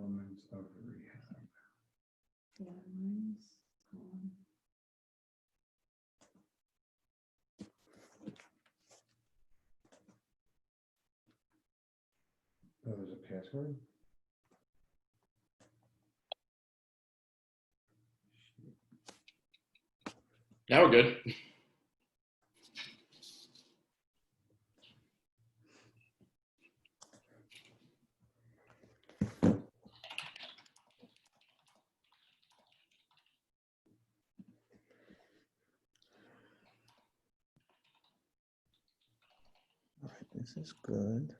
elements of rehab. Yeah, mine's gone. Oh, there's a password? Now we're good. All right, this is good.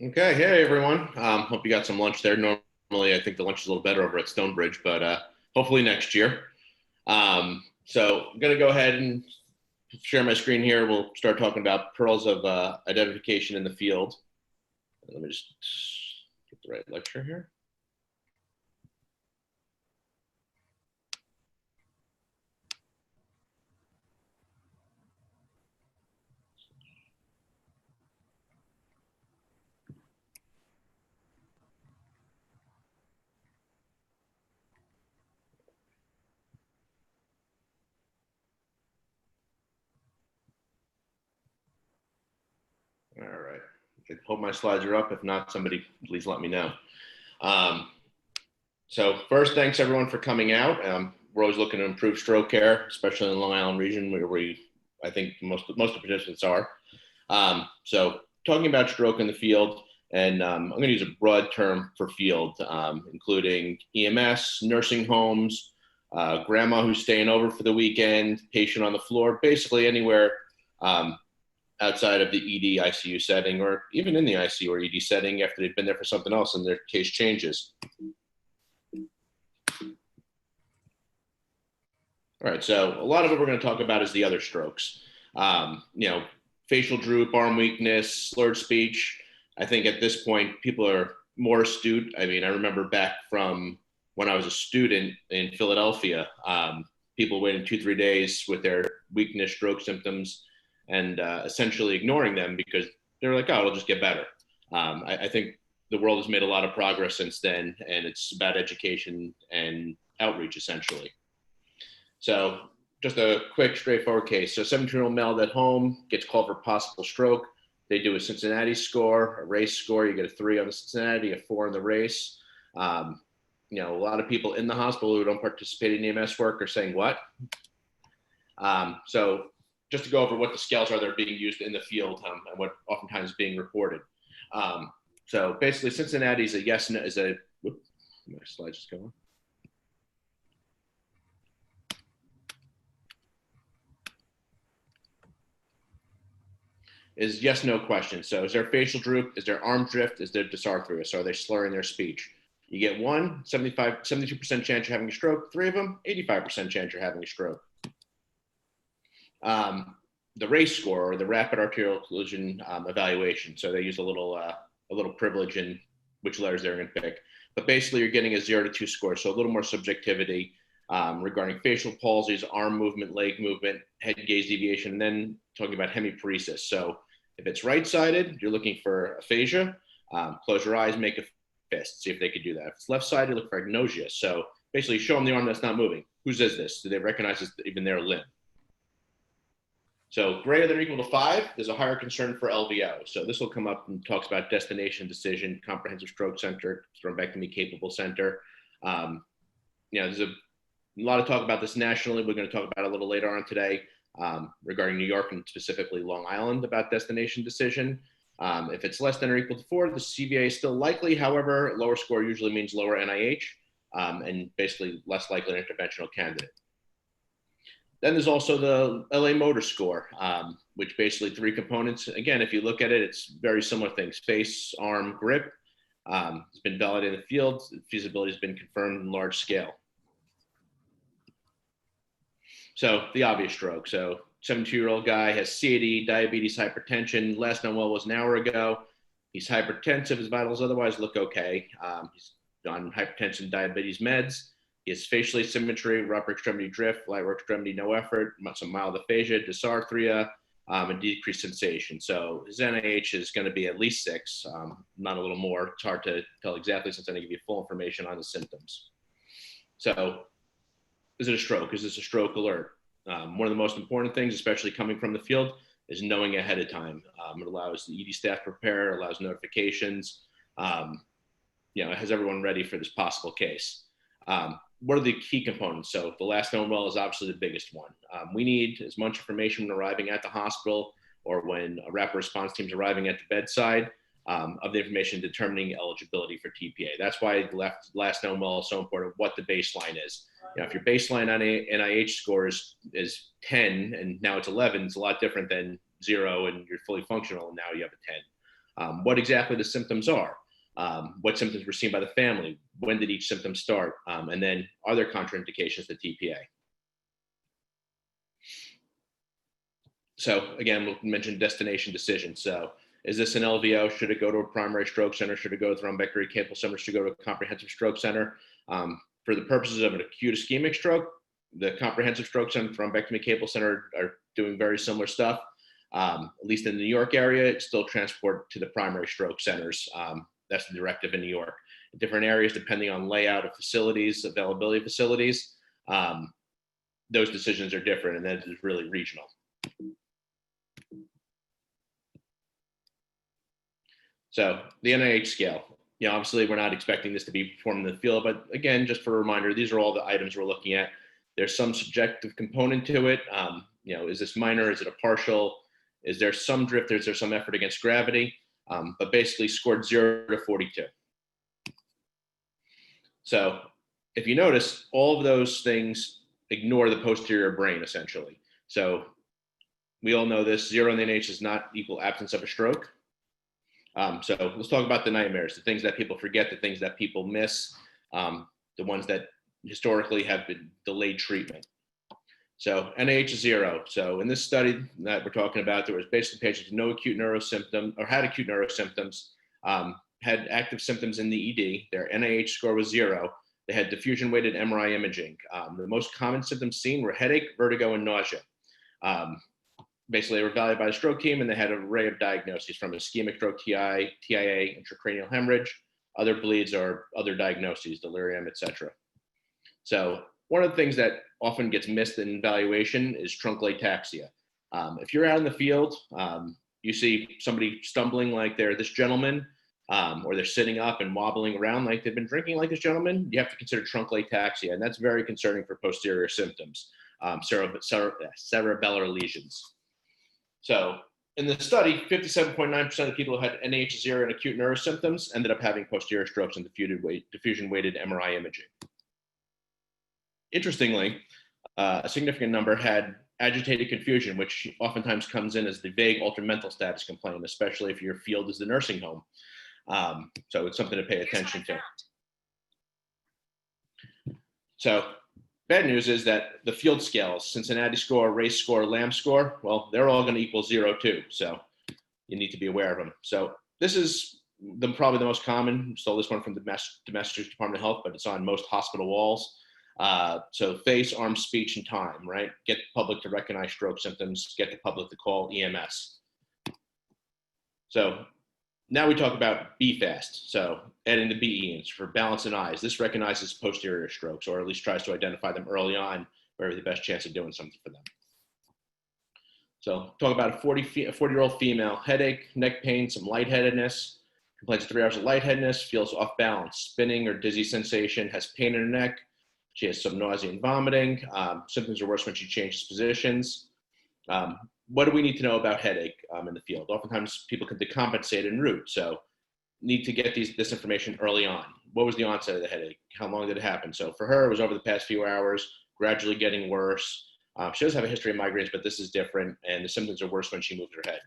Okay, hey everyone. Hope you got some lunch there. Normally, I think the lunch is a little better over at Stonebridge, but hopefully next year. So I'm gonna go ahead and share my screen here. We'll start talking about pearls of identification in the field. Let me just get the right lecture here. All right. I hope my slides are up. If not, somebody please let me know. So first, thanks everyone for coming out. We're always looking to improve stroke care, especially in the Long Island region where I think most of the participants are. So talking about stroke in the field, and I'm going to use a broad term for field, including EMS, nursing homes, grandma who's staying over for the weekend, patient on the floor, basically anywhere outside of the ED ICU setting, or even in the ICU or ED setting after they've been there for something else and their case changes. All right, so a lot of what we're going to talk about is the other strokes. Facial droop, arm weakness, slurred speech. I think at this point, people are more astute. I mean, I remember back from when I was a student in Philadelphia, people waiting 2-3 days with their weakness, stroke symptoms, and essentially ignoring them because they're like, oh, it'll just get better. I think the world has made a lot of progress since then, and it's about education and outreach, essentially. So just a quick, straightforward case. So 17-year-old male at home gets called for possible stroke. They do a Cincinnati score, a race score. You get a 3 on the Cincinnati, a 4 on the race. A lot of people in the hospital who don't participate in EMS work are saying, what? So just to go over what the scales are that are being used in the field and what oftentimes is being reported. So basically Cincinnati is a yes, no, whoop, my slides just go on. Is yes, no question. So is there facial droop? Is there arm drift? Is there dysarthria? So are they slurring their speech? You get 72% chance you're having a stroke. 3 of them, 85% chance you're having a stroke. The RACE score, or the rapid arterial occlusion evaluation. So they use a little privilege in which letters they're going to pick. But basically, you're getting a 0 to 2 score. So a little more subjectivity regarding facial palsies, arm movement, leg movement, head gaze deviation, and then talking about hemiparesis. So if it's right-sided, you're looking for aphasia. Close your eyes, make a fist, see if they could do that. If it's left-sided, look for agnosia. So basically, show them the arm that's not moving. Whose is this? Do they recognize this, even their limb? So greater than or equal to 5, there's a higher concern for LVO. So this will come up and talks about destination decision, comprehensive stroke center, thrombectomy capable center. There's a lot of talk about this nationally. We're going to talk about it a little later on today regarding New York and specifically Long Island about destination decision. If it's less than or equal to 4, the CVA is still likely. However, lower score usually means lower NIH and basically less likely an interventional candidate. Then there's also the LA motor score, which basically 3 components. Again, if you look at it, it's very similar things: face, arm, grip. It's been validated in the field. Feasibility has been confirmed in large scale. So the obvious stroke. So 72-year-old guy has CAD, diabetes, hypertension. Last known well was an hour ago. He's hypertensive. His vitals otherwise look okay. He's on hypertension, diabetes meds. He has facial asymmetry, upper extremity drift, lower extremity no effort, some mild aphasia, dysarthria, and decreased sensation. So his NIH is going to be at least 6, not a little more. It's hard to tell exactly since I didn't give you full information on the symptoms. So is it a stroke? Is this a stroke alert? One of the most important things, especially coming from the field, is knowing ahead of time. It allows the ED staff to prepare, allows notifications, it has everyone ready for this possible case. What are the key components? So the last known well is obviously the biggest one. We need as much information when arriving at the hospital or when a rapid response team is arriving at the bedside of the information determining eligibility for TPA. That's why the last known well is so important, what the baseline is. If your baseline on NIH score is 10 and now it's 11, it's a lot different than 0 and you're fully functional and now you have a what exactly the symptoms are, what symptoms were seen by the family, when did each symptom start, and then are there contraindications to TPA. So again, we'll mention destination decision. So is this an LVO? Should it go to a primary stroke center? Should it go to thrombectomy capable center? Should it go to a comprehensive stroke center? For the purposes of an acute ischemic stroke, the comprehensive stroke center, thrombectomy capable center are doing very similar stuff. At least in the New York area, it's still transport to the primary stroke centers. That's the directive in New York. In different areas, depending on layout of facilities, availability of facilities, those decisions are different, and that is really regional. So the NIH scale, obviously we're not expecting this to be performed in the field, but again, just for a reminder, these are all the items we're looking at. There's some subjective component to it. Is this minor? Is it a partial? Is there some drift? Is there some effort against gravity? But basically scored 0 to 42. So if you notice, all of those things ignore the posterior brain essentially. So we all know this, 0 in the NIH does not equal absence of a stroke. So let's talk about the nightmares, the things that people forget, the things that people miss, the ones that historically have been delayed treatment. So NIH is 0. So in this study that we're talking about, there was basically patients with no acute neurosymptom or had acute neurosymptoms, had active symptoms in the ED. Their NIH score was 0. They had diffusion weighted MRI imaging. The most common symptoms seen were headache, vertigo, and nausea. Basically, they were evaluated by the stroke team, and they had an array of diagnoses from ischemic stroke, TIA, intracranial hemorrhage, other bleeds or other diagnoses, delirium, etc. So one of the things that often gets missed in evaluation is truncal ataxia. If you're out in the field, you see somebody stumbling like they're this gentleman, or they're sitting up and wobbling around like they've been drinking like this gentleman, you have to consider truncal ataxia, and that's very concerning for posterior symptoms, cerebellar lesions. So in the study, 57.9% of the people who had NIH0 and acute neurosymptoms ended up having posterior strokes and diffusion-weighted MRI imaging. Interestingly, a significant number had agitated confusion, which oftentimes comes in as the vague altered mental status complaint, especially if your field is the nursing home. So it's something to pay attention to. So bad news is that the field scales, Cincinnati score, race score, Lamb score, well, they're all going to equal 0 too. So you need to be aware of them. So this is probably the most common. Stole this one from the Massachusetts Department of Health, but it's on most hospital walls. So face, arm, speech, and time, right? Get the public to recognize stroke symptoms, get the public to call EMS. So now we talk about BFAST. So adding the BE for balance and eyes. This recognizes posterior strokes, or at least tries to identify them early on, where we have the best chance of doing something for them. So talk about a 40-year-old female, headache, neck pain, some lightheadedness, complains of 3 hours of lightheadedness, feels off balance, spinning or dizzy sensation, has pain in her neck. She has some nausea and vomiting. Symptoms are worse when she changes positions. What do we need to know about headache in the field? Oftentimes people can decompensate en route. So need to get this information early on. What was the onset of the headache? How long did it happen? So for her, it was over the past few hours, gradually getting worse. She does have a history of migraines, but this is different. And the symptoms are worse when she moves her head.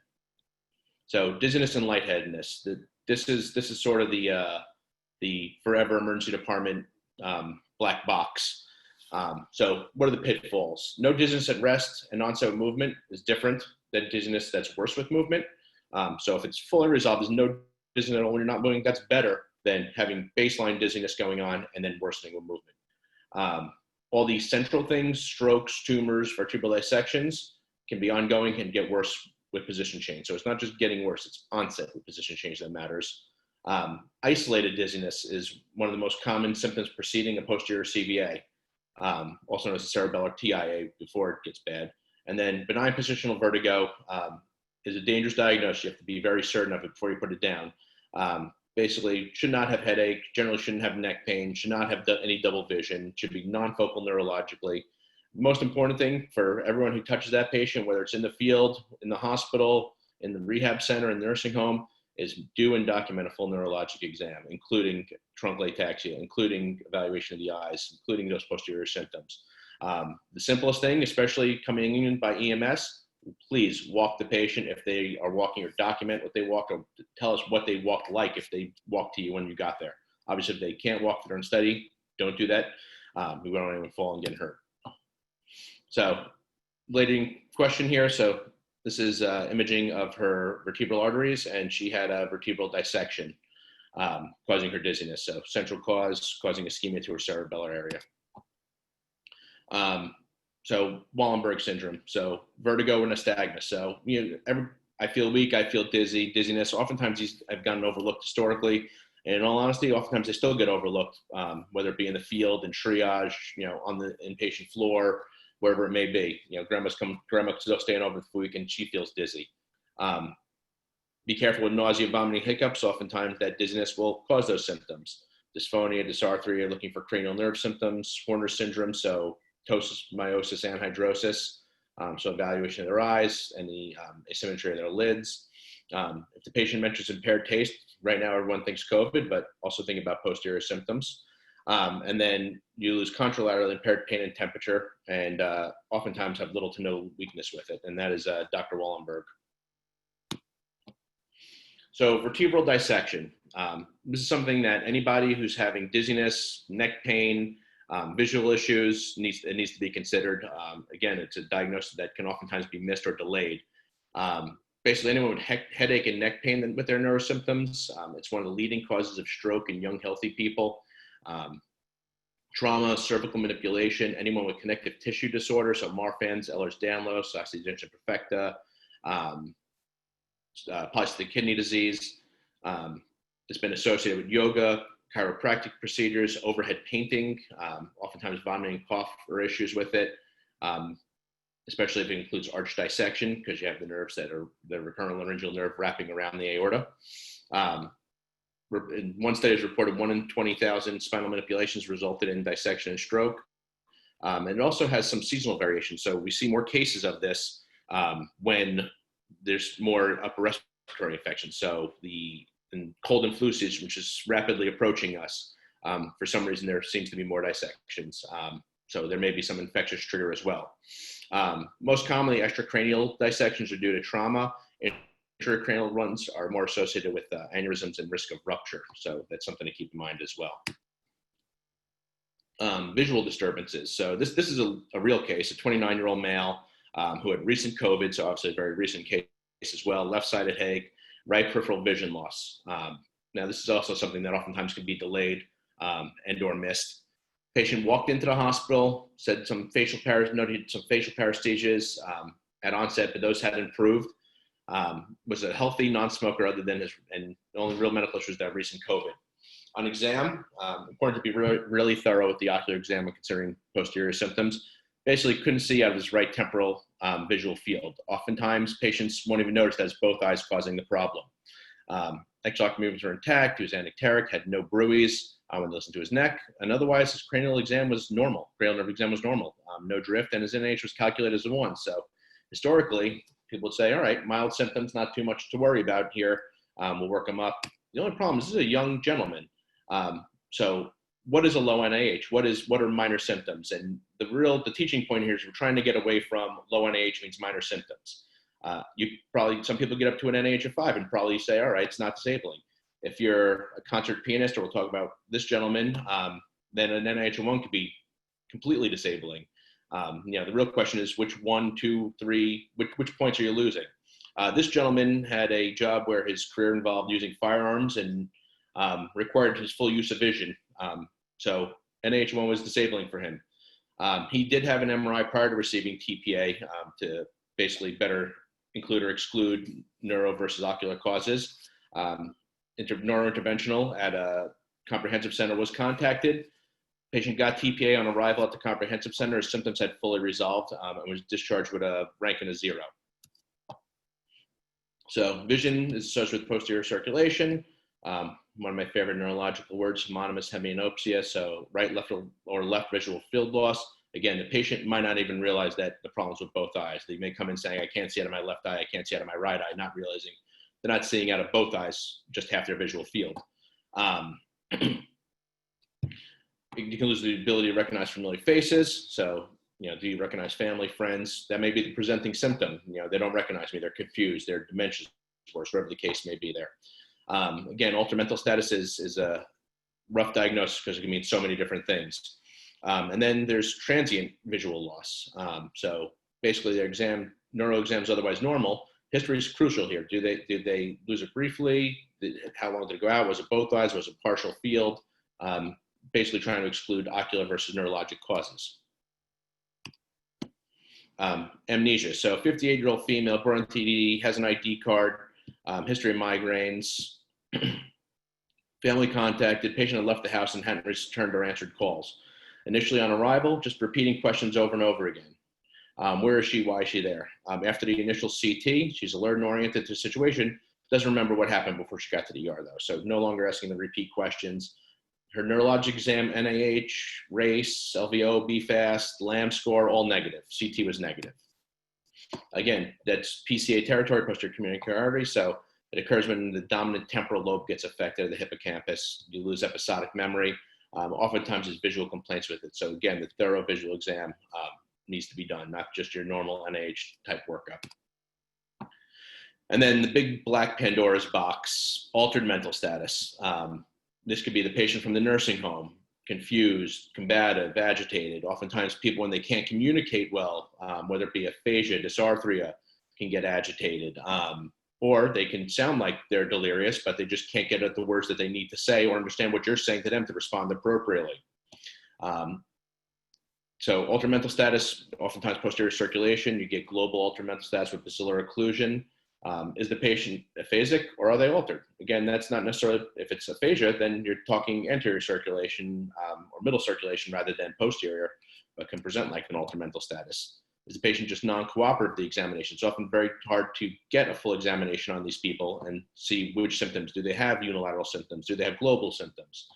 So dizziness and lightheadedness. This is sort of the forever emergency department black box. So what are the pitfalls? No dizziness at rest and onset of movement is different than dizziness that's worse with movement. So if it's fully resolved, there's no dizziness at all when you're not moving, that's better than having baseline dizziness going on and then worsening with movement. All these central things, strokes, tumors, vertebral dissections, can be ongoing and get worse with position change. So it's not just getting worse, it's onset with position change that matters. Isolated dizziness is one of the most common symptoms preceding a posterior CVA, also known as a cerebellar TIA before it gets bad. And then benign positional vertigo is a dangerous diagnosis. You have to be very certain of it before you put it down. Basically, should not have headache, generally shouldn't have neck pain, should not have any double vision, should be non-focal neurologically. Most important thing for everyone who touches that patient, whether it's in the field, in the hospital, in the rehab center, in the nursing home, is do and document a full neurologic exam, including truncal ataxia, including evaluation of the eyes, including those posterior symptoms. The simplest thing, especially coming in by EMS, please walk the patient if they are walking, or document what they walk, or tell us what they walked like if they walked to you when you got there. Obviously, if they can't walk during study, don't do that. We don't even fall and get hurt. So, lady question here. So this is imaging of her vertebral arteries, and she had a vertebral dissection causing her dizziness. So central cause causing ischemia to her cerebellar area. So Wallenberg syndrome. So vertigo and nystagmus. So I feel weak, I feel dizzy, dizziness. Oftentimes these have gotten overlooked historically. And in all honesty, oftentimes they still get overlooked, whether it be in the field, in triage, on the inpatient floor, wherever it may be. Grandma's still staying over the week and she feels dizzy. Be careful with nausea, vomiting, hiccups. Oftentimes that dizziness will cause those symptoms. Dysphonia, dysarthria, looking for cranial nerve symptoms, Horner syndrome, so ptosis, meiosis, anhidrosis, so evaluation of their eyes and the asymmetry of their lids. If the patient mentions impaired taste, right now everyone thinks COVID, but also think about posterior symptoms. And then you lose contralateral impaired pain and temperature, and oftentimes have little to no weakness with it, and that is Dr. Wallenberg. So vertebral dissection. This is something that anybody who's having dizziness, neck pain, visual issues, needs to be considered. Again, it's a diagnosis that can oftentimes be missed or delayed. Basically, anyone with headache and neck pain with their neurosymptoms, it's one of the leading causes of stroke in young, healthy people. Trauma, cervical manipulation, anyone with connective tissue disorder, so Marfan's, Ehlers-Danlos, osteogenesis imperfecta, polycystic kidney disease. It's been associated with yoga, chiropractic procedures, overhead painting, oftentimes vomiting, cough, or issues with it, especially if it includes arch dissection, because you have the nerves that are the recurrent laryngeal nerve wrapping around the aorta. In one study has reported 1 in 20,000 spinal manipulations resulted in dissection and stroke. And it also has some seasonal variation. So we see more cases of this when there's more upper respiratory infections. So the cold and flu season, which is rapidly approaching us, for some reason there seems to be more dissections. So there may be some infectious trigger as well. Most commonly, extracranial dissections are due to trauma. Intracranial ones are more associated with aneurysms and risk of rupture. So that's something to keep in mind as well. Visual disturbances. So this is a real case, a 29-year-old male who had recent COVID, so obviously a very recent case as well, left-sided headache, right peripheral vision loss. Now this is also something that oftentimes can be delayed and or missed. Patient walked into the hospital, said noted some facial paresthesias at onset, but those had improved. Was a healthy non-smoker other than and the only real medical issue was that recent COVID. On exam, important to be really thorough with the ocular exam when considering posterior symptoms. Basically couldn't see out of his right temporal visual field. Oftentimes patients won't even notice that it's both eyes causing the problem. Exotic movements were intact, he was anecteric, had no bruits when they listened to his neck, and otherwise his cranial exam was normal. Cranial nerve exam was normal, no drift, and his NIH was calculated as a 1. So historically, people would say, all right, mild symptoms, not too much to worry about here. We'll work them up. The only problem is this is a young gentleman. So what is a low NIH? What are minor symptoms? And the teaching point here is we're trying to get away from low NIH means minor symptoms. Some people get up to an NIH of 5 and probably say, all right, it's not disabling. If you're a concert pianist, or we'll talk about this gentleman, then an NIH of 1 could be completely disabling. The real question is which 1, 2, 3, which points are you losing? This gentleman had a job where his career involved using firearms and required his full use of vision. So NIH1 was disabling for him. He did have an MRI prior to receiving TPA to basically better include or exclude neuro versus ocular causes. Neurointerventional at a comprehensive center was contacted. Patient got TPA on arrival at the comprehensive center. His symptoms had fully resolved and was discharged with a rank and a 0. So vision is associated with posterior circulation. One of my favorite neurological words, homonymous hemianopsia. So right, left, or left visual field loss. Again, the patient might not even realize that the problem's with both eyes. They may come in saying, I can't see out of my left eye, I can't see out of my right eye, not realizing they're not seeing out of both eyes, just half their visual field. You can lose the ability to recognize familiar faces. So do you recognize family, friends? That may be the presenting symptom. They don't recognize me. They're confused. Their dementia's worse, whatever the case may be there. Again, altered mental status is a rough diagnosis because it can mean so many different things. And then there's transient visual loss. So basically their neuro exam is otherwise normal. History is crucial here. Did they lose it briefly? How long did it go out? Was it both eyes? Was it partial field? Basically trying to exclude ocular versus neurologic causes. Amnesia. So 58-year-old female, born TD, has an ID card, history of migraines, family contacted, patient had left the house and hadn't returned or answered calls. Initially on arrival, just repeating questions over and over again. Where is she? Why is she there? After the initial CT, she's alert and oriented to the situation, doesn't remember what happened before she got to the ER though. So no longer asking the repeat questions. Her neurologic exam, NIH, race, LVO, BFAST, LAM score, all negative. CT was negative. Again, that's PCA territory, posterior communicating artery. So it occurs when the dominant temporal lobe gets affected, the hippocampus. You lose episodic memory. Oftentimes there's visual complaints with it. So again, the thorough visual exam needs to be done, not just your normal NIH type workup. And then the big black Pandora's box, altered mental status. This could be the patient from the nursing home, confused, combative, agitated. Oftentimes people, when they can't communicate well, whether it be aphasia, dysarthria, can get agitated. Or they can sound like they're delirious, but they just can't get at the words that they need to say or understand what you're saying to them to respond appropriately. So altered mental status, oftentimes posterior circulation, you get global altered mental status with basilar occlusion. Is the patient aphasic or are they altered? Again, that's not necessarily, if it's aphasia, then you're talking anterior circulation or middle circulation rather than posterior, but can present like an altered mental status. Is the patient just non-cooperative with the examination? It's often very hard to get a full examination on these people and see which symptoms. Do they have unilateral symptoms? Do they have global symptoms?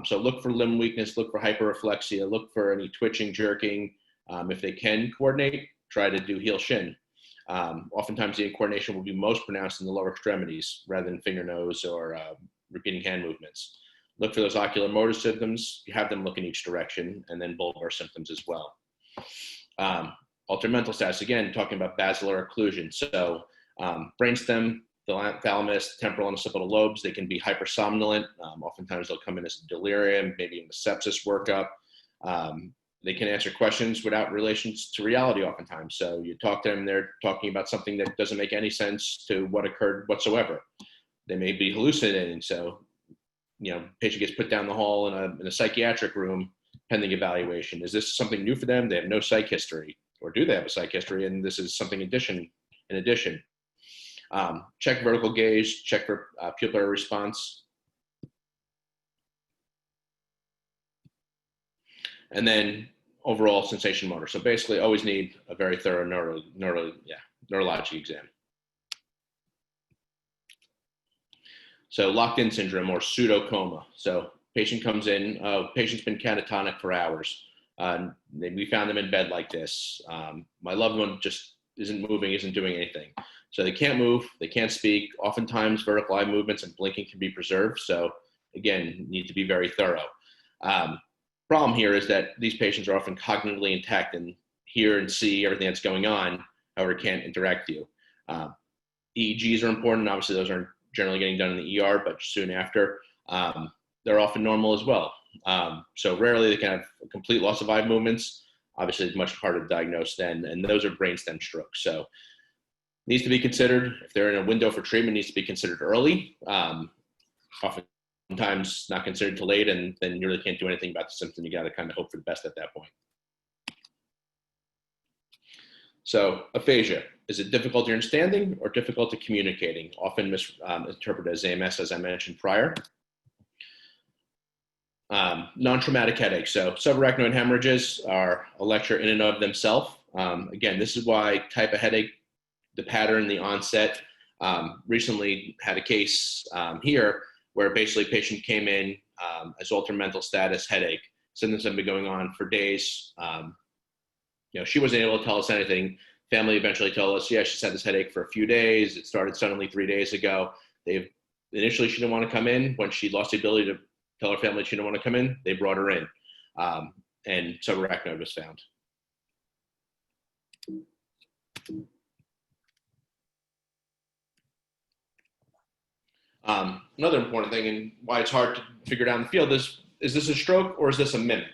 So look for limb weakness, look for hyperreflexia, look for any twitching, jerking. If they can coordinate, try to do heel shin. Oftentimes the incoordination will be most pronounced in the lower extremities rather than finger, nose, or repeating hand movements. Look for those ocular motor symptoms. You have them look in each direction, and then bulbar symptoms as well. Altered mental status, again, talking about basilar occlusion. So brainstem, the thalamus, temporal and occipital lobes, they can be hypersomnolent. Oftentimes they'll come in as delirium, maybe in the sepsis workup. They can answer questions without relations to reality oftentimes. So you talk to them, they're talking about something that doesn't make any sense to what occurred whatsoever. They may be hallucinating. So, patient gets put down the hall in a psychiatric room pending evaluation. Is this something new for them? They have no psych history, or do they have a psych history? And this is something in addition. Check vertical gaze, check for pupillary response. And then overall sensation motor. So basically always need a very thorough neurologic exam. So locked-in syndrome or pseudocoma. So patient comes in, patient's been catatonic for hours. We found them in bed like this. My loved one just isn't moving, isn't doing anything. So they can't move, they can't speak. Oftentimes vertical eye movements and blinking can be preserved. So again, need to be very thorough. Problem here is that these patients are often cognitively intact and hear and see everything that's going on, however, can't interact with you. EEGs are important. Obviously, those aren't generally getting done in the ER, but soon after, they're often normal as well. So rarely they can have a complete loss of eye movements. Obviously, it's much harder to diagnose then, and those are brainstem strokes. So needs to be considered. If they're in a window for treatment, needs to be considered early. Oftentimes not considered too late, and then you really can't do anything about the symptom. You got to kind of hope for the best at that point. So aphasia, is it difficulty understanding or difficulty communicating? Often misinterpreted as AMS, as I mentioned prior. Non-traumatic headaches. So subarachnoid hemorrhages are a lecture in and of themselves. Again, this is why type of headache, the pattern, the onset. Recently had a case here where basically a patient came in as altered mental status headache. Symptoms have been going on for days. She wasn't able to tell us anything. Family eventually told us, yeah, she's had this headache for a few days. It started suddenly 3 days ago. Initially, she didn't want to come in. When she lost the ability to tell her family she didn't want to come in, they brought her in. And subarachnoid was found. Another important thing, and why it's hard to figure out in the field, is this a stroke or is this a mimic?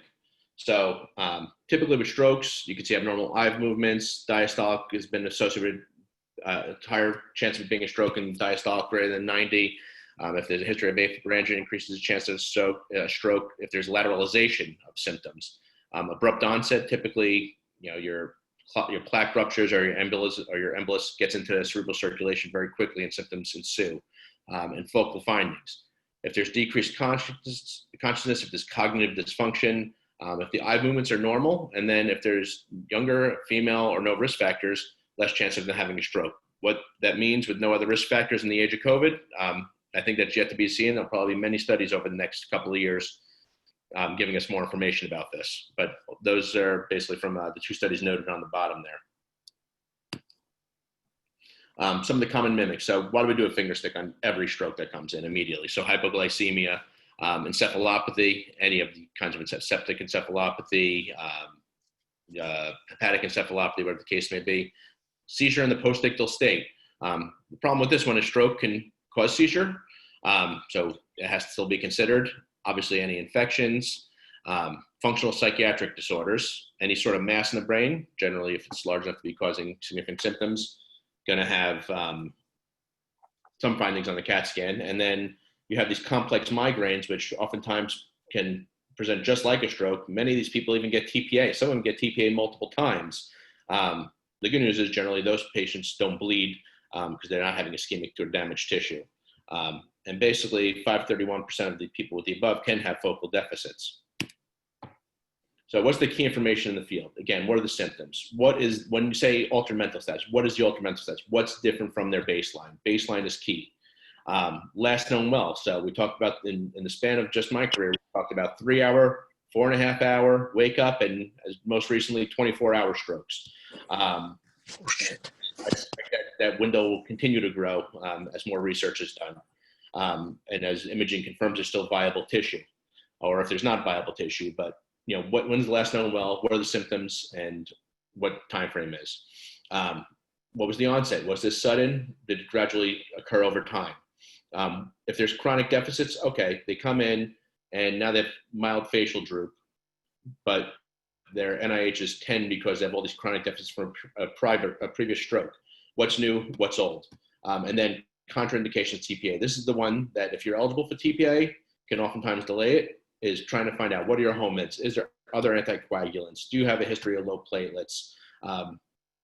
So typically with strokes, you can see abnormal eye movements. Diastolic has been associated with a higher chance of it being a stroke in diastolic greater than 90. If there's a history of apical angina, increases the chance of stroke. If there's lateralization of symptoms, abrupt onset, typically, your plaque ruptures or your embolus gets into the cerebral circulation very quickly and symptoms ensue, and focal findings. If there's decreased consciousness, if there's cognitive dysfunction, if the eye movements are normal, and then if there's younger, female, or no risk factors, less chance of them having a stroke. What that means with no other risk factors in the age of COVID, I think that's yet to be seen. There'll probably be many studies over the next couple of years giving us more information about this. But those are basically from the two studies noted on the bottom there. Some of the common mimics. So why do we do a finger stick on every stroke that comes in immediately? So hypoglycemia, encephalopathy, any of the kinds of septic encephalopathy, hepatic encephalopathy, whatever the case may be. Seizure in the postictal state. The problem with this one is stroke can cause seizure, so it has to still be considered. Obviously, any infections, functional psychiatric disorders, any sort of mass in the brain, generally if it's large enough to be causing significant symptoms, going to have some findings on the CAT scan. And then you have these complex migraines, which oftentimes can present just like a stroke. Many of these people even get TPA. Some of them get TPA multiple times. The good news is generally those patients don't bleed because they're not having ischemic or damaged tissue. And basically 531% of the people with the above can have focal deficits. So what's the key information in the field? Again, what are the symptoms? What is, when you say altered mental status, what is the altered mental status? What's different from their baseline? Baseline is key. Last known well. So we talked about in the span of just my career, we talked about 3 hour, 4.5 hour wake up, and as most recently 24-hour strokes. I expect that window will continue to grow as more research is done, and as imaging confirms there's still viable tissue, or if there's not viable tissue. But when's the last known well? What are the symptoms, and what time frame is? What was the onset? Was this sudden? Did it gradually occur over time? If there's chronic deficits, okay, they come in and now they have mild facial droop, but their NIH is 10 because they have all these chronic deficits from a previous stroke. What's new? What's old? And then contraindications TPA. This is the one that if you're eligible for TPA, can oftentimes delay it, is trying to find out what are your home meds? Is there other anticoagulants? Do you have a history of low platelets?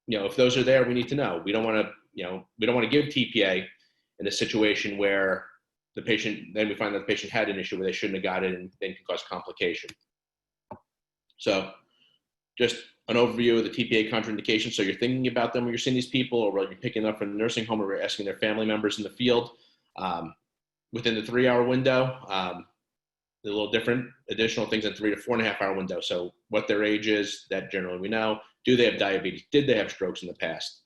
If those are there, we need to know. We don't want to give TPA in a situation where the patient, then we find that the patient had an issue where they shouldn't have got it and then can cause complication. So just an overview of the TPA contraindications. So you're thinking about them when you're seeing these people, or you're picking up from the nursing home, or you're asking their family members in the field. Within the 3 hour window, a little different additional things in 3 to 4.5 hour window. So what their age is, that generally we know. Do they have diabetes? Did they have strokes in the past?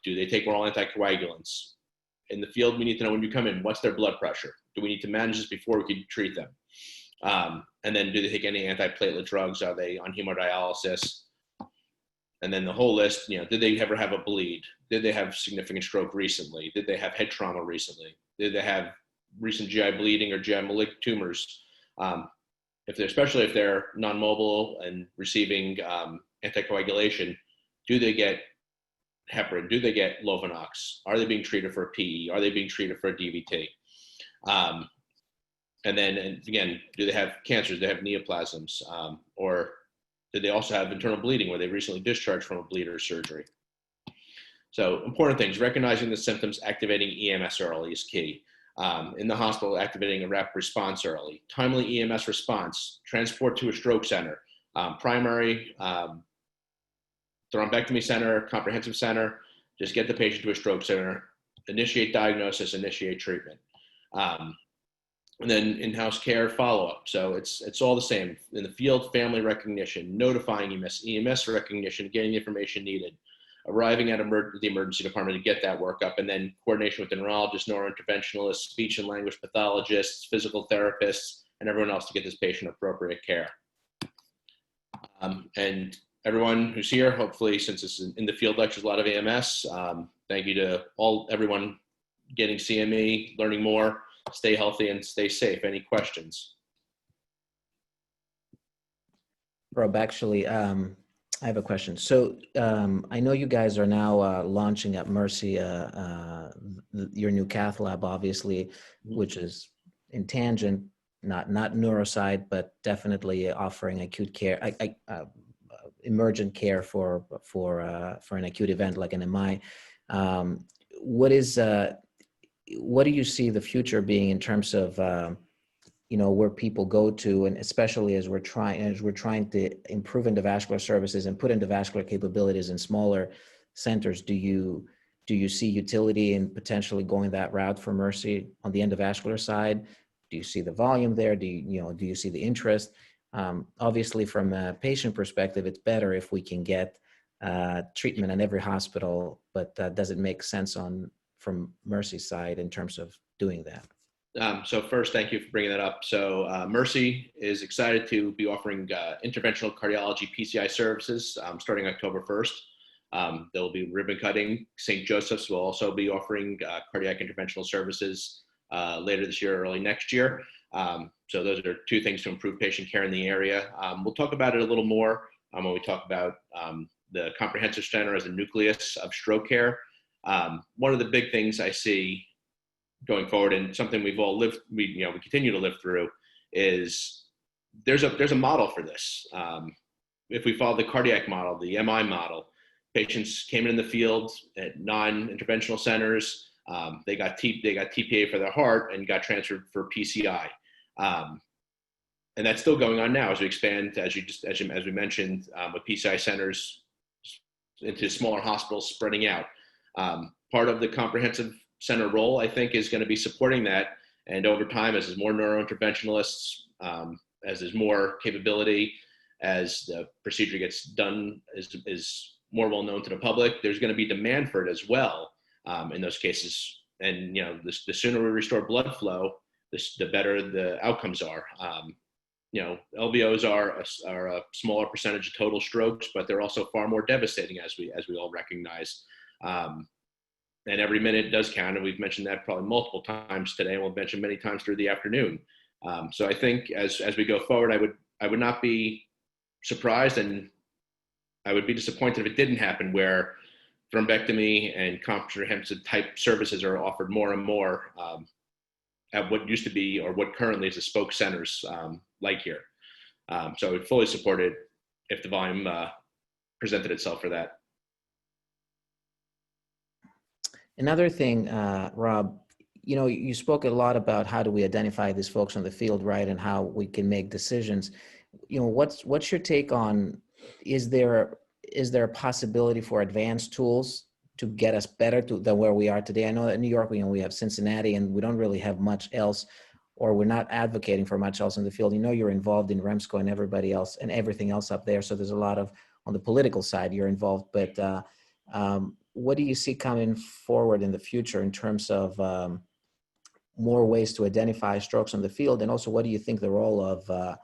Do they take oral anticoagulants? In the field, we need to know when you come in, what's their blood pressure? Do we need to manage this before we can treat them? And then do they take any antiplatelet drugs? Are they on hemodialysis? And then the whole list, did they ever have a bleed? Did they have significant stroke recently? Did they have head trauma recently? Did they have recent GI bleeding or GI malignant tumors? Especially if they're non-mobile and receiving anticoagulation, do they get heparin? Do they get Lovenox? Are they being treated for a PE? Are they being treated for a DVT? And again, do they have cancers? Do they have neoplasms? Or did they also have internal bleeding where they recently discharged from a bleed or surgery? So important things, recognizing the symptoms, activating EMS early is key. In the hospital, activating a rapid response early. Timely EMS response, transport to a stroke center, primary, thrombectomy center, comprehensive center, just get the patient to a stroke center, initiate diagnosis, initiate treatment. And then in-house care follow-up. So it's all the same. In the field, family recognition, notifying EMS recognition, getting the information needed, arriving at the emergency department to get that workup, and then coordination with the neurologists, neurointerventionalists, speech and language pathologists, physical therapists, and everyone else to get this patient appropriate care. And everyone who's here, hopefully, since it's in the field lectures, a lot of AMS. Thank you to everyone getting CME, learning more. Stay healthy and stay safe. Any questions? Rob, actually, I have a question. So I know you guys are now launching at Mercy your new cath lab, obviously, which is in tangent, not neuroside, but definitely offering acute care, emergent care for an acute event like an MI. What do you see the future being in terms of where people go to, and especially as we're trying to improve endovascular services and put endovascular capabilities in smaller centers? Do you see utility in potentially going that route for Mercy on the endovascular side? Do you see the volume there? Do you see the interest? Obviously, from a patient perspective, it's better if we can get treatment in every hospital, but does it make sense from Mercy's side in terms of doing that? So first, thank you for bringing that up. So Mercy is excited to be offering interventional cardiology PCI services starting October 1st. There will be ribbon cutting. St. Joseph's will also be offering cardiac interventional services later this year, early next year. So those are two things to improve patient care in the area. We'll talk about it a little more when we talk about the comprehensive center as a nucleus of stroke care. One of the big things I see going forward, and something we've all lived, we continue to live through, is there's a model for this. If we follow the cardiac model, the MI model, patients came in the field at non-interventional centers. They got TPA for their heart and got transferred for PCI, and that's still going on now as we expand, as we mentioned, with PCI centers into smaller hospitals spreading out. Part of the comprehensive center role, I think, is going to be supporting that. And over time, as there's more neurointerventionalists, as there's more capability, as the procedure gets done, is more well known to the public, there's going to be demand for it as well in those cases. And the sooner we restore blood flow, the better the outcomes are. LVOs are a smaller percentage of total strokes, but they're also far more devastating, as we all recognize. And every minute does count, and we've mentioned that probably multiple times today, and we'll mention many times through the afternoon. So I think as we go forward, I would not be surprised, and I would be disappointed if it didn't happen, where thrombectomy and comprehensive type services are offered more and more at what used to be, or what currently is, the spoke centers like here. So I would fully support it if the volume presented itself for that. Another thing, Rob, you spoke a lot about how do we identify these folks on the field, right, and how we can make decisions. What's your take on, is there a possibility for advanced tools to get us better than where we are today? I know that in New York, we have Cincinnati, and we don't really have much else, or we're not advocating for much else in the field. You're involved in REMSCO and everybody else and everything else up there. So there's a lot of, on the political side, you're involved, but what do you see coming forward in the future in terms of more ways to identify strokes on the field? And also, what do you think the role of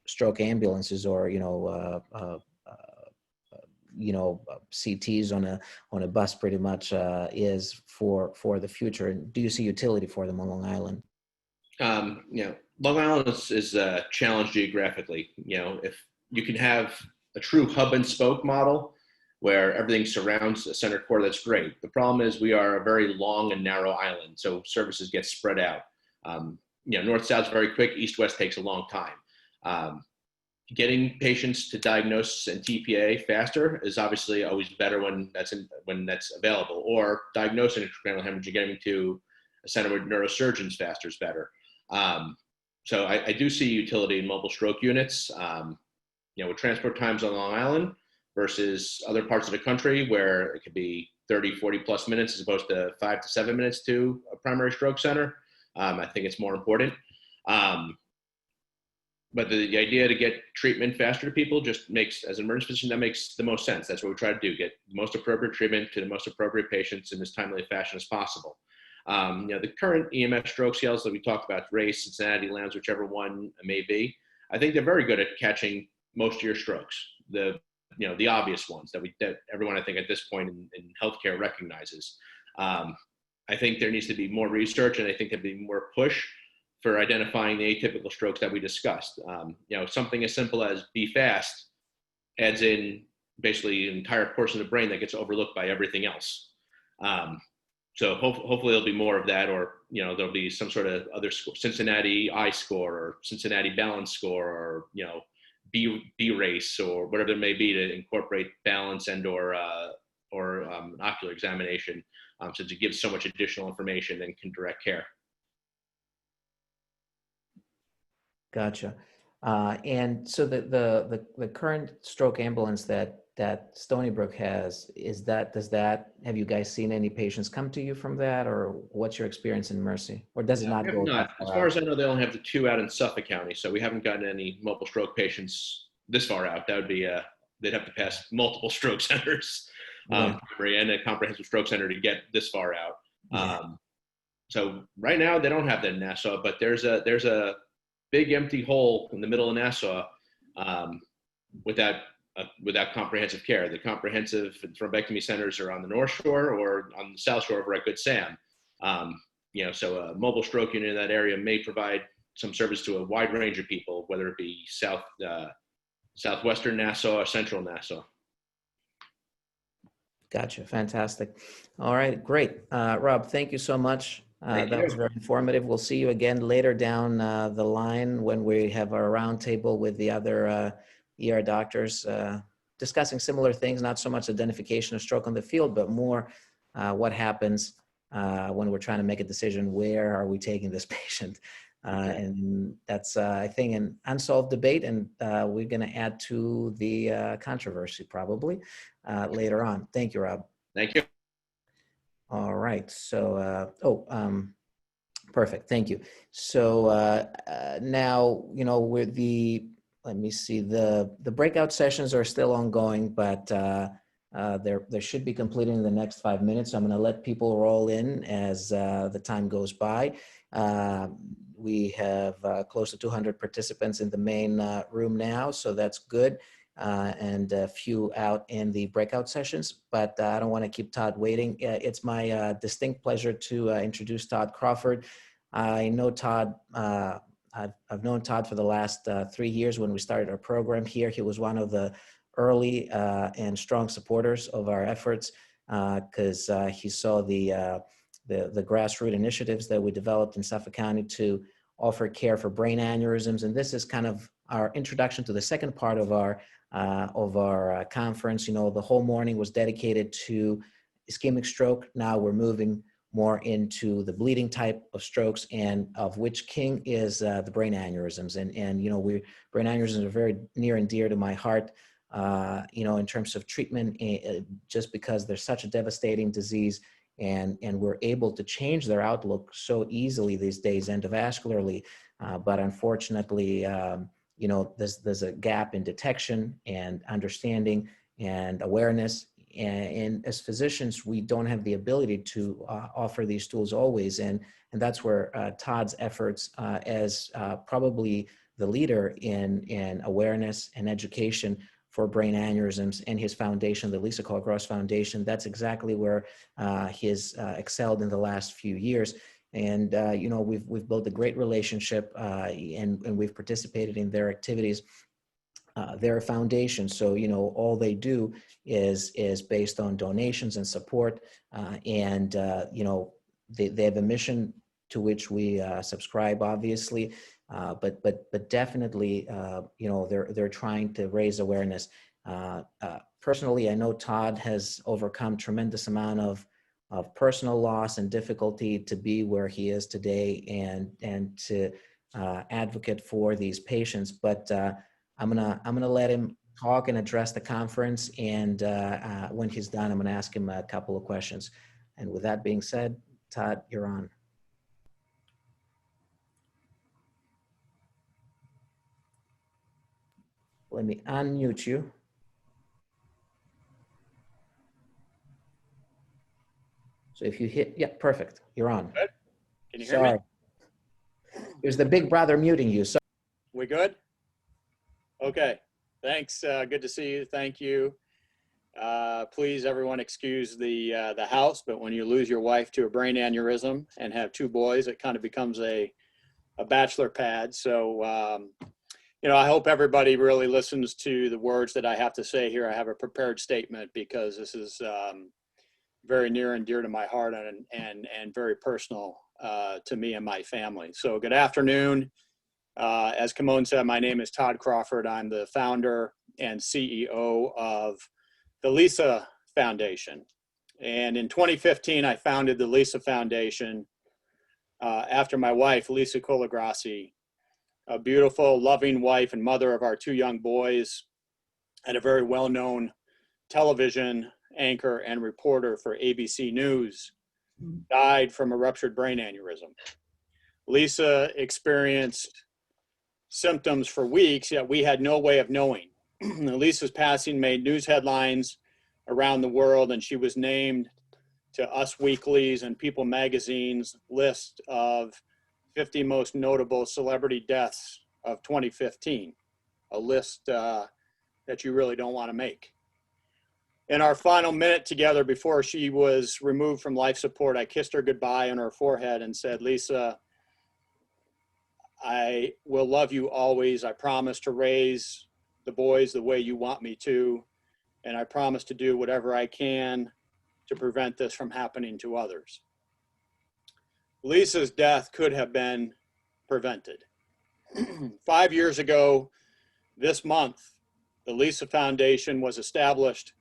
stroke ambulances, or CTs on a bus pretty much is for the future? And do you see utility for them on Long Island? Long Island is a challenge geographically. If you can have a true hub and spoke model where everything surrounds a center core, that's great. The problem is we are a very long and narrow island, so services get spread out. North-south is very quick, east-west takes a long time. Getting patients to diagnosis and TPA faster is obviously always better when that's available, or diagnosing intracranial hemorrhage and getting to a center with neurosurgeons faster is better. So I do see utility in mobile stroke units. With transport times on Long Island versus other parts of the country where it could be 30, 40 plus minutes as opposed to 5 to 7 minutes to a primary stroke center, I think it's more important. But the idea to get treatment faster to people just makes, as an emergency physician, that makes the most sense. That's what we try to do, get the most appropriate treatment to the most appropriate patients in as timely a fashion as possible. The current EMS stroke scales that we talked about, Race, Cincinnati, Lambs, whichever one it may be, I think they're very good at catching most of your strokes. the the obvious ones that everyone I think at this point in healthcare recognizes. I think there needs to be more research, and I think there'd be more push for identifying the atypical strokes that we discussed. Something as simple as be fast adds in basically an entire portion of the brain that gets overlooked by everything else. So hopefully there'll be more of that, or there'll be some sort of other score, Cincinnati I score or Cincinnati balance score, or B race or whatever it may be to incorporate balance and or an ocular examination, since it gives so much additional information and can direct care. Gotcha. And so the current stroke ambulance that Stony Brook has, have you guys seen any patients come to you from that, or what's your experience in Mercy, or does it not go? Not. As far as I know, they only have the 2 out in Suffolk County, so we haven't gotten any multiple stroke patients this far out. That would be they'd have to pass multiple stroke centers, and a comprehensive stroke center to get this far out. Yeah. So right now they don't have that in Nassau, but there's a big empty hole in the middle of Nassau without comprehensive care. The comprehensive thrombectomy centers are on the North Shore or on the South Shore over at Good Sam. So a mobile stroke unit in that area may provide some service to a wide range of people, whether it be southwestern Nassau or central Nassau. Gotcha. Fantastic. All right. Great. Rob, thank you so much. That was very informative. We'll see you again later down the line when we have our roundtable with the other ER doctors discussing similar things, not so much identification of stroke on the field, but more what happens when we're trying to make a decision, where are we taking this patient? And that's, I think, an unsolved debate, and we're going to add to the controversy probably later on. Thank you, Rob. Thank you. All right. So, perfect. Thank you. So now, with let me see, the breakout sessions are still ongoing, but they should be completed in the next 5 minutes. So I'm going to let people roll in as the time goes by. We have close to 200 participants in the main room now, so that's good. And a few out in the breakout sessions, but I don't want to keep Todd waiting. It's my distinct pleasure to introduce Todd Crawford. I know Todd, I've known Todd for the last 3 years when we started our program here. He was one of the early and strong supporters of our efforts because he saw the grassroots initiatives that we developed in Suffolk County to offer care for brain aneurysms. And this is kind of our introduction to the second part of our conference. The whole morning was dedicated to ischemic stroke. Now we're moving more into the bleeding type of strokes, and of which king is the brain aneurysms. And brain aneurysms are very near and dear to my heart, in terms of treatment, just because they're such a devastating disease, and we're able to change their outlook so easily these days endovascularly. But unfortunately, there's a gap in detection and understanding and awareness. And as physicians, we don't have the ability to offer these tools always. And that's where Todd's efforts as probably the leader in awareness and education for brain aneurysms, and his foundation, the Lisa Call-Gross Foundation, that's exactly where he's excelled in the last few years. And we've built a great relationship, and we've participated in their activities. Their foundation, so all they do is based on donations and support, and they have a mission to which we subscribe, obviously, but definitely they're trying to raise awareness. Personally, I know Todd has overcome tremendous amount of personal loss and difficulty to be where he is today, and to advocate for these patients. But I'm gonna let him talk and address the conference, and when he's done, I'm gonna ask him a couple of questions. And with that being said, Todd, you're on. Let me unmute you. So if you hit, yeah, perfect, you're on. Good. Can you hear me? It was the big brother muting you. So We good? Okay. Thanks. Good to see you. Thank you. Please, everyone, excuse the house, but when you lose your wife to a brain aneurysm and have two boys, it kind of becomes a bachelor pad. So, you know, I hope everybody really listens to the words that I have to say here. I have a prepared statement because this is very near and dear to my heart and very personal to me and my family. So, good afternoon. As Kimon said, my name is Todd Crawford. I'm the founder and CEO of the Lisa Foundation. And in 2015, I founded the Lisa Foundation after my wife, Lisa Colagrassi, a beautiful, loving wife and mother of our two young boys, and a very well-known television anchor and reporter for ABC News, died from a ruptured brain aneurysm. Lisa experienced symptoms for weeks, yet we had no way of knowing. Lisa's passing made news headlines around the world, and she was named to Us Weekly's and People Magazine's list of 50 most notable celebrity deaths of 2015, a list that you really don't want to make. In our final minute together before she was removed from life support, I kissed her goodbye on her forehead and said, "Lisa, I will love you always. I promise to raise the boys the way you want me to, and I promise to do whatever I can to prevent this from happening to others." Lisa's death could have been prevented. 5 years ago this month, the Lisa Foundation was established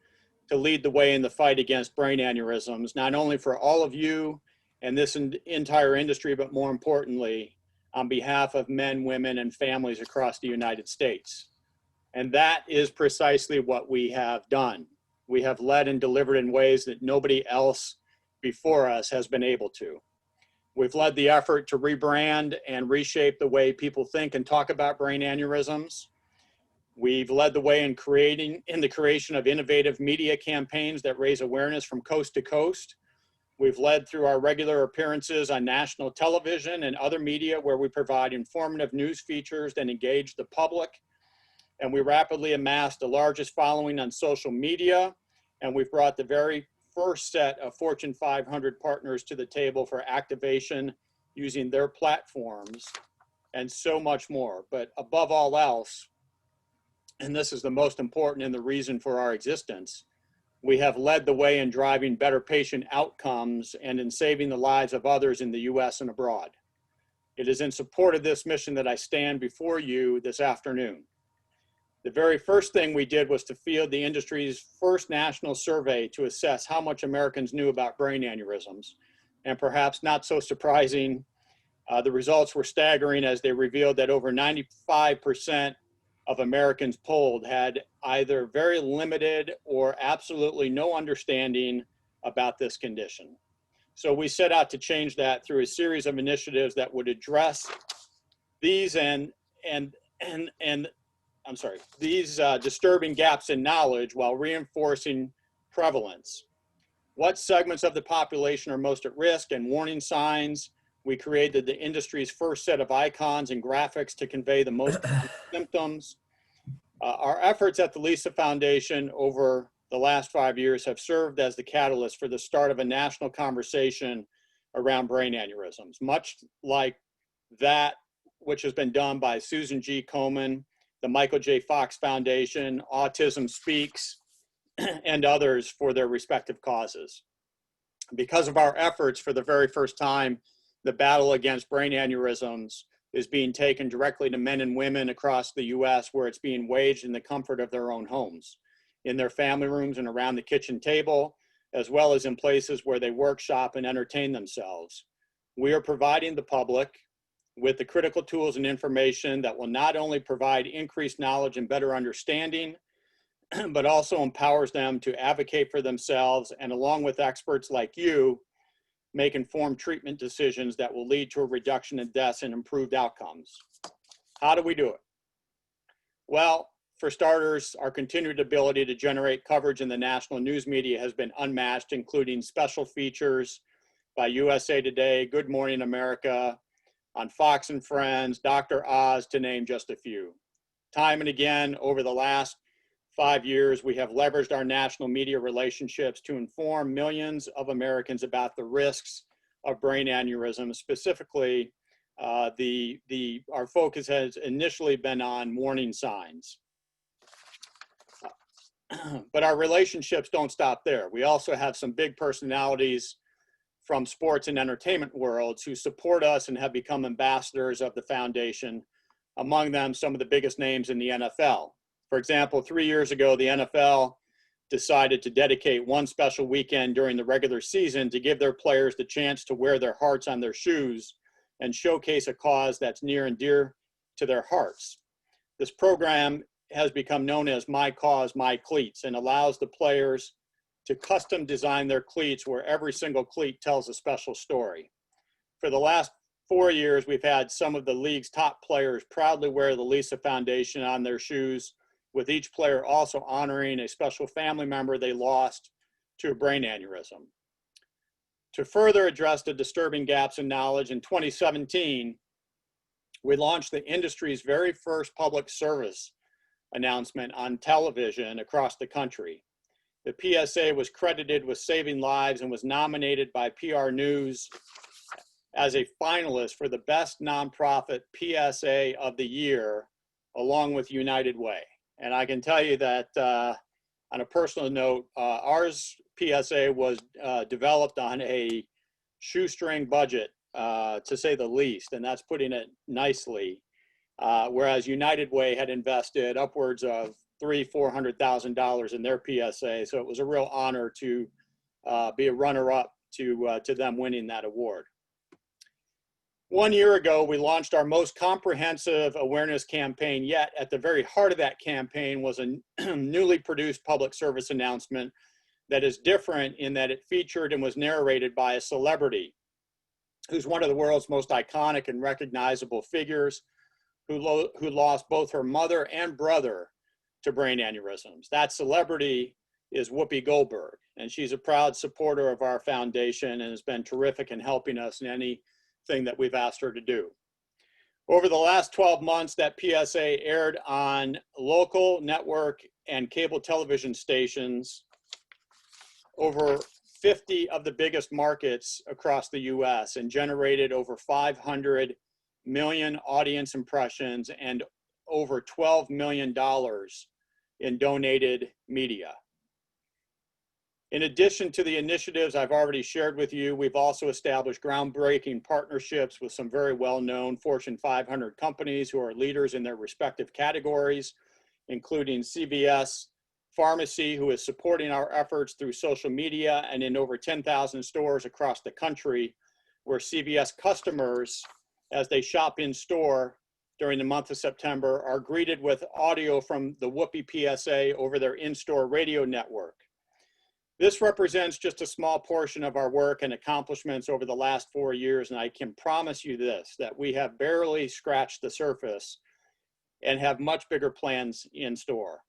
to lead the way in the fight against brain aneurysms, not only for all of you and this entire industry, but more importantly, on behalf of men, women, and families across the United States. And that is precisely what we have done. We have led and delivered in ways that nobody else before us has been able to. We've led the effort to rebrand and reshape the way people think and talk about brain aneurysms. We've led the way in the creation of innovative media campaigns that raise awareness from coast to coast. We've led through our regular appearances on national television and other media where we provide informative news features that engage the public. And we rapidly amassed the largest following on social media. And we've brought the very first set of Fortune 500 partners to the table for activation using their platforms and so much more. But above all else, and this is the most important and the reason for our existence, we have led the way in driving better patient outcomes and in saving the lives of others in the US and abroad. It is in support of this mission that I stand before you this afternoon. The very first thing we did was to field the industry's first national survey to assess how much Americans knew about brain aneurysms. And perhaps not so surprising, the results were staggering as they revealed that over 95% of Americans polled had either very limited or absolutely no understanding about this condition. So we set out to change that through a series of initiatives that would address these these disturbing gaps in knowledge while reinforcing prevalence. What segments of the population are most at risk and warning signs? We created the industry's first set of icons and graphics to convey the most symptoms. Our efforts at the Lisa Foundation over the last 5 years have served as the catalyst for the start of a national conversation around brain aneurysms, much like that which has been done by Susan G. Komen, the Michael J. Fox Foundation, Autism Speaks, and others for their respective causes. Because of our efforts, for the very first time, the battle against brain aneurysms is being taken directly to men and women across the US, where it's being waged in the comfort of their own homes, in their family rooms and around the kitchen table, as well as in places where they workshop and entertain themselves. We are providing the public with the critical tools and information that will not only provide increased knowledge and better understanding, but also empowers them to advocate for themselves and, along with experts like you, make informed treatment decisions that will lead to a reduction in deaths and improved outcomes. How do we do it? Well, for starters, our continued ability to generate coverage in the national news media has been unmatched, including special features by USA Today, Good Morning America, on Fox and Friends, Dr. Oz, to name just a few. Time and again, over the last 5 years, we have leveraged our national media relationships to inform millions of Americans about the risks of brain aneurysms. Specifically, our focus has initially been on warning signs. But our relationships don't stop there. We also have some big personalities from sports and entertainment worlds who support us and have become ambassadors of the foundation. Among them, some of the biggest names in the NFL. For example, 3 years ago, the NFL decided to dedicate one special weekend during the regular season to give their players the chance to wear their hearts on their shoes and showcase a cause that's near and dear to their hearts. This program has become known as My Cause, My Cleats, and allows the players to custom design their cleats where every single cleat tells a special story. For the last 4 years, we've had some of the league's top players proudly wear the Lisa Foundation on their shoes, with each player also honoring a special family member they lost to a brain aneurysm. To further address the disturbing gaps in knowledge, in 2017, we launched the industry's very first public service announcement on television across the country. The PSA was credited with saving lives and was nominated by PR News as a finalist for the best nonprofit PSA of the year, along with United Way. And I can tell you that on a personal note, ours PSA was developed on a shoestring budget, to say the least, and that's putting it nicely. Whereas United Way had invested upwards of $300,000–400,000 in their PSA, so it was a real honor to be a runner-up to them winning that award. 1 year ago, we launched our most comprehensive awareness campaign yet. At the very heart of that campaign was a newly produced public service announcement that is different in that it featured and was narrated by a celebrity who's one of the world's most iconic and recognizable figures, who lost both her mother and brother to brain aneurysms. That celebrity is Whoopi Goldberg, and she's a proud supporter of our foundation and has been terrific in helping us in anything that we've asked her to do. Over the last 12 months, that PSA aired on local, network, and cable television stations over 50 of the biggest markets across the US and generated over 500 million audience impressions and over $12 million in donated media. In addition to the initiatives I've already shared with you, we've also established groundbreaking partnerships with some very well-known Fortune 500 companies who are leaders in their respective categories, including CVS Pharmacy, who is supporting our efforts through social media and in over 10,000 stores across the country, where CVS customers, as they shop in store during the month of September, are greeted with audio from the Whoopi PSA over their in-store radio network. This represents just a small portion of our work and accomplishments over the last 4 years, and I can promise you this, that we have barely scratched the surface and have much bigger plans in store.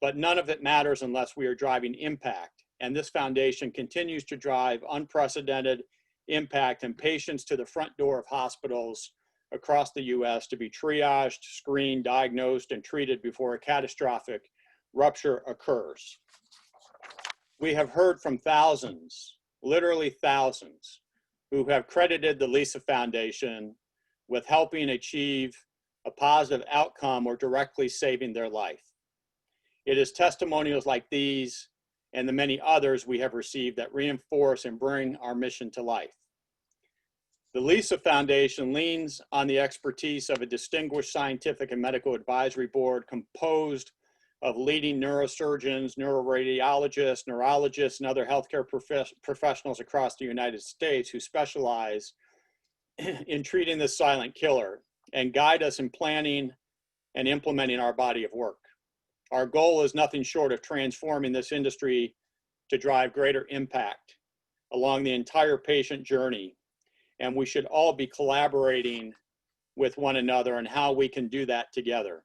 But none of it matters unless we are driving impact, and this foundation continues to drive unprecedented impact and patients to the front door of hospitals across the US to be triaged, screened, diagnosed, and treated before a catastrophic rupture occurs. We have heard from thousands, literally thousands, who have credited the Lisa Foundation with helping achieve a positive outcome or directly saving their life. It is testimonials like these and the many others we have received that reinforce and bring our mission to life. The Lisa Foundation leans on the expertise of a distinguished scientific and medical advisory board composed of leading neurosurgeons, neuroradiologists, neurologists, and other healthcare professionals across the United States who specialize in treating this silent killer and guide us in planning and implementing our body of work. Our goal is nothing short of transforming this industry to drive greater impact along the entire patient journey, and we should all be collaborating with one another on how we can do that together.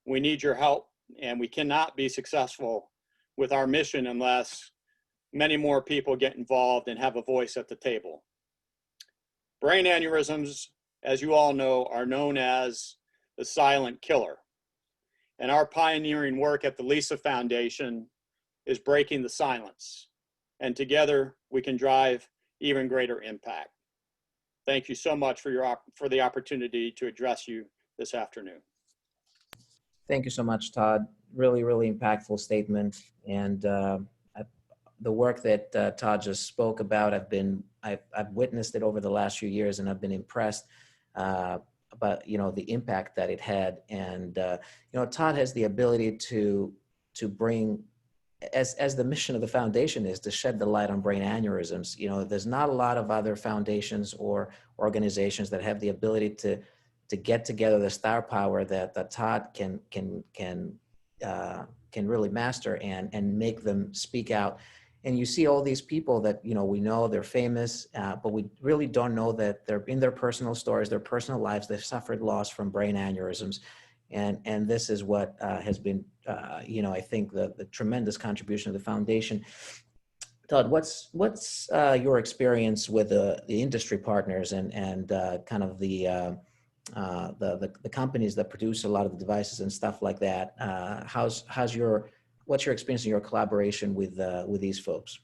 We need your help, and we cannot be successful with our mission unless many more people get involved and have a voice at the table. Brain aneurysms, as you all know, are known as the silent killer. And our pioneering work at the Lisa Foundation is breaking the silence. And together we can drive even greater impact. Thank you so much for the opportunity to address you this afternoon. Thank you so much, Todd. Really, really impactful statement. And the work that Todd just spoke about, I've witnessed it over the last few years, and I've been impressed about the impact that it had. And Todd has the ability to bring, as the mission of the foundation is, to shed the light on brain aneurysms. There's not a lot of other foundations or organizations that have the ability to get together the star power that Todd can really master and make them speak out. And you see all these people that, we know they're famous, but we really don't know that they're in their personal stories, their personal lives, they've suffered loss from brain aneurysms. And this is what has been, I think the tremendous contribution of the foundation. Todd, what's your experience with the industry partners and kind of the companies that produce a lot of the devices and stuff like that? What's your experience in your collaboration with these folks?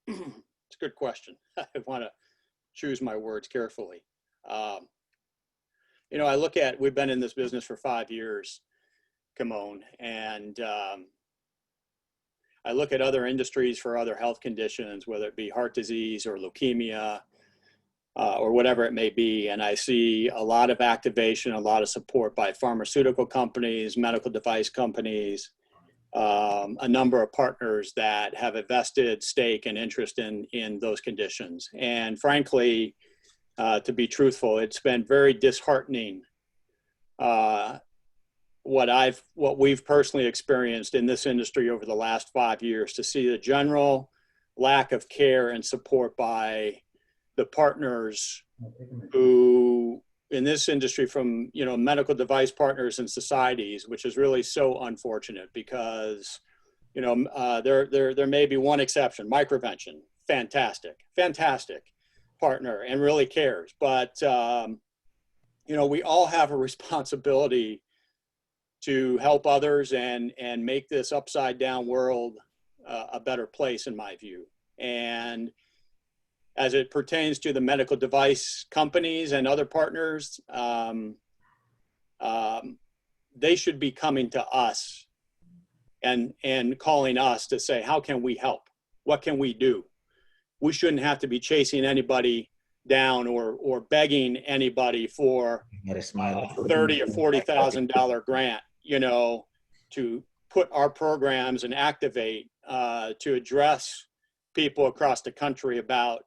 It's a good question. I want to choose my words carefully. I look at, we've been in this business for 5 years, Kimon, and I look at other industries for other health conditions, whether it be heart disease or leukemia, or whatever it may be. And I see a lot of activation, a lot of support by pharmaceutical companies, medical device companies, a number of partners that have a vested stake and interest in those conditions. And frankly, to be truthful, it's been very disheartening what we've personally experienced in this industry over the last 5 years, to see the general lack of care and support by the partners who in this industry, from medical device partners and societies, which is really so unfortunate, because there may be one exception, Microvention, fantastic partner and really cares, but we all have a responsibility to help others and make this upside down world a better place, in my view. And as it pertains to the medical device companies and other partners, they should be coming to us and calling us to say, how can we help? What can we do? We shouldn't have to be chasing anybody down or begging anybody for a $30,000 or $40,000 grant, to put our programs and activate to address people across the country about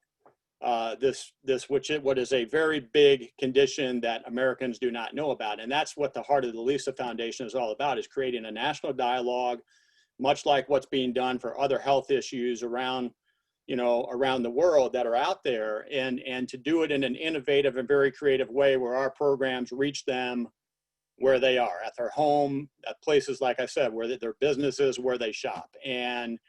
what is a very big condition that Americans do not know about. And that's what the heart of the Lisa Foundation is all about, is creating a national dialogue, much like what's being done for other health issues around the world that are out there, and to do it in an innovative and very creative way where our programs reach them where they are, at their home, at places, like I said, where their businesses, where they shop. And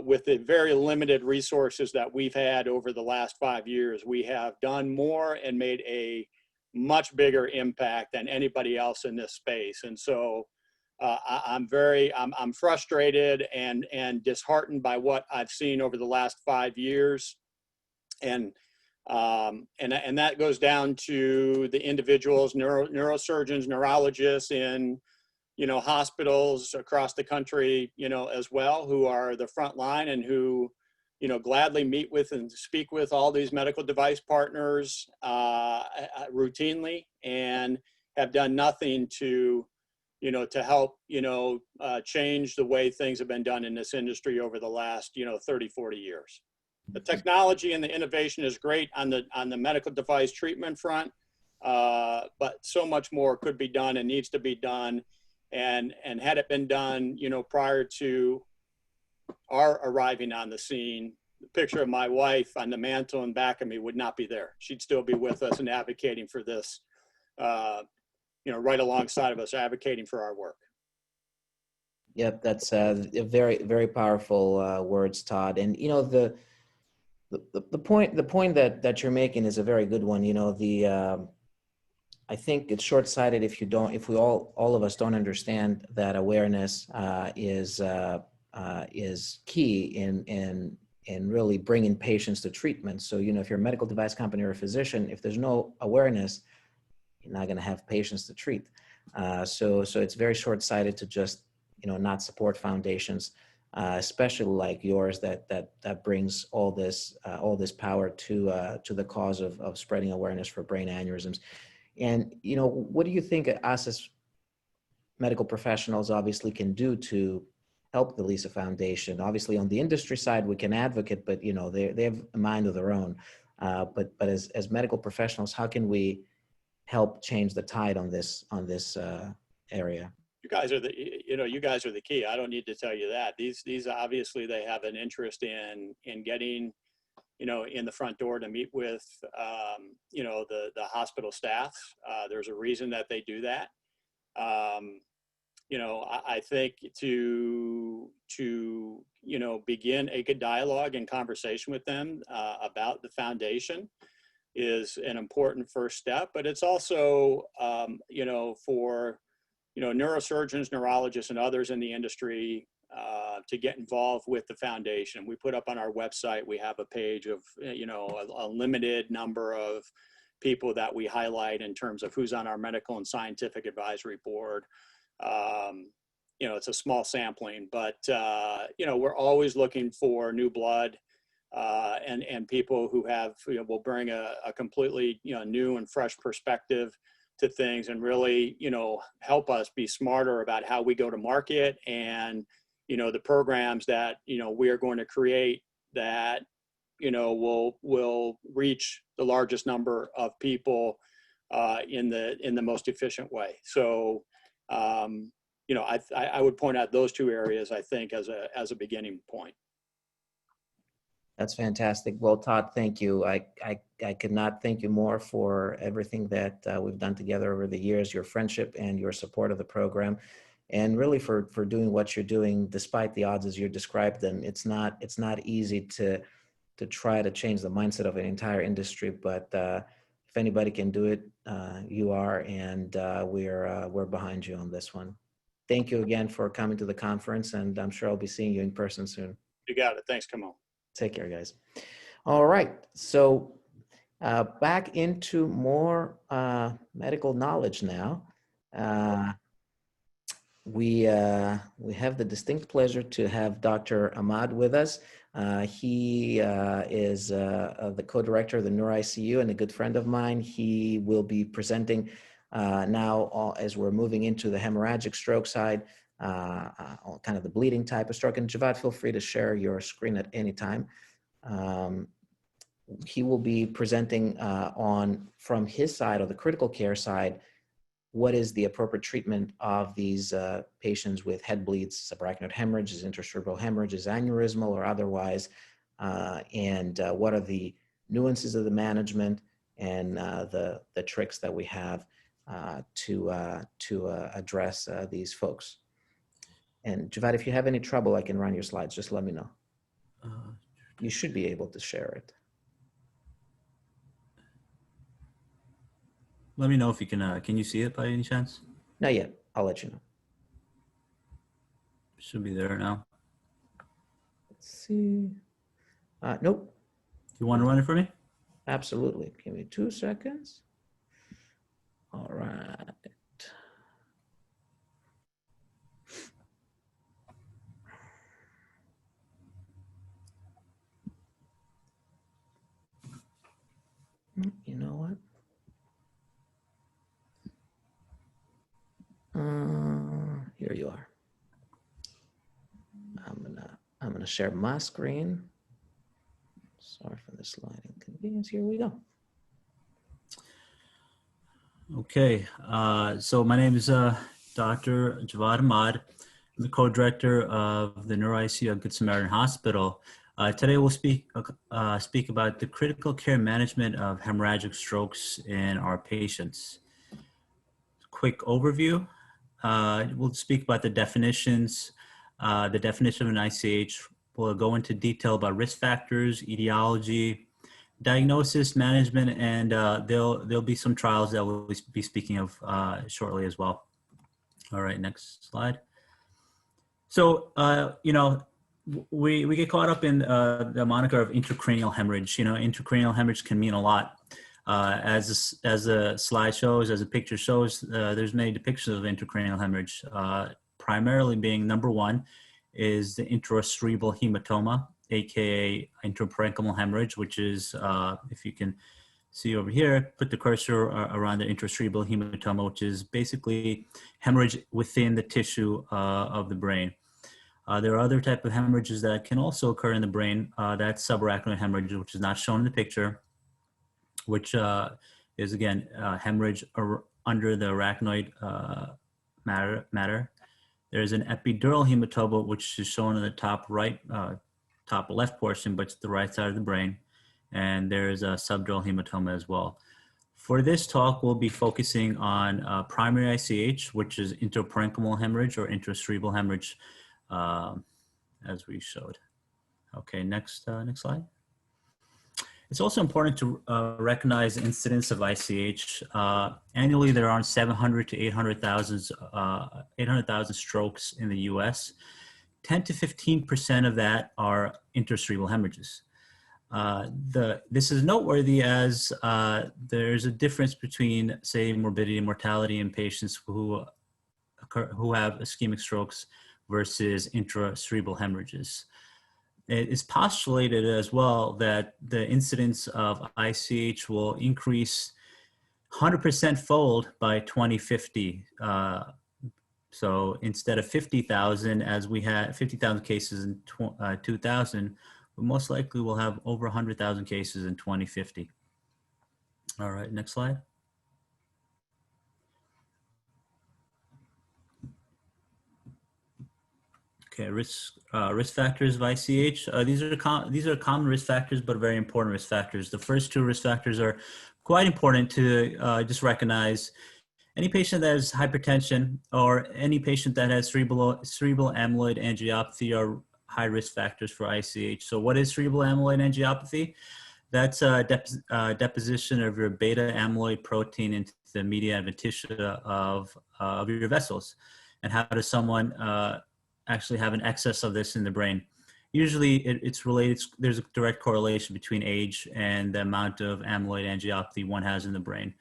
with the very limited resources that we've had over the last 5 years, we have done more and made a much bigger impact than anybody else in this space. And so I'm frustrated and disheartened by what I've seen over the last 5 years. And that goes down to the individuals, neurosurgeons, neurologists in hospitals across the country, as well, who are the front line and who, gladly meet with and speak with all these medical device partners routinely, and have done nothing to help, change the way things have been done in this industry over the last, 30, 40 years. The technology and the innovation is great on the medical device treatment front, but so much more could be done and needs to be done. And had it been done, prior to our arriving on the scene, the picture of my wife on the mantle in back of me would not be there. She'd still be with us and advocating for this, right alongside of us, advocating for our work. Yep, that's a very, very powerful words, Todd. And The point that you're making is a very good one. You know, I think it's short-sighted if we all of us don't understand that awareness is key in really bringing patients to treatment. So, you know, if you're a medical device company or a physician, if there's no awareness, you're not going to have patients to treat. So it's very short-sighted to just, you know, not support foundations, especially like yours that brings all this power to the cause of spreading awareness for brain aneurysms. And, you know, what do you think us as medical professionals obviously can do to help the Lisa Foundation? Obviously, on the industry side, we can advocate, but, you know, they have a mind of their own. But as medical professionals, how can we help change the tide on this area? You guys are the key. I don't need to tell you that. These obviously, they have an interest in getting, you know, in the front door to meet with, you know, the hospital staff. There's a reason that they do that. You know, I think to you know, begin a good dialogue and conversation with them about the foundation is an important first step. But it's also, you know, for, you know, neurosurgeons, neurologists, and others in the industry to get involved with the foundation. We put up on our website, we have a page of, you know, a limited number of people that we highlight in terms of who's on our medical and scientific advisory board. You know, it's a small sampling, but, you know, we're always looking for new blood and people who have, you know, will bring a completely, you know, new and fresh perspective to things and really, you know, help us be smarter about how we go to market and, you know, the programs that, you know, we are going to create that, you know, will reach the largest number of people in the most efficient way. So, you know, I would point out those two areas, I think, as a beginning point. That's fantastic. Well, Todd, thank you. I could not thank you more for everything that we've done together over the years, your friendship and your support of the program, and really for doing what you're doing, despite the odds as you described them. It's not easy to try to change the mindset of an entire industry, but if anybody can do it, you are, and we're behind you on this one. Thank you again for coming to the conference, and I'm sure I'll be seeing you in person soon. You got it. Thanks, Kamal. Take care, guys. All right, so back into more medical knowledge now. We have the distinct pleasure to have Dr. Ahmad with us. He is the co-director of the NeurICU and a good friend of mine. He will be presenting now as we're moving into the hemorrhagic stroke side, kind of the bleeding type of stroke. And Javad, feel free to share your screen at any time. He will be presenting from his side, or the critical care side, what is the appropriate treatment of these patients with head bleeds, subarachnoid hemorrhages, intercerebral hemorrhages, aneurysmal or otherwise, and what are the nuances of the management and the tricks that we have to address these folks. And Javad, if you have any trouble, I can run your slides. Just let me know. You should be able to share it. Let me know if you can you see it by any chance? Not yet. I'll let you know. Should be there now. Let's see. Nope. You want to run it for me? Absolutely. Give me 2 seconds. All right. You know what? Here you are. I'm gonna share my screen. Sorry for the slight inconvenience. Here we go. Okay. So my name is Dr. Javad Ahmad. I'm the co-director of the NeurICU at Good Samaritan Hospital. Today we'll speak about the critical care management of hemorrhagic strokes in our patients. Quick overview. We'll speak about the definitions, the definition of an ICH. will go into detail about risk factors, etiology, diagnosis, management, and there'll be some trials that we'll be speaking of shortly as well. All right, next slide. So, you know, we get caught up in the moniker of intracranial hemorrhage. You know, intracranial hemorrhage can mean a lot. As the slide shows, as the picture shows, there's many depictions of intracranial hemorrhage, primarily being number one is the intracerebral hematoma, aka intraparenchymal hemorrhage, which is, if you can see over here, put the cursor around the intracerebral hematoma, which is basically hemorrhage within the tissue of the brain. There are other type of hemorrhages that can also occur in the brain. That's subarachnoid hemorrhage, which is not shown in the picture, which is again hemorrhage under the arachnoid matter. There's an epidural hematoma, which is shown in the top right, top left portion, but it's the right side of the brain. And there's a subdural hematoma as well. For this talk, we'll be focusing on primary ICH, which is intraparenchymal hemorrhage or intracerebral hemorrhage, as we showed. Okay, next slide. It's also important to recognize the incidence of ICH. Annually, there are 700 to 800,000 strokes in the US. 10 to 15% of that are intracerebral hemorrhages. This is noteworthy as there's a difference between, say, morbidity and mortality in patients who have ischemic strokes versus intracerebral hemorrhages. It is postulated as well that the incidence of ICH will increase 100% fold by 2050. So instead of 50,000, as we had 50,000 cases in 2000, we most likely will have over 100,000 cases in 2050. All right, next slide. Okay, risk factors of ICH. These are common risk factors, but very important risk factors. The first two risk factors are quite important to just recognize. Any patient that has hypertension or any patient that has cerebral amyloid angiopathy are high risk factors for ICH. So what is cerebral amyloid angiopathy? That's a deposition of your beta amyloid protein into the media adventitia of your vessels. And how does someone actually have an excess of this in the brain? Usually it's related, there's a direct correlation between age and the amount of amyloid angiopathy one has in the brain.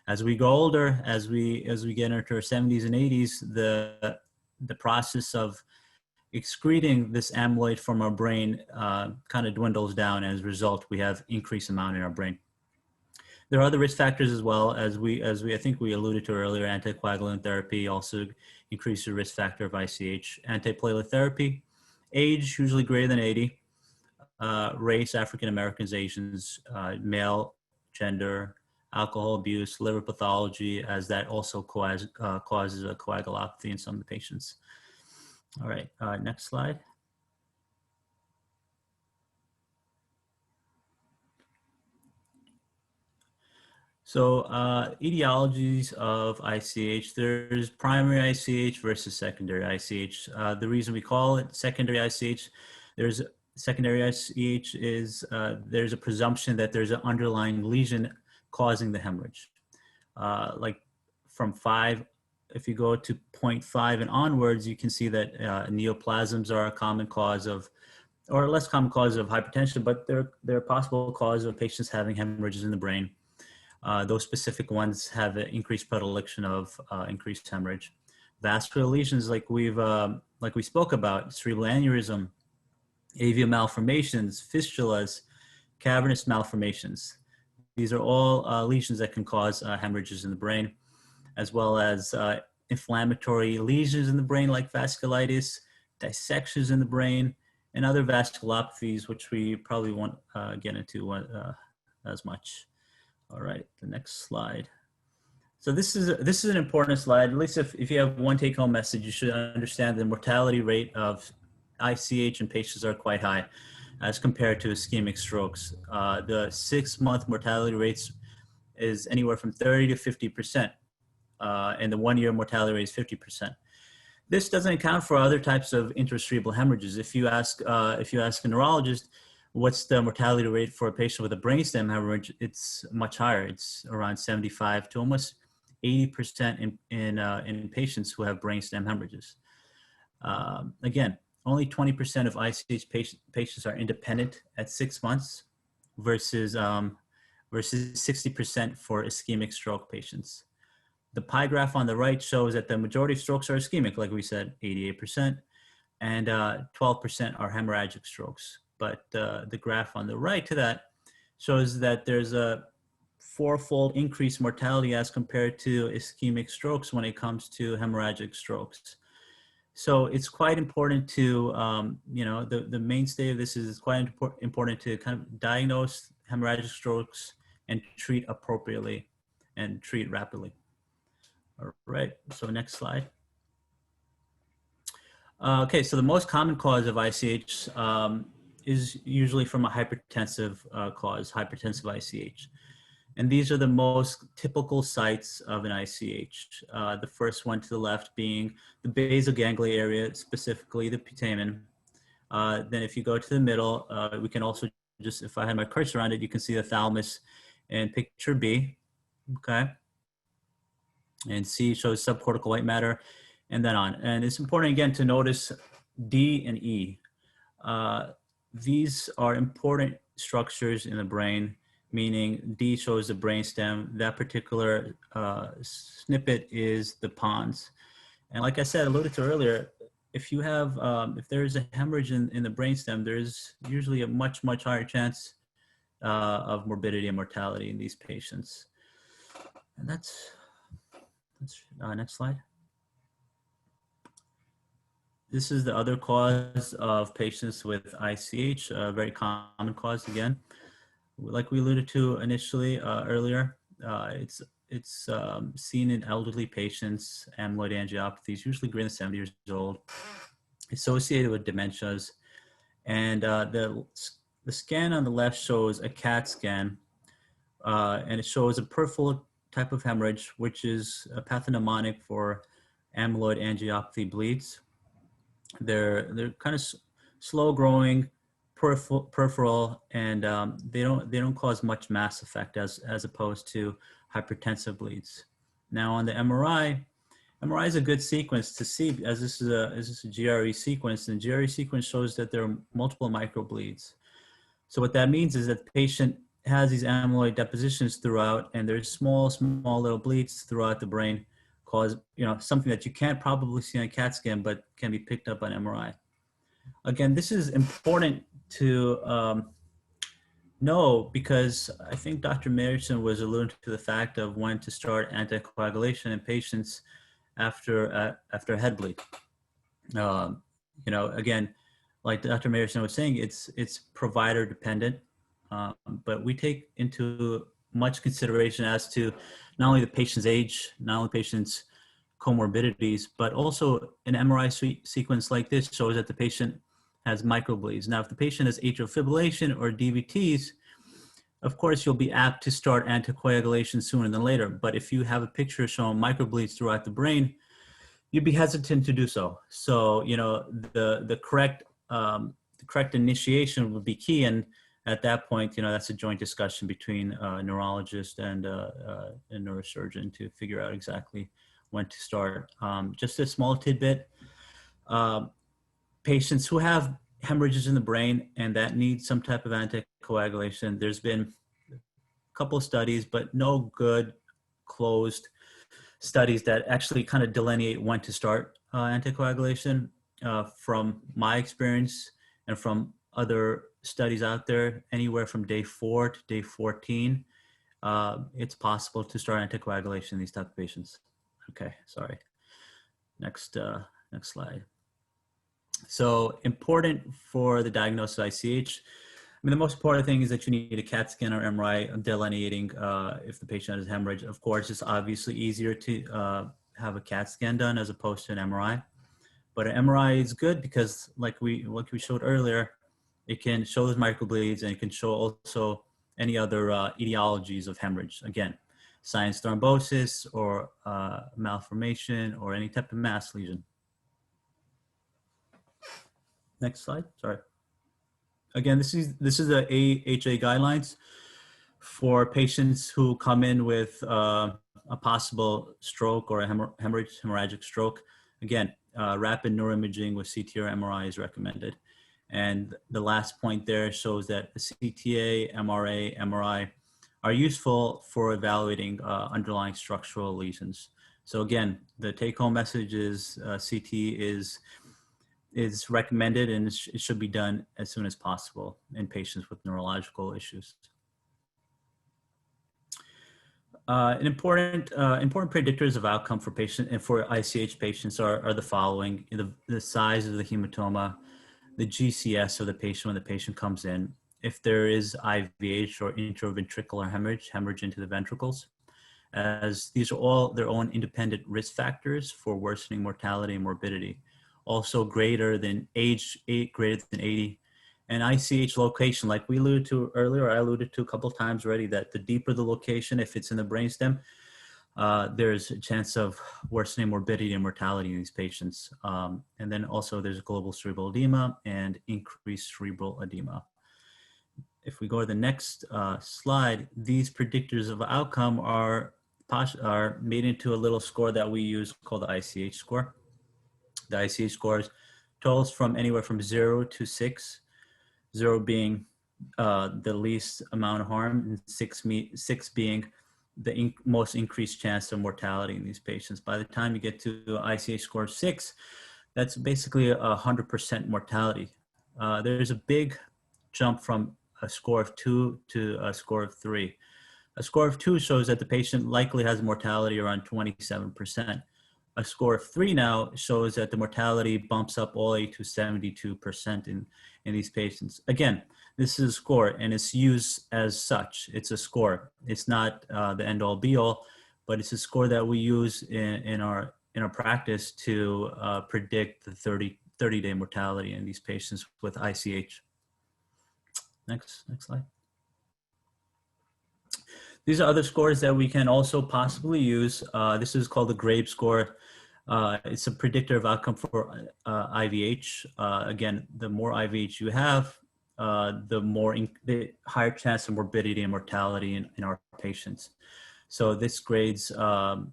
As we go older, as we get into our 70s and 80s, the process of excreting this amyloid from our brain kind of dwindles down. As a result, we have increased amount in our brain. There are other risk factors as well, as I think we alluded to earlier. Anticoagulant therapy also increases the risk factor of ICH. Antiplatelet therapy, age usually greater than 80, race, African Americans, Asians, male, gender, alcohol abuse, liver pathology, as that also causes a coagulopathy in some of the patients. All right, next slide. So etiologies of ICH, there's primary ICH versus secondary ICH. The reason we call it secondary ICH, there's a presumption that there's an underlying lesion causing the hemorrhage. Like from 5, if you go to 0.5 and onwards, you can see that neoplasms are a common cause of, or a less common cause of hypertension, but they're a possible cause of patients having hemorrhages in the brain. Those specific ones have an increased predilection of increased hemorrhage. Vascular lesions, like we spoke about, cerebral aneurysm, AV malformations, fistulas, cavernous malformations. These are all lesions that can cause hemorrhages in the brain, as well as inflammatory lesions in the brain like vasculitis, dissections in the brain, and other vasculopathies, which we probably won't get into as much. All right, the next slide. So this is an important slide. At least if you have one take-home message, you should understand the mortality rate of ICH in patients are quite high as compared to ischemic strokes. The 6-month mortality rates is anywhere from 30 to 50%, and the 1-year mortality rate is 50%. This doesn't account for other types of intracerebral hemorrhages. If you ask a neurologist, what's the mortality rate for a patient with a brainstem hemorrhage, it's much higher. It's around 75 to almost 80% in patients who have brainstem hemorrhages. Again, only 20% of ICH patients are independent at 6 months versus 60% for ischemic stroke patients. The pie graph on the right shows that the majority of strokes are ischemic, like we said, 88%, and 12% are hemorrhagic strokes. But the graph on the right to that shows that there's a fourfold increased mortality as compared to ischemic strokes when it comes to hemorrhagic strokes. So it's quite important to, the mainstay of this is quite important to kind of diagnose hemorrhagic strokes and treat appropriately and treat rapidly. All right, so next slide. Okay, so the most common cause of ICH is usually from a hypertensive cause, hypertensive ICH. And these are the most typical sites of an ICH. The first one to the left being the basal ganglia area, specifically the putamen. Then if you go to the middle, we can also just, if I had my cursor around it, you can see the thalamus in picture B, okay? And C shows subcortical white matter, and then on. And it's important again to notice D and E. These are important structures in the brain, meaning D shows the brainstem. That particular snippet is the pons. And like I said, alluded to earlier, if you have, if there's a hemorrhage in the brainstem, there's usually a much higher chance of morbidity and mortality in these patients. And that's next slide. This is the other cause of patients with ICH, a very common cause again. Like we alluded to initially earlier, it's seen in elderly patients, amyloid angiopathies, usually greater than 70 years old, associated with dementias. And the scan on the left shows a CAT scan, and it shows a peripheral type of hemorrhage, which is a pathognomonic for amyloid angiopathy bleeds. They're kind of slow growing, peripheral, and they don't cause much mass effect as opposed to hypertensive bleeds. Now on the MRI is a good sequence to see, as this is a GRE sequence, and GRE sequence shows that there are multiple microbleeds. So what that means is that the patient has these amyloid depositions throughout, and there's small little bleeds throughout the brain, cause something that you can't probably see on a CAT scan, but can be picked up on MRI. Again, this is important to know, because I think Dr. Mayerson was alluding to the fact of when to start anticoagulation in patients after a head bleed. Again, like Dr. Mayerson was saying, it's provider dependent, but we take into much consideration as to not only the patient's age, not only patient's comorbidities, but also an MRI sequence like this shows that the patient has microbleeds. Now, if the patient has atrial fibrillation or DVTs, of course, you'll be apt to start anticoagulation sooner than later. But if you have a picture showing microbleeds throughout the brain, you'd be hesitant to do so. So, the correct initiation would be key. And at that point, that's a joint discussion between a neurologist and a neurosurgeon to figure out exactly when to start. Just a small tidbit. Patients who have hemorrhages in the brain and that need some type of anticoagulation, there's been a couple of studies, but no good closed studies that actually kind of delineate when to start anticoagulation. From my experience and from other studies out there, anywhere from day 4 to day 14, it's possible to start anticoagulation in these type of patients. Okay, sorry. Next slide. So important for the diagnosis of ICH. I mean, the most important thing is that you need a CAT scan or MRI delineating if the patient has hemorrhage. Of course, it's obviously easier to have a CAT scan done as opposed to an MRI. But an MRI is good because, like we showed earlier, it can show those microbleeds, and it can show also any other etiologies of hemorrhage. Again, sinus thrombosis or malformation or any type of mass lesion. Next slide. Sorry. Again, this is the AHA guidelines for patients who come in with a possible stroke or a hemorrhagic stroke. Again, rapid neuroimaging with CT or MRI is recommended. And the last point there shows that the CTA, MRA, MRI are useful for evaluating underlying structural lesions. So again, the take-home message is CT is recommended, and it should be done as soon as possible in patients with neurological issues. Important predictors of outcome for patient and for ICH patients are the following: the size of the hematoma, the GCS of the patient when the patient comes in, if there is IVH or intraventricular hemorrhage into the ventricles, as these are all their own independent risk factors for worsening mortality and morbidity. Also greater than greater than 80. And ICH location, like we alluded to earlier, I alluded to a couple of times already, that the deeper the location, if it's in the brainstem, there's a chance of worsening morbidity and mortality in these patients. And then also there's global cerebral edema and increased cerebral edema. If we go to the next slide, these predictors of outcome are made into a little score that we use called the ICH score. The ICH scores totals from anywhere from 0 to 6, 0 being the least amount of harm, and 6 being the most increased chance of mortality in these patients. By the time you get to ICH score 6, that's basically 100% mortality. There's a big jump from a score of 2 to a score of 3. A score of 2 shows that the patient likely has mortality around 27%. A score of 3 now shows that the mortality bumps up all the way to 72% in these patients. Again, this is a score, and it's used as such. It's a score. It's not the end-all be-all, but it's a score that we use in our practice to predict the 30-day mortality in these patients with ICH. Next slide. These are other scores that we can also possibly use. This is called the Graves score. It's a predictor of outcome for IVH. Again, the more IVH you have, the higher chance of morbidity and mortality in our patients. So this grades the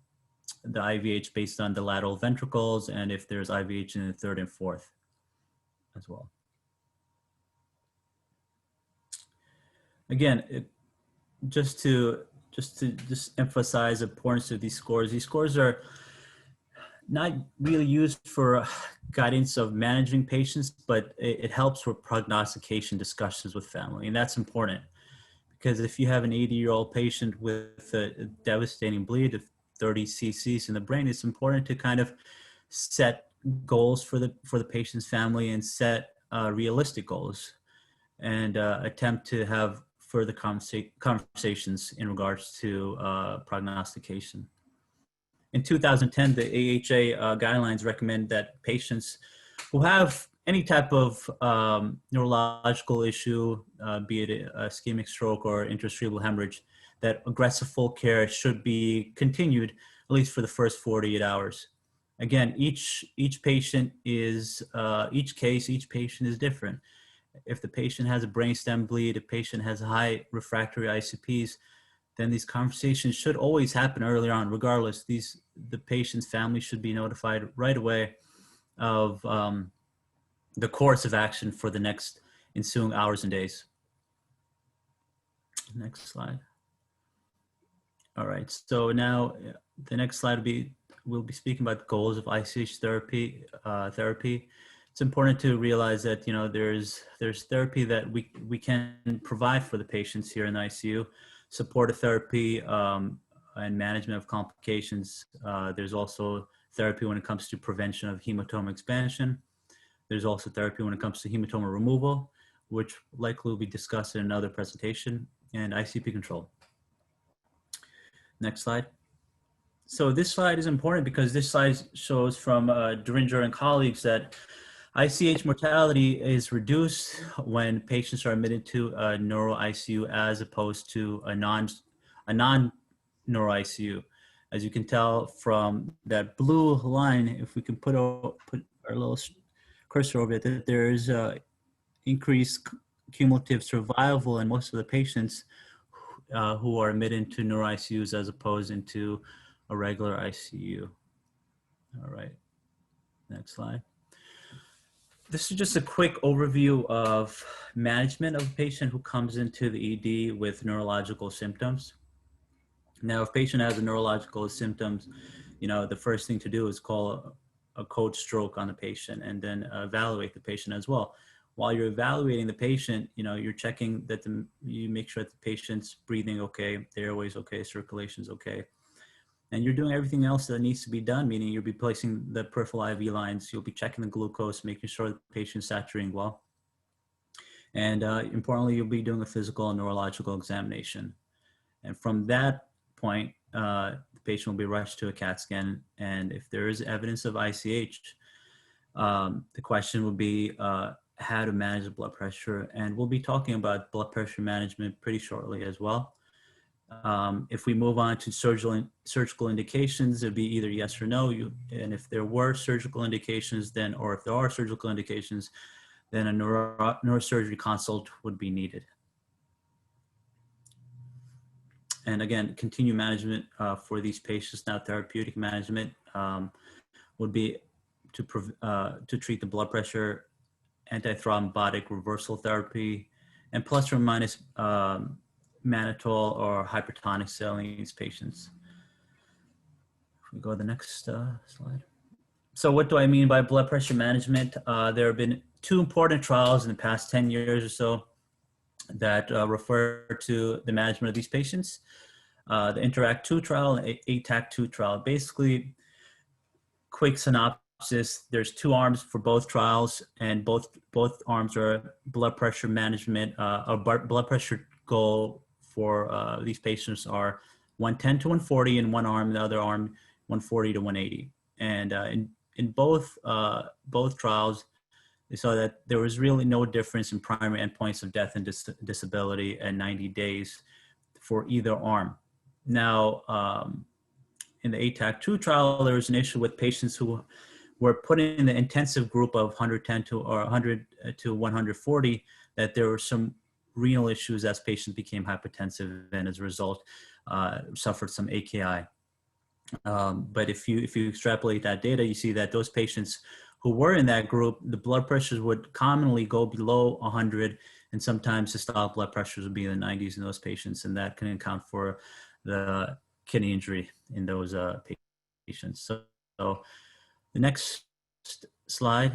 IVH based on the lateral ventricles and if there's IVH in the third and fourth as well. Again, just to emphasize the importance of these scores. These scores are not really used for guidance of managing patients, but it helps with prognostication discussions with family. And that's important because if you have an 80-year-old patient with a devastating bleed of 30 cc's in the brain, it's important to kind of set goals for the patient's family and set realistic goals and attempt to have further conversations in regards to prognostication. In 2010, the AHA guidelines recommend that patients who have any type of neurological issue, be it a ischemic stroke or intracerebral hemorrhage, that aggressive full care should be continued at least for the first 48 hours. Again, each patient is each patient is different. If the patient has a brainstem bleed, a patient has high refractory ICPs, then these conversations should always happen early on. Regardless, the patient's family should be notified right away of the course of action for the next ensuing hours and days. Next slide. All right, so now the next slide we'll be speaking about goals of ICH therapy. It's important to realize that there's therapy that we can provide for the patients here in the ICU, supportive therapy and management of complications. There's also therapy when it comes to prevention of hematoma expansion. There's also therapy when it comes to hematoma removal, which likely will be discussed in another presentation, and ICP control. Next slide. So this slide is important because this slide shows from Duringer and colleagues that ICH mortality is reduced when patients are admitted to a neuro ICU as opposed to a non-neuro ICU. As you can tell from that blue line, if we can put our little cursor over it, that there is increased cumulative survival in most of the patients who are admitted into neuro ICUs as opposed into a regular ICU. All right, next slide. This is just a quick overview of management of a patient who comes into the ED with neurological symptoms. Now, if a patient has a neurological symptoms, the first thing to do is call a code stroke on the patient and then evaluate the patient as well. While you're evaluating the patient, you're checking that you make sure that the patient's breathing okay, the airway's okay, circulation's okay. And you're doing everything else that needs to be done, meaning you'll be placing the peripheral IV lines, you'll be checking the glucose, making sure the patient's saturating well. And importantly, you'll be doing a physical and neurological examination. And from that point, the patient will be rushed to a CAT scan. And if there is evidence of ICH, the question will be how to manage the blood pressure. And we'll be talking about blood pressure management pretty shortly as well. If we move on to surgical indications, it'd be either yes or no. And if there were surgical indications, or if there are surgical indications, then a neurosurgery consult would be needed. And again, continued management for these patients, now therapeutic management, would be to treat the blood pressure, antithrombotic reversal therapy, and plus or minus mannitol or hypertonic saline in these patients. If we go to the next slide. So what do I mean by blood pressure management? There have been 2 important trials in the past 10 years or so that refer to the management of these patients. The INTERACT-2 trial and ATAC-2 trial. Basically, quick synopsis, there's 2 arms for both trials, and both arms are blood pressure management. A blood pressure goal for these patients are 110 to 140 in one arm, the other arm 140 to 180. And in both trials, they saw that there was really no difference in primary endpoints of death and disability at 90 days for either arm. Now, in the ATAC-2 trial, there was an issue with patients who were put in the intensive group of 110 to or 100 to 140, that there were some renal issues as patients became hypertensive and as a result suffered some AKI. But if you extrapolate that data, you see that those patients who were in that group, the blood pressures would commonly go below 100, and sometimes systolic blood pressures would be in the 90s in those patients, and that can account for the kidney injury in those patients. So the next slide.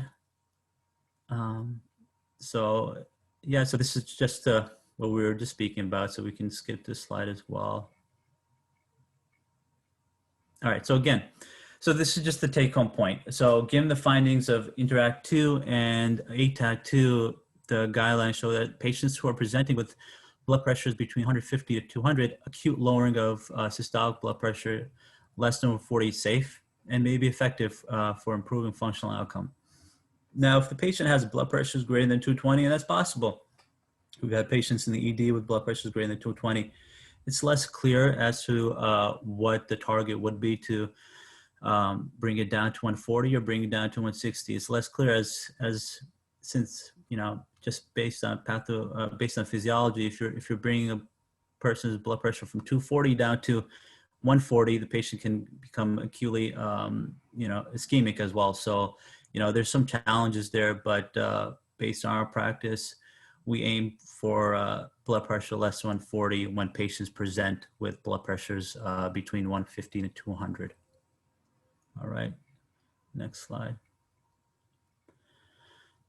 So this is just what we were just speaking about, so we can skip this slide as well. All right, so this is just the take-home point. So given the findings of INTERACT-2 and ATAC-2, the guidelines show that patients who are presenting with blood pressures between 150 to 200, acute lowering of systolic blood pressure less than 140 is safe and may be effective for improving functional outcome. Now, if the patient has blood pressures greater than 220, and that's possible, we've had patients in the ED with blood pressures greater than 220, it's less clear as to what the target would be to bring it down to 140 or bring it down to 160. It's less clear since just based on physiology, if you're bringing a person's blood pressure from 240 down to 140, the patient can become acutely ischemic as well. So there's some challenges there, but based on our practice, we aim for blood pressure less than 140 when patients present with blood pressures between 150 and 200. All right, next slide.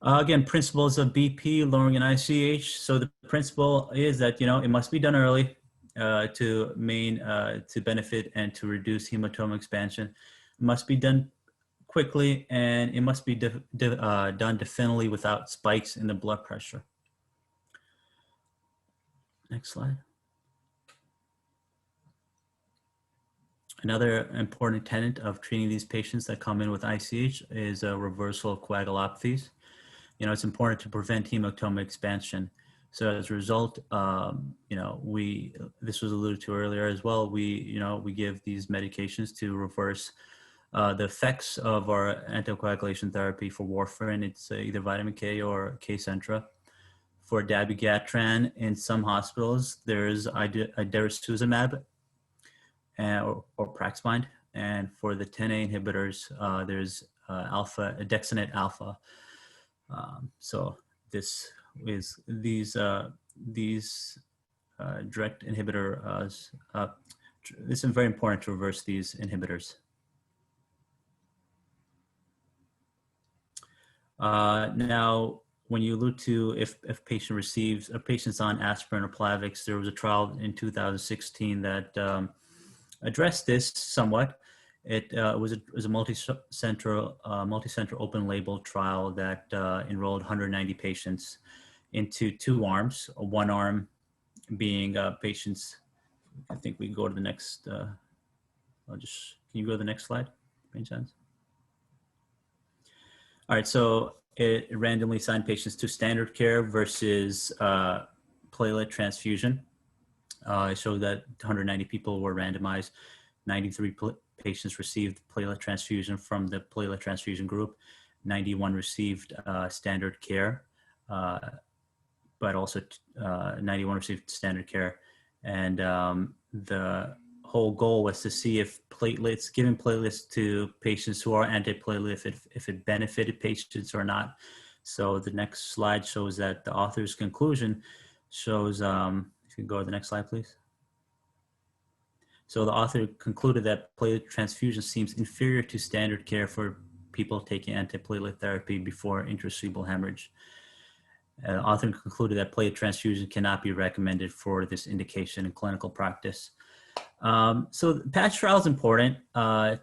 Again, principles of BP, lowering an ICH. So the principle is that, it must be done early to benefit and to reduce hematoma expansion. It must be done quickly, and it must be done definitively without spikes in the blood pressure. Next slide. Another important tenet of treating these patients that come in with ICH is a reversal of coagulopathies. It's important to prevent hematoma expansion. So as a result, this was alluded to earlier as well, we give these medications to reverse The effects of our anticoagulation therapy for warfarin, it's either vitamin K or Kcentra. For dabigatran, in some hospitals, there's idarucizumab or Praxbind. And for the 10A inhibitors, there's dexamethasone alpha. So this is these direct inhibitor. This is very important to reverse these inhibitors. Now, when you allude to if patient's on aspirin or Plavix, there was a trial in 2016 that addressed this somewhat. It was a multi-center open label trial that enrolled 190 patients into two arms. One arm being patients. I think we can go to the next. Can you go to the next slide, by any chance? All right, so it randomly assigned patients to standard care versus platelet transfusion. It showed that 190 people were randomized. 93 patients received platelet transfusion from the platelet transfusion group. 91 received standard care, but also 91 received standard care. And the whole goal was to see if giving platelets to patients who are antiplatelet, if it benefited patients or not. So the next slide shows that the author's conclusion shows, if you can go to the next slide, please. So the author concluded that platelet transfusion seems inferior to standard care for people taking antiplatelet therapy before intracerebral hemorrhage. The author concluded that platelet transfusion cannot be recommended for this indication in clinical practice. So the patch trial is important I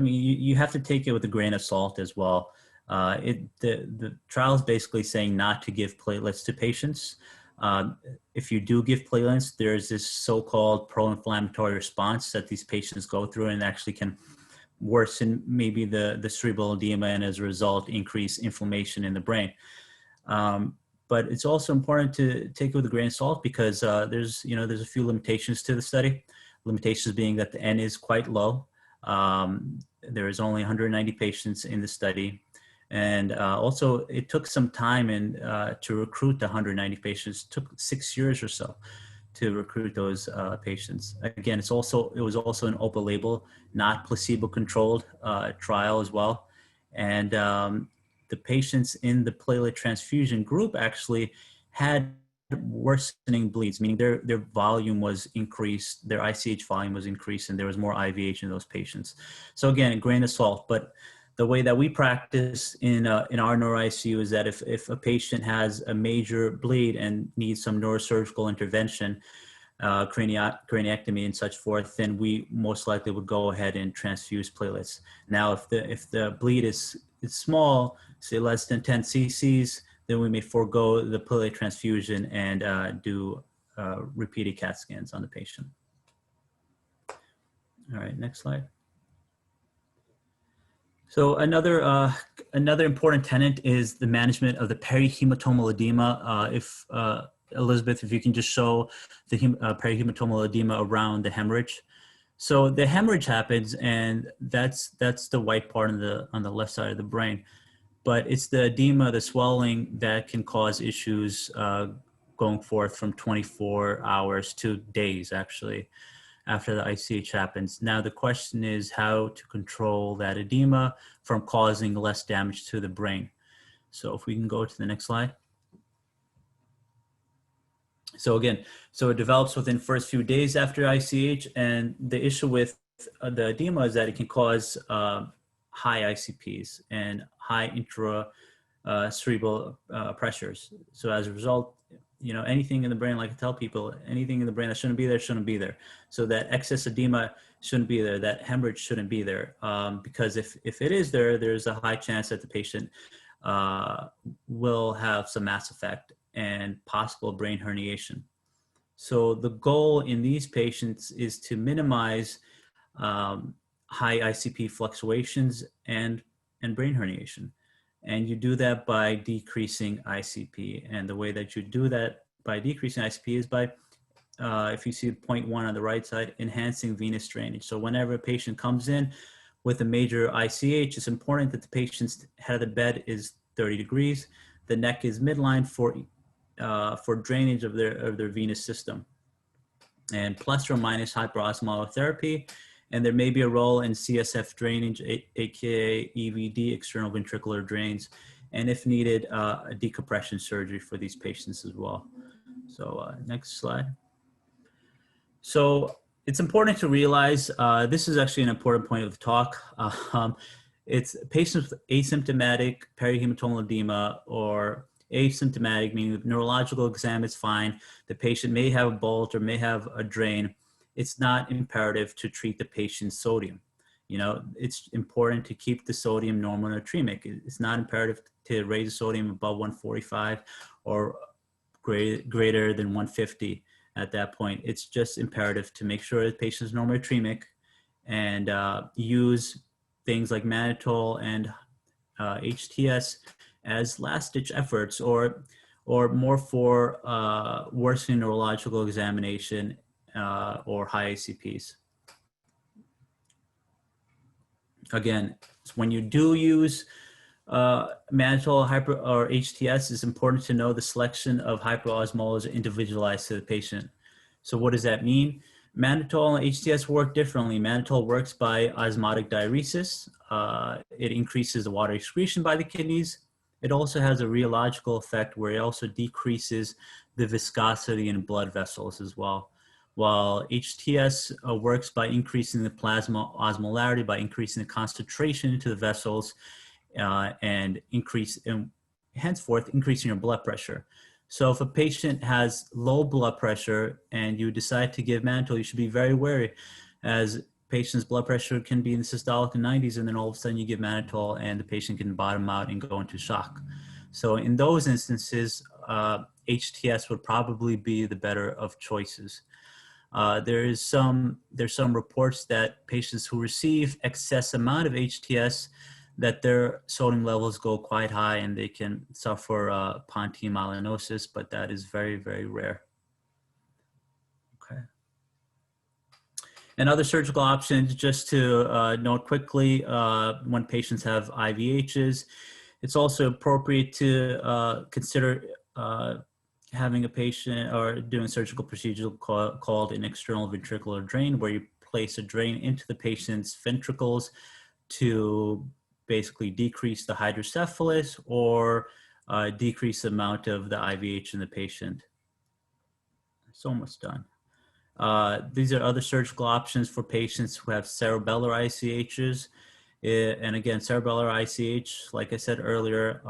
mean, you have to take it with a grain of salt as well. The trial is basically saying not to give platelets to patients. If you do give platelets, there's this so-called pro-inflammatory response that these patients go through and actually can worsen maybe the cerebral edema and as a result increase inflammation in the brain. But it's also important to take it with a grain of salt because there's a few limitations to the study. Limitations being that the N is quite low. There is only 190 patients in the study. And also it took some time to recruit the 190 patients. It took 6 years or so to recruit those patients. Again, it was also an open label, not placebo-controlled trial as well. And the patients in the platelet transfusion group actually had worsening bleeds, meaning their volume was increased, their ICH volume was increased, and there was more IVH in those patients. So again, a grain of salt, but the way that we practice in our neuro-ICU is that if a patient has a major bleed and needs some neurosurgical intervention, craniectomy and such forth, then we most likely would go ahead and transfuse platelets. Now, if the bleed is small, say less than 10 cc's, then we may forego the platelet transfusion and do repeated CAT scans on the patient. All right, next slide. So another important tenet is the management of the perihematomal edema. Elizabeth, if you can just show the perihematomal edema around the hemorrhage. So the hemorrhage happens, and that's the white part on the left side of the brain. But it's the edema, the swelling, that can cause issues going forth from 24 hours to days, actually, after the ICH happens. Now, the question is how to control that edema from causing less damage to the brain. So if we can go to the next slide. So again, it develops within the first few days after ICH, and the issue with the edema is that it can cause high ICPs and high intracerebral pressures. So as a result, anything in the brain, like I tell people, anything in the brain that shouldn't be there, shouldn't be there. So that excess edema shouldn't be there, that hemorrhage shouldn't be there. Because if it is there, there's a high chance that the patient will have some mass effect and possible brain herniation. So the goal in these patients is to minimize high ICP fluctuations and brain herniation. And you do that by decreasing ICP. And the way that you do that by decreasing ICP is by if you see point 1 on the right side, enhancing venous drainage. So whenever a patient comes in with a major ICH, it's important that the patient's head of the bed is 30 degrees. The neck is midline for drainage of their venous system, and plus or minus hyperosmolar therapy. And there may be a role in CSF drainage, aka EVD, external ventricular drains, and if needed, a decompression surgery for these patients as well. So next slide. So it's important to realize, this is actually an important point of the talk. It's patients with asymptomatic perihematomal edema or asymptomatic, meaning the neurological exam is fine. The patient may have a bulge or may have a drain. It's not imperative to treat the patient's sodium. You know, it's important to keep the sodium normonatremic. It's not imperative to raise the sodium above 145 or greater than 150 at that point. It's just imperative to make sure the patient is normonatremic and use things like mannitol and HTS as last-ditch efforts, or more for worsening neurological examination or high ACPs. Again, when you do use mannitol or HTS, it's important to know the selection of hyperosmolas are individualized to the patient. So what does that mean? Mannitol and HTS work differently. Mannitol works by osmotic diuresis. It increases the water excretion by the kidneys. It also has a rheological effect where it also decreases the viscosity in blood vessels as well. While HTS works by increasing the plasma osmolarity, by increasing the concentration into the vessels and henceforth increasing your blood pressure. So if a patient has low blood pressure and you decide to give mannitol, you should be very wary, as patient's blood pressure can be in the systolic 90s, and then all of a sudden you give mannitol and the patient can bottom out and go into shock. So in those instances, HTS would probably be the better of choices. There's some reports that patients who receive excess amount of HTS, that their sodium levels go quite high and they can suffer pontine melanosis, but that is very, very rare. Okay. And other surgical options, just to note quickly, when patients have IVHs, it's also appropriate to consider having a patient or doing a surgical procedure called an external ventricular drain, where you place a drain into the patient's ventricles to basically decrease the hydrocephalus or decrease the amount of the IVH in the patient. It's almost done. These are other surgical options for patients who have cerebellar ICHs. And again, cerebellar ICH, like I said earlier,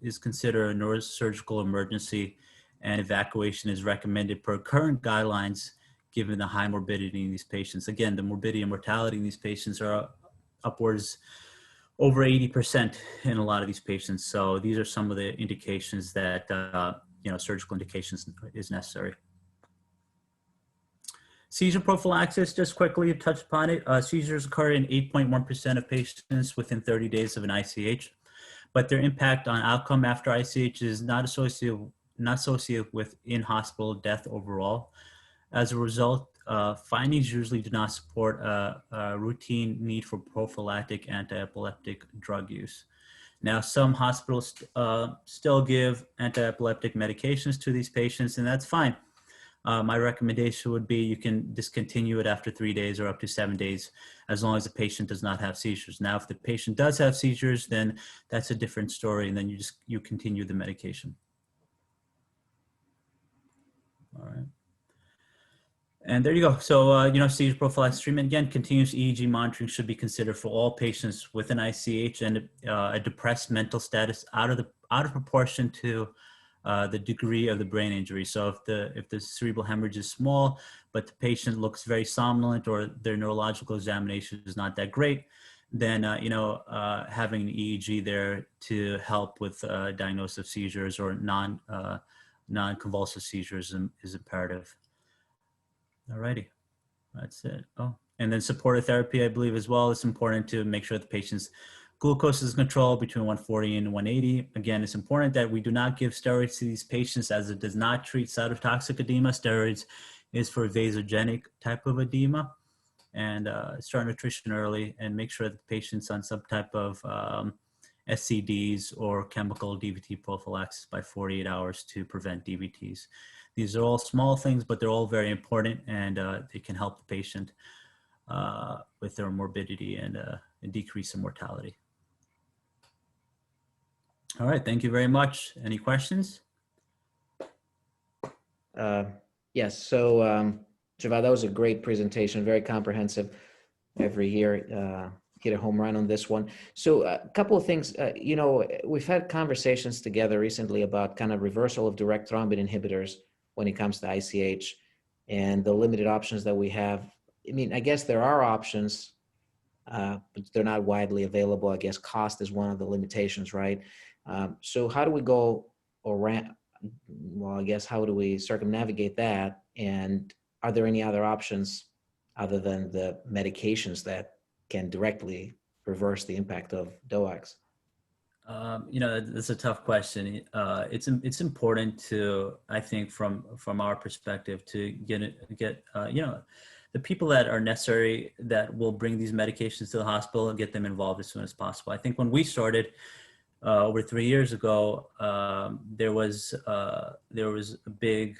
is considered a neurosurgical emergency, and evacuation is recommended per current guidelines given the high morbidity in these patients. Again, the morbidity and mortality in these patients are upwards over 80% in a lot of these patients. So these are some of the indications that surgical indications is necessary. Seizure prophylaxis, just quickly touch upon it. Seizures occur in 8.1% of patients within 30 days of an ICH, but their impact on outcome after ICH is not associated with in-hospital death overall. As a result, findings usually do not support a routine need for prophylactic anti-epileptic drug use. Now, some hospitals still give anti-epileptic medications to these patients, and that's fine. My recommendation would be you can discontinue it after 3 days or up to 7 days, as long as the patient does not have seizures. Now, if the patient does have seizures, then that's a different story, and then you continue the medication. All right. And there you go. So, seizure prophylaxis treatment, again, continuous EEG monitoring should be considered for all patients with an ICH and a depressed mental status out of proportion to the degree of the brain injury. So if the cerebral hemorrhage is small, but the patient looks very somnolent or their neurological examination is not that great, then, having an EEG there to help with diagnosis of seizures or non-convulsive seizures is imperative. Alrighty, that's it. Oh, and then supportive therapy, I believe as well. It's important to make sure the patient's glucose is controlled between 140 and 180. Again, it's important that we do not give steroids to these patients, as it does not treat cytotoxic edema. Steroids is for vasogenic type of edema. And start nutrition early and make sure that the patient's on some type of SCDs or chemical DVT prophylaxis by 48 hours to prevent DVTs. These are all small things, but they're all very important, and they can help the patient with their morbidity and decrease in mortality. All right, thank you very much. Any questions? Yes, so Javad, that was a great presentation, very comprehensive. Every year, hit a home run on this one. So a couple of things, you know, we've had conversations together recently about kind of reversal of direct thrombin inhibitors when it comes to ICH and the limited options that we have. I mean, I guess there are options, but they're not widely available. I guess cost is one of the limitations, right? So how do we go around, well, I guess how do we circumnavigate that? And are there any other options other than the medications that can directly reverse the impact of DOACs? You know, that's a tough question. It's important to, I think, from our perspective, to get you know, the people that are necessary that will bring these medications to the hospital and get them involved as soon as possible. I think when we started over 3 years ago, there was a big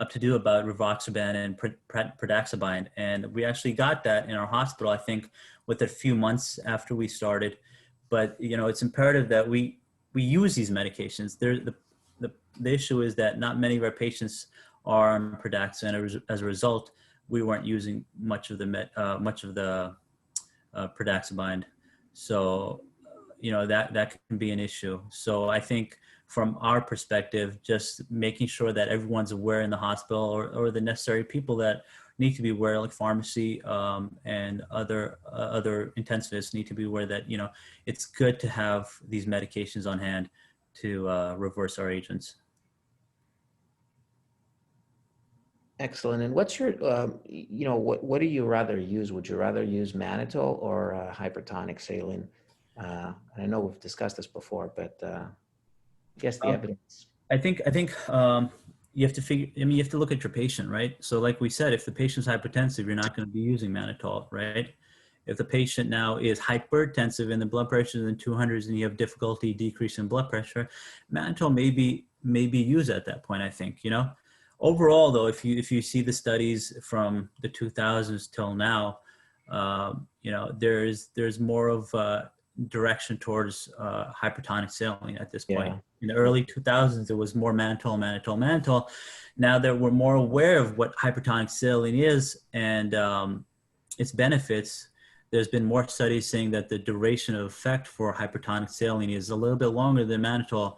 up to do about rivaroxaban and pradaxabine, and we actually got that in our hospital, I think, with a few months after we started. But you know, it's imperative that we use these medications. The issue is that not many of our patients are on pradaxabine, and as a result, we weren't using much of the pradaxabine. So you know, that can be an issue. So I think from our perspective, just making sure that everyone's aware in the hospital, or the necessary people that need to be aware, like pharmacy and other intensivists need to be aware that, you know, it's good to have these medications on hand to reverse our agents. Excellent. And what's your, you know, what do you rather use? Would you rather use mannitol or hypertonic saline? I know we've discussed this before, but I guess the evidence. I think you have to figure, I mean, you have to look at your patient, right? So like we said, if the patient's hypertensive, you're not going to be using mannitol, right? If the patient now is hypertensive and the blood pressure is in 200s and you have difficulty decreasing blood pressure, mannitol may be used at that point, I think, you know? Overall though, if you see the studies from the 2000s till now, you know, there's more of direction towards hypertonic saline at this point. Yeah. In the early 2000s, there was more mannitol. Now that we're more aware of what hypertonic saline is and its benefits, there's been more studies saying that the duration of effect for hypertonic saline is a little bit longer than mannitol.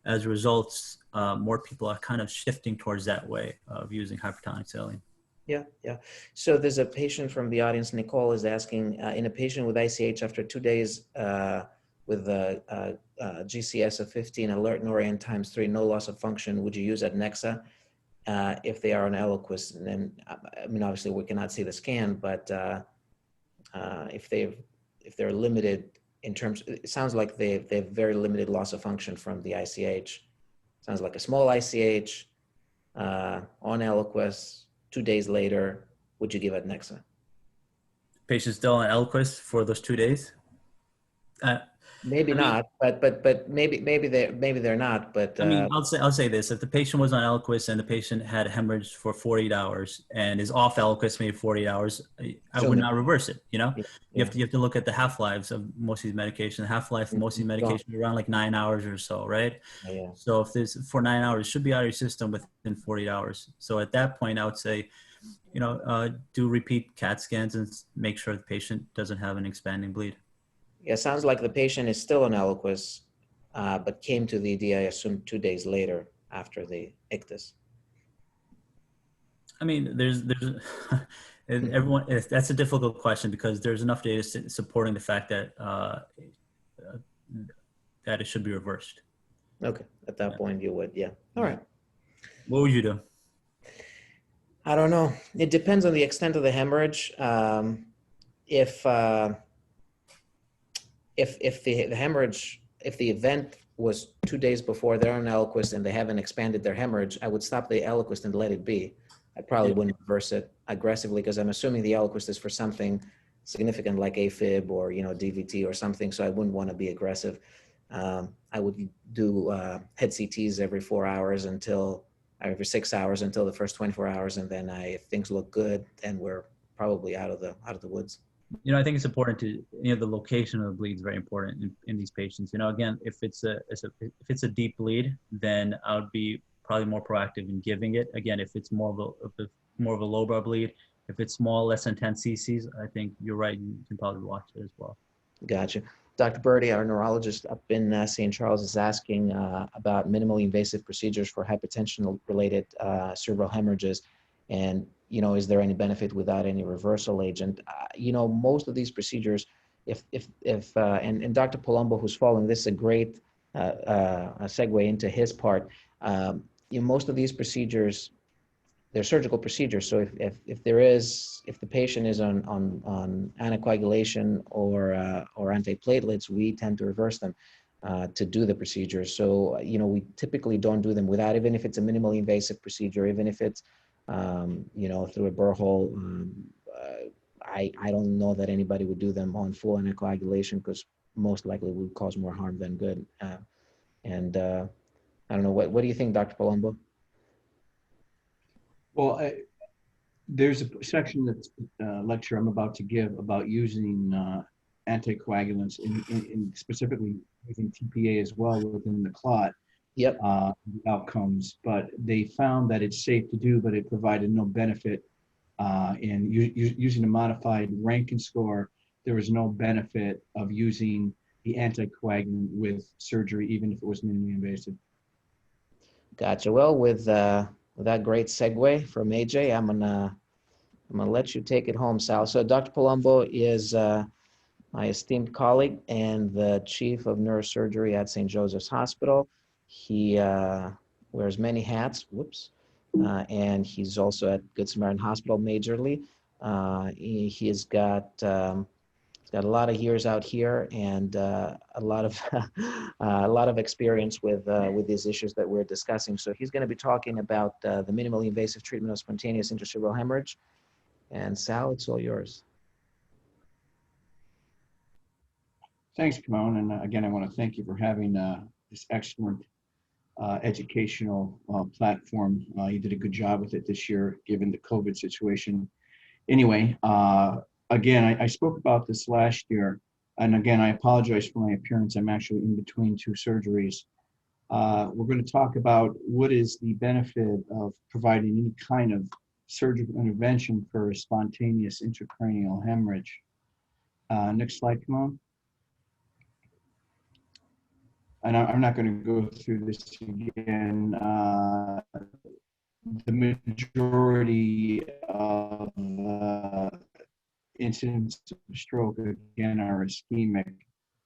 As a result, more people are kind of shifting towards that way of using hypertonic saline. Yeah. So there's a patient from the audience, Nicole, is asking, in a patient with ICH after 2 days with a GCS of 15, alert and orient times 3, no loss of function, would you use Adnexa if they are on Eliquis? And then, I mean, obviously we cannot see the scan, but if they're limited in terms, it sounds like they have very limited loss of function from the ICH. Sounds like a small ICH on Eliquis. 2 days later, would you give Adnexa? Patient still on Eliquis for those 2 days? Maybe not, but maybe they're not. But I mean, I'll say this: if the patient was on Eliquis and the patient had hemorrhage for 48 hours and is off Eliquis maybe 48 hours, I would not reverse it. You know, you have to look at the half-lives of most of these medications. The half-life of most of these medications are around like 9 hours or so, right? Yeah. So if there's for 9 hours, it should be out of your system within 48 hours. So at that point, I would say, you know, do repeat CAT scans and make sure the patient doesn't have an expanding bleed. Yeah, it sounds like the patient is still on Eliquis, but came to the ED, I assume, 2 days later after the ictus. I mean, there's everyone. That's a difficult question because there's enough data supporting the fact that that it should be reversed. Okay, at that point you would, yeah. All right. What would you do? I don't know. It depends on the extent of the hemorrhage. If the hemorrhage, if the event was 2 days before they're on Eliquis and they haven't expanded their hemorrhage, I would stop the Eliquis and let it be. I probably wouldn't reverse it aggressively because I'm assuming the Eliquis is for something significant like AFib or, DVT or something. So I wouldn't want to be aggressive. I would do head CTs every 4 hours every 6 hours until the first 24 hours. And then if things look good, then we're probably out of the woods. I think it's important to, the location of the bleed is very important in these patients. Again, if it's a deep bleed, then I would be probably more proactive in giving it. Again, if it's more of a lobar bleed, if it's small, less than 10 cc's, I think you're right. You can probably watch it as well. Gotcha. Dr. Birdie, our neurologist up in St. Charles, is asking about minimally invasive procedures for hypertension-related cerebral hemorrhages. And, is there any benefit without any reversal agent? Most of these procedures, and Dr. Palumbo, who's following this, is a great segue into his part. Most of these procedures, they're surgical procedures. So if the patient is on anticoagulation or antiplatelets, we tend to reverse them to do the procedure. So we typically don't do them without, even if it's a minimally invasive procedure, even if it's through a burr hole. I don't know that anybody would do them on full anticoagulation because most likely would cause more harm than good. And I don't know, what do you think, Dr. Palumbo? Well, there's a section that's lecture I'm about to give about using anticoagulants in specifically using TPA as well within the clot. Yep. The outcomes, but they found that it's safe to do, but it provided no benefit in using a modified Rankin score. There was no benefit of using the anticoagulant with surgery, even if it was minimally invasive. Gotcha. Well, with that great segue from AJ, I'm gonna let you take it home, Sal. So Dr. Palumbo is my esteemed colleague and the chief of neurosurgery at St. Joseph's Hospital. He wears many hats. And he's also at Good Samaritan Hospital majorly. He's got a lot of years out here and a lot of experience with these issues that we're discussing. So he's going to be talking about the minimally invasive treatment of spontaneous intracerebral hemorrhage. And Sal, it's all yours. Thanks, Kimon. And again, I want to thank you for having this excellent educational platform. You did a good job with it this year, given the COVID situation. Anyway, again, I spoke about this last year. And again, I apologize for my appearance. I'm actually in between two surgeries. We're going to talk about what is the benefit of providing any kind of surgical intervention for a spontaneous intracranial hemorrhage. Next slide, come on. And I'm not going to go through this again. The majority of incidents of stroke, again, are ischemic,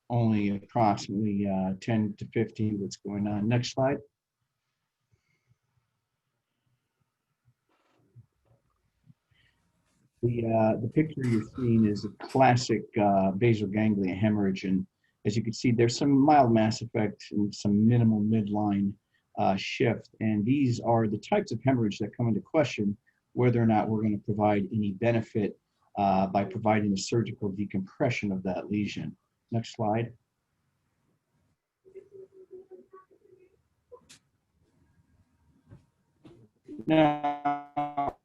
only approximately 10 to 15 what's going on. Next slide. The picture you're seeing is a classic basal ganglia hemorrhage, and as you can see, there's some mild mass effect and some minimal midline shift, and these are the types of hemorrhage that come into question whether or not we're going to provide any benefit by providing a surgical decompression of that lesion. Next slide. Now,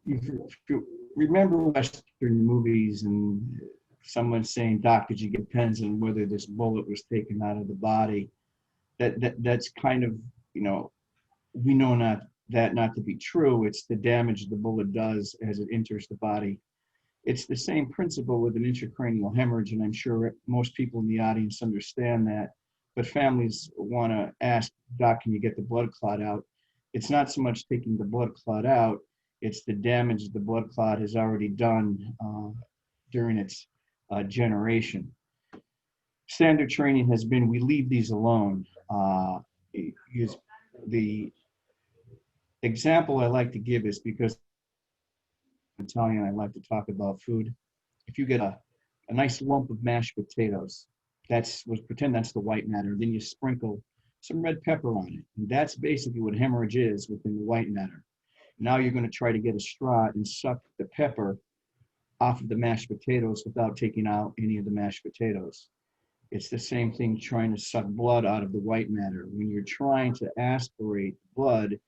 if you remember Western movies and someone saying, "Doc, did you get pens?" and whether this bullet was taken out of the body, that's kind of, we know not to be true. It's the damage the bullet does as it enters the body. It's the same principle with an intracranial hemorrhage, and I'm sure most people in the audience understand that. But families want to ask, "Doc, can you get the blood clot out?" It's not so much taking the blood clot out, it's the damage the blood clot has already done during its generation. Standard training has been, we leave these alone. The example I like to give is because I'm Italian, I like to talk about food. If you get a nice lump of mashed potatoes, pretend that's the white matter. Then you sprinkle some red pepper on it. And that's basically what hemorrhage is within the white matter. Now you're going to try to get a straw and suck the pepper off of the mashed potatoes without taking out any of the mashed potatoes. It's the same thing trying to suck blood out of the white matter. When you're trying to aspirate blood,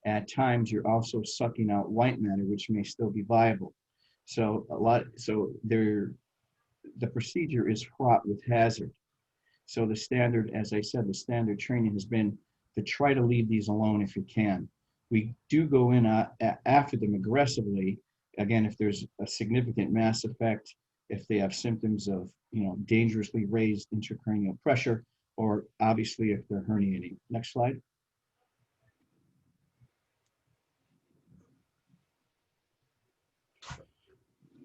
at times you're also sucking out white matter, which may still be viable. So the procedure is fraught with hazard. So the standard, as I said, the standard training has been to try to leave these alone if you can. We do go in after them aggressively. Again, if there's a significant mass effect, if they have symptoms of, dangerously raised intracranial pressure, or obviously if they're herniating. Next slide.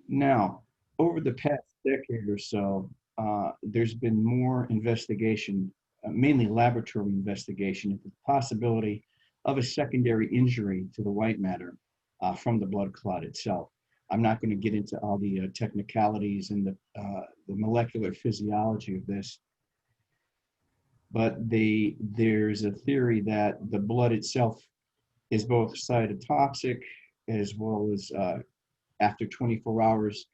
Now, over the past decade or so, there's been more investigation, mainly laboratory investigation, into the possibility of a secondary injury to the white matter from the blood clot itself. I'm not going to get into all the technicalities and the molecular physiology of this, but there's a theory that the blood itself is both cytotoxic as well as after 24 hours,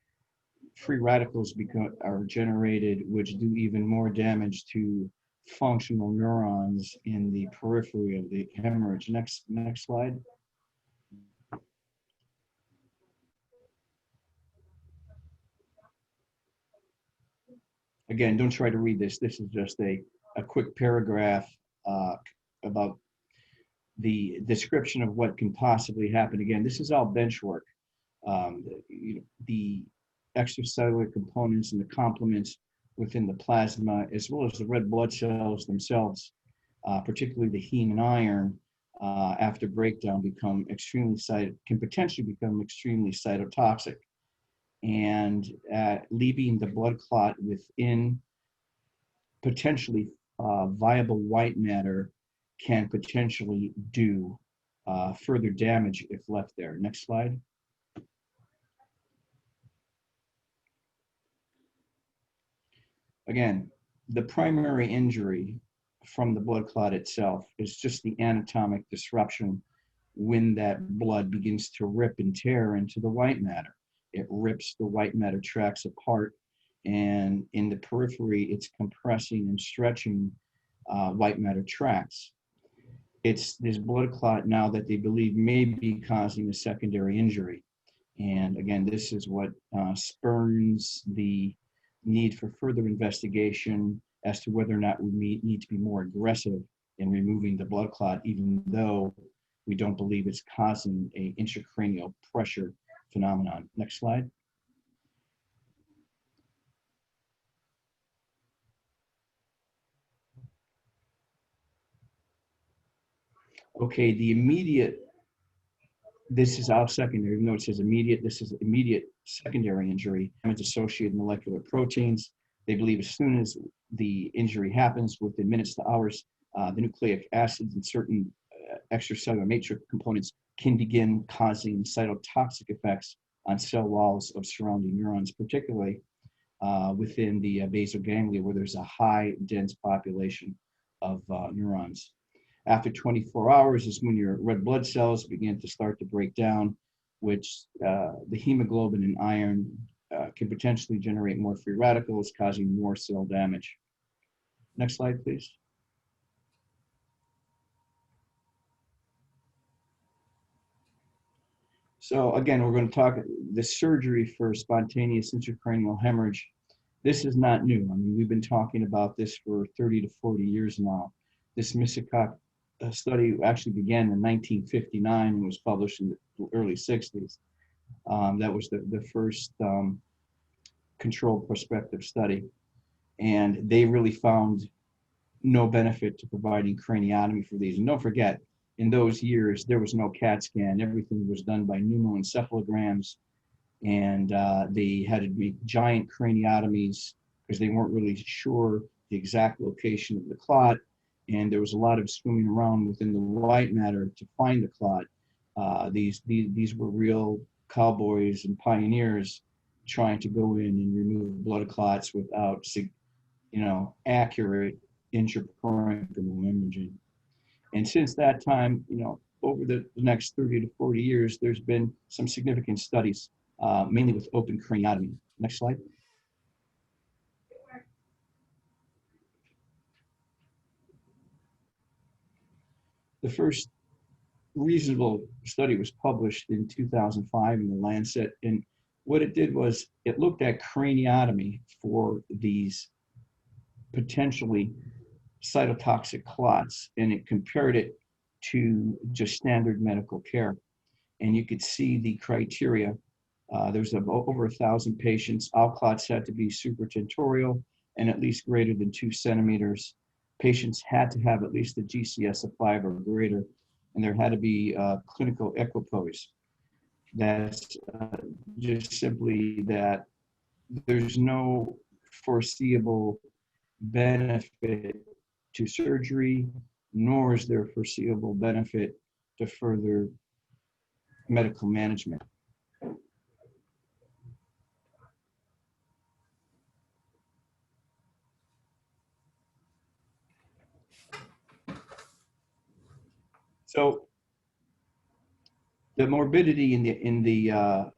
free radicals are generated, which do even more damage to functional neurons in the periphery of the hemorrhage. Next slide. Again, don't try to read this. This is just a quick paragraph about the description of what can possibly happen. Again, this is all bench work. The extracellular components and the complements within the plasma, as well as the red blood cells themselves, particularly the heme and iron, after breakdown can potentially become extremely cytotoxic. And leaving the blood clot within potentially viable white matter can potentially do further damage if left there. Next slide. Again, the primary injury from the blood clot itself is just the anatomic disruption when that blood begins to rip and tear into the white matter. It rips the white matter tracts apart, and in the periphery, it's compressing and stretching white matter tracts. It's this blood clot now that they believe may be causing a secondary injury. And again, this is what spurns the need for further investigation as to whether or not we need to be more aggressive in removing the blood clot, even though we don't believe it's causing an intracranial pressure phenomenon. Next slide. Okay, this is all secondary, even though it says immediate, this is immediate secondary injury. It's associated molecular proteins. They believe as soon as the injury happens, within minutes to hours, the nucleic acids and certain extracellular matrix components can begin causing cytotoxic effects on cell walls of surrounding neurons, particularly within the basal ganglia, where there's a high, dense population of neurons. After 24 hours is when your red blood cells begin to start to break down, which the hemoglobin and iron can potentially generate more free radicals, causing more cell damage. Next slide, please. So again, we're going to talk the surgery for spontaneous intracranial hemorrhage. This is not new. I mean, we've been talking about this for 30 to 40 years now. This Misicot study actually began in 1959 and was published in the early 60s. That was the first controlled prospective study. And they really found no benefit to providing craniotomy for these. And don't forget, in those years, there was no CAT scan. Everything was done by pneumoencephalograms. And they had to make giant craniotomies because they weren't really sure the exact location of the clot. And there was a lot of swimming around within the white matter to find the clot. These were real cowboys and pioneers trying to go in and remove blood clots without, accurate intraparenchymal imaging. And since that time, over the next 30 to 40 years, there's been some significant studies, mainly with open craniotomy. Next slide. The first reasonable study was published in 2005 in the Lancet. And what it did was it looked at craniotomy for these potentially cytotoxic clots, and it compared it to just standard medical care. And you could see the criteria. There's over 1,000 patients. All clots had to be supratentorial and at least greater than 2 centimeters. Patients had to have at least a GCS of 5 or greater, and there had to be clinical equipoise. That's just simply that there's no foreseeable benefit to surgery, nor is there foreseeable benefit to further medical management. So the morbidity in the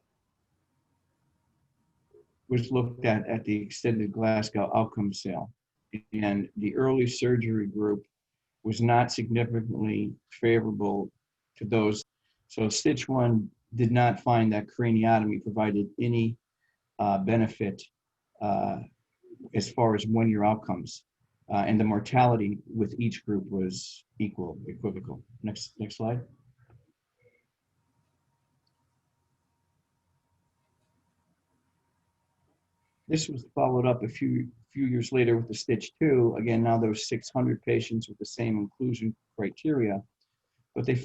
was looked at the extended Glasgow outcome scale, and the early surgery group was not significantly favorable to those. So Stitch 1 did not find that craniotomy provided any benefit as far as 1-year outcomes. And the mortality with each group was equivocal. Next slide. This was followed up a few years later with the Stitch 2. Again, now there were 600 patients with the same inclusion criteria, but they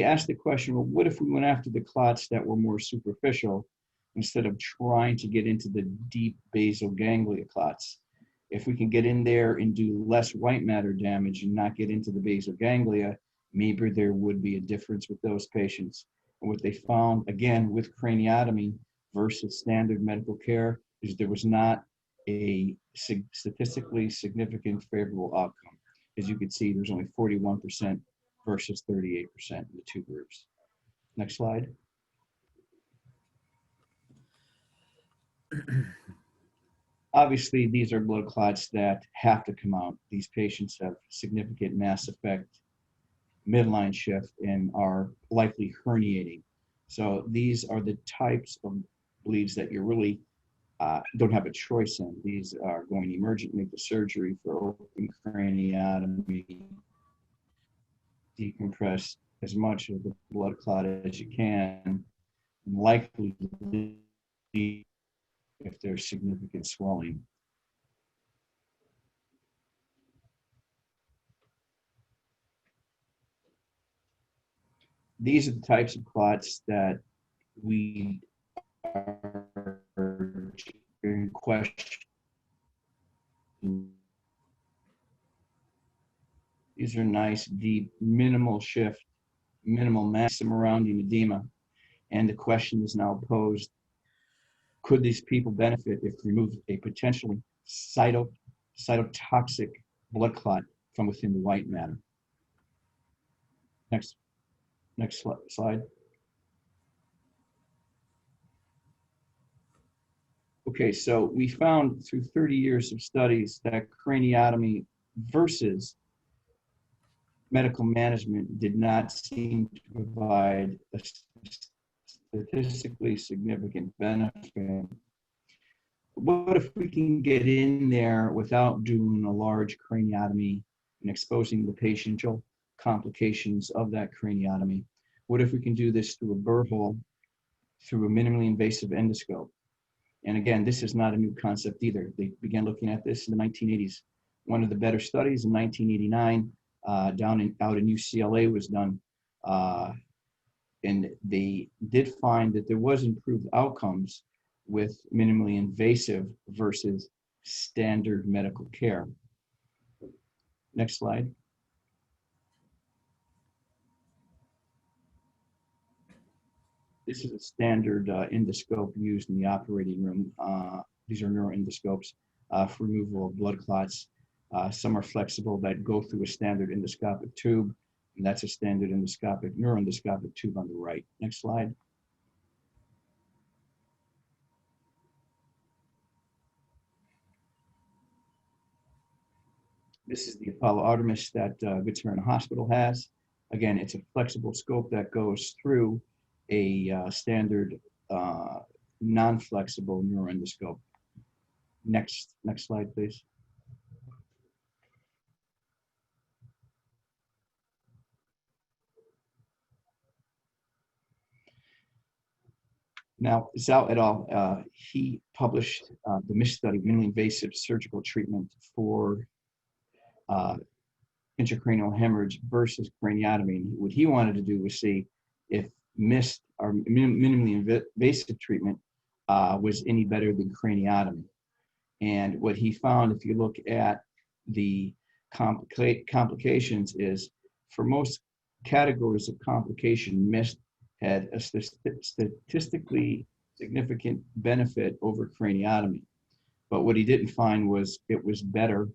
asked the question, well, what if we went after the clots that were more superficial instead of trying to get into the deep basal ganglia clots? If we can get in there and do less white matter damage and not get into the basal ganglia, maybe there would be a difference with those patients. And what they found, again, with craniotomy versus standard medical care, is there was not a statistically significant favorable outcome. As you can see, there's only 41% versus 38% in the two groups. Next slide. Obviously, these are blood clots that have to come out. These patients have significant mass effect, midline shift, and are likely herniating. So these are the types of bleeds that you really don't have a choice in. These are going emergently to surgery for open craniotomy, decompress as much of the blood clot as you can, likely if there's significant swelling. These are the types of clots that we are in question. These are nice, deep, minimal shift, minimal mass surrounding edema. And the question is now posed, could these people benefit if we remove a potentially cytotoxic blood clot from within the white matter? Next slide. Okay, so we found through 30 years of studies that craniotomy versus medical management did not seem to provide a statistically significant benefit. What if we can get in there without doing a large craniotomy and exposing the patient to complications of that craniotomy? What if we can do this through a burr hole, through a minimally invasive endoscope? And again, this is not a new concept either. They began looking at this in the 1980s. One of the better studies in 1989 out in UCLA was done. And they did find that there was improved outcomes with minimally invasive versus standard medical care. Next slide. This is a standard endoscope used in the operating room. These are neuroendoscopes for removal of blood clots. Some are flexible that go through a standard endoscopic tube, and that's a standard endoscopic, neuroendoscopic tube on the right. Next slide. This is the Apollo Artemis that Good Samaritan Hospital has. Again, it's a flexible scope that goes through a standard non-flexible neuroendoscope. Next slide, please. Now, Zhao et al., he published the MISH study, minimally invasive surgical treatment for intracranial hemorrhage versus craniotomy. And what he wanted to do was see if MIST, or minimally invasive treatment, was any better than craniotomy. And what he found, if you look at the complications, is for most categories of complication, MIST had a statistically significant benefit over craniotomy. But what he didn't find was it was better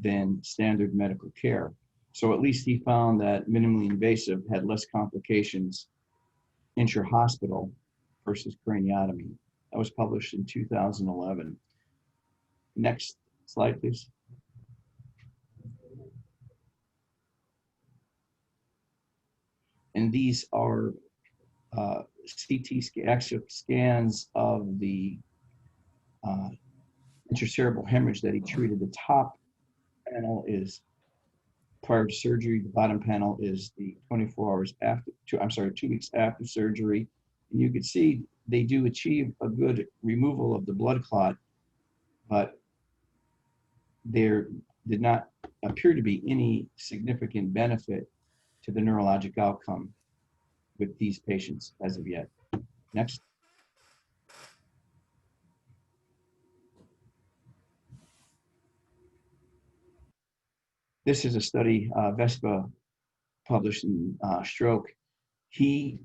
than standard medical care. So at least he found that minimally invasive had less complications intra-hospital versus craniotomy. That was published in 2011. Next slide, please. And these are CT axial scans of the intracerebral hemorrhage that he treated. The top panel is prior to surgery. The bottom panel is the 24 hours after, 2 weeks after surgery. And you can see they do achieve a good removal of the blood clot, but there did not appear to be any significant benefit to the neurologic outcome with these patients as of yet. Next. This is a study Vespa published in Stroke. He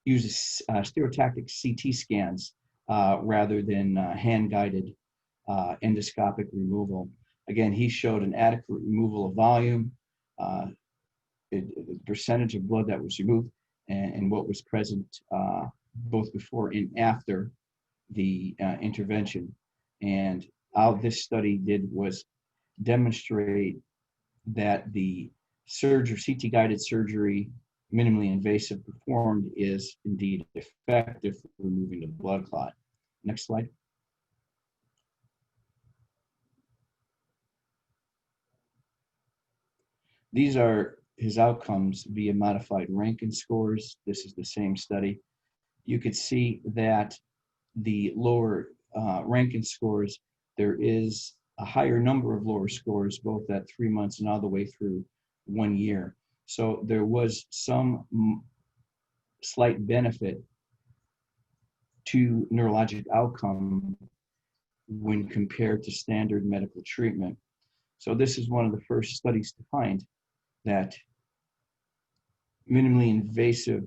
uses stereotactic CT scans rather than hand-guided endoscopic removal. Again, he showed an adequate removal of volume, the percentage of blood that was removed, and what was present both before and after the intervention. And all this study did was demonstrate that the surgery, CT-guided surgery, minimally invasive performed, is indeed effective for removing the blood clot. Next slide. These are his outcomes via modified Rankin scores. This is the same study. You could see that the lower Rankin scores, there is a higher number of lower scores, both at 3 months and all the way through 1 year. So there was some slight benefit to neurologic outcome when compared to standard medical treatment. So this is one of the first studies to find that minimally invasive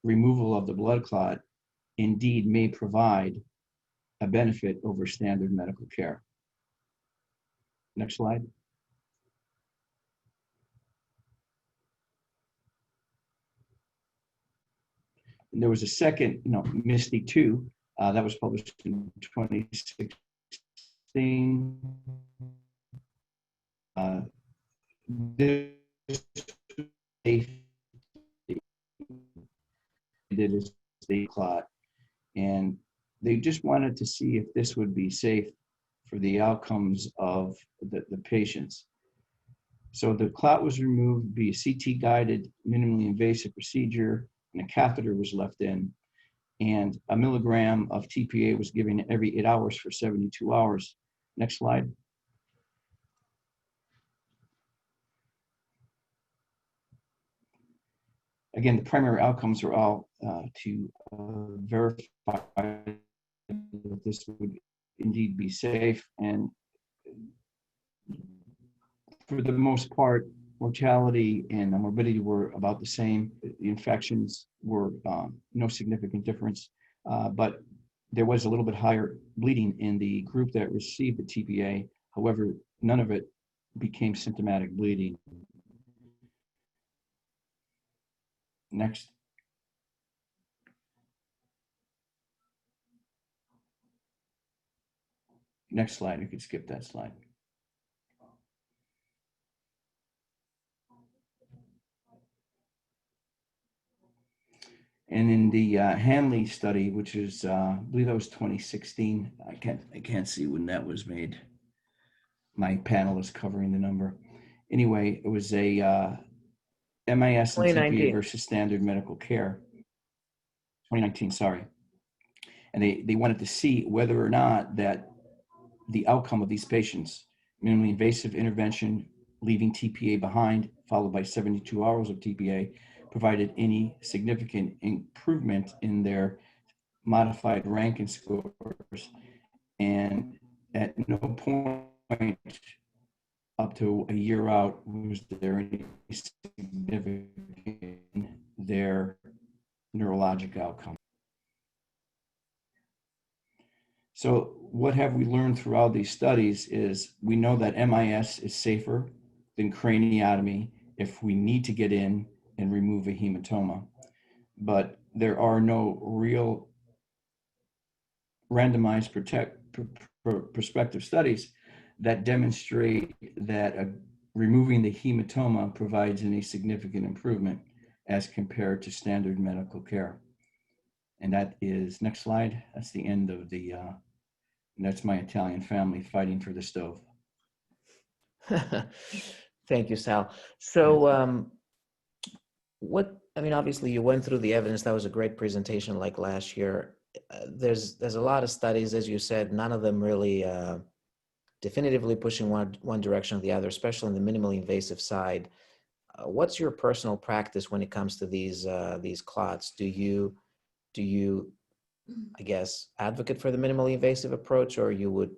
removal of the blood clot indeed may provide a benefit over standard medical care. Next slide. And there was a second, MISTY 2, that was published in 2016. This did a state clot, and they just wanted to see if this would be safe for the outcomes of the patients. So the clot was removed via CT-guided, minimally invasive procedure, and a catheter was left in, and 1 milligram of TPA was given every 8 hours for 72 hours. Next slide. Again, the primary outcomes are all to verify that this would indeed be safe. And for the most part, mortality and morbidity were about the same. The infections were no significant difference, but there was a little bit higher bleeding in the group that received the TPA. However, none of it became symptomatic bleeding. Next. Next slide, you could skip that slide. And in the Hanley study, which is, I believe that was 2016. I can't see when that was made. My panel is covering the number. Anyway, it was a MIS and TPA 2019. versus standard medical care. 2019, sorry. And they wanted to see whether or not that the outcome of these patients, minimally invasive intervention, leaving TPA behind, followed by 72 hours of TPA, provided any significant improvement in their modified Rankin scores. And at no point up to a year out was there any significant in their neurologic outcome. So what have we learned throughout these studies is we know that MIS is safer than craniotomy if we need to get in and remove a hematoma. But there are no real randomized prospective studies that demonstrate that removing the hematoma provides any significant improvement as compared to standard medical care. And that is, next slide, that's the end of the, that's my Italian family fighting for the stove. Thank you, Sal. So I mean, obviously you went through the evidence. That was a great presentation like last year. There's a lot of studies, as you said, none of them really definitively pushing one direction or the other, especially on the minimally invasive side. What's your personal practice when it comes to these clots? Do you, I guess, advocate for the minimally invasive approach, or you would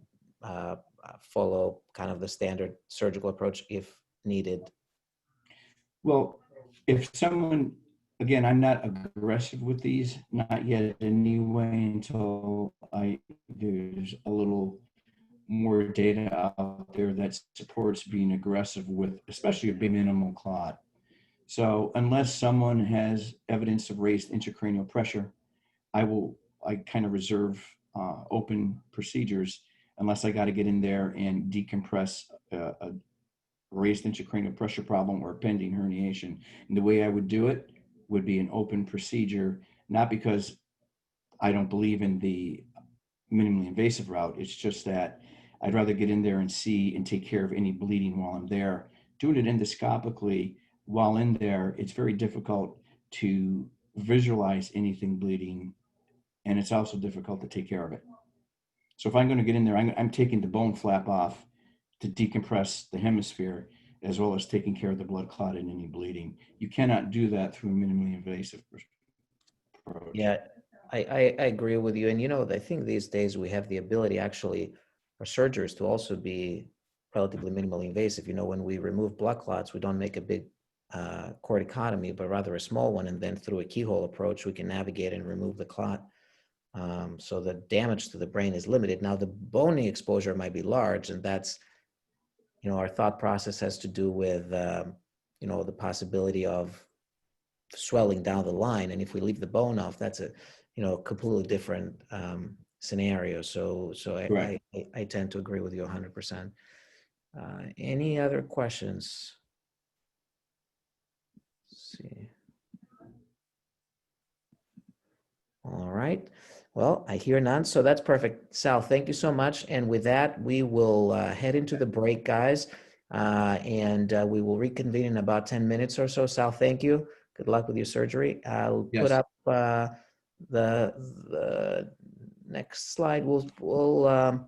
follow kind of the standard surgical approach if needed? Well, if someone, again, I'm not aggressive with these, not yet anyway, until there's a little more data out there that supports being aggressive with, especially a big minimal clot. So unless someone has evidence of raised intracranial pressure, I kind of reserve open procedures unless I got to get in there and decompress a raised intracranial pressure problem or pending herniation. And the way I would do it would be an open procedure, not because I don't believe in the minimally invasive route. It's just that I'd rather get in there and see and take care of any bleeding while I'm there. Doing it endoscopically while in there, it's very difficult to visualize anything bleeding, and it's also difficult to take care of it. So if I'm going to get in there, I'm taking the bone flap off to decompress the hemisphere, as well as taking care of the blood clot and any bleeding. You cannot do that through a minimally invasive approach. Yeah, I agree with you. And, you know, I think these days we have the ability actually for surgeries to also be relatively minimally invasive. You know, when we remove blood clots, we don't make a big corticotomy, but rather a small one. And then through a keyhole approach, we can navigate and remove the clot. So the damage to the brain is limited. Now, the bony exposure might be large, and that's, you know, our thought process has to do with, you know, the possibility of swelling down the line. And if we leave the bone off, that's a, you know, completely different scenario. So I tend to agree with you 100%. Any other questions? Let's see. All right. Well, I hear none, so that's perfect. Sal, thank you so much. And with that, we will head into the break, guys, and we will reconvene in about 10 minutes or so. Sal, thank you. Good luck with your surgery. I'll put up the next slide. I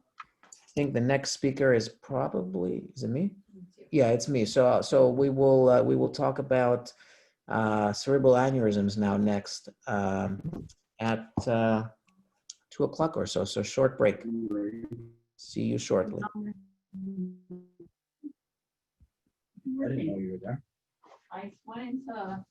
think the next speaker is probably, is it me? Yeah, it's me. So we will talk about cerebral aneurysms now next at 2 o'clock or so. So short break. See you shortly. I didn't know you were there. I went into.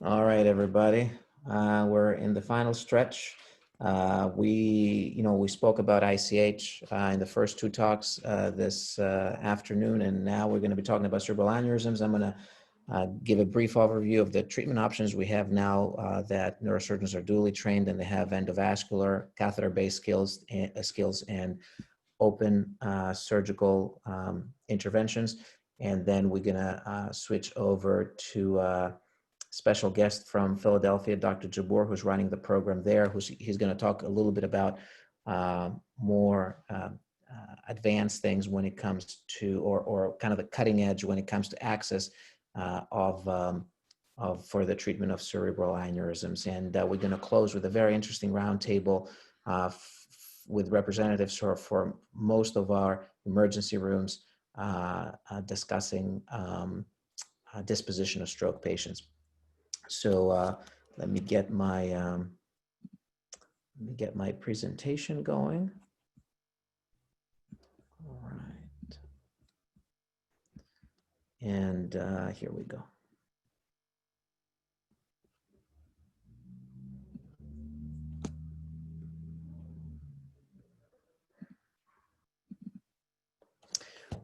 All right, everybody. We're in the final stretch. We spoke about ICH in the first two talks this afternoon, and now we're going to be talking about cerebral aneurysms. I'm going to give a brief overview of the treatment options we have now that neurosurgeons are duly trained, and they have endovascular, catheter-based skills and open surgical interventions. And then we're going to switch over to special guest from Philadelphia, Dr. Jabbour, who's running the program there. He's going to talk a little bit about more advanced things when it comes to, or kind of the cutting edge when it comes to access for the treatment of cerebral aneurysms. And we're going to close with a very interesting roundtable with representatives for most of our emergency rooms discussing disposition of stroke patients. So let me get my presentation going. All right, and here we go.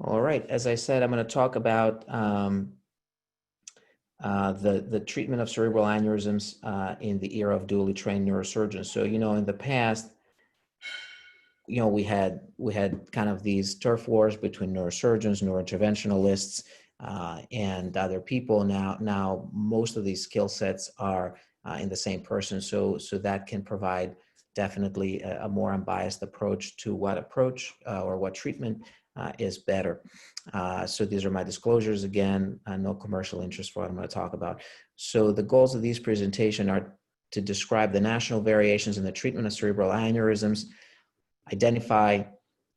All right, as I said, I'm going to talk about the treatment of cerebral aneurysms in the era of duly trained neurosurgeons. So, in the past, we had kind of these turf wars between neurosurgeons, neurointerventionalists, and other people. Now most of these skill sets are in the same person. So that can provide definitely a more unbiased approach to what approach or what treatment is better. So these are my disclosures again, no commercial interest for what I'm going to talk about. So the goals of these presentations are to describe the national variations in the treatment of cerebral aneurysms, identify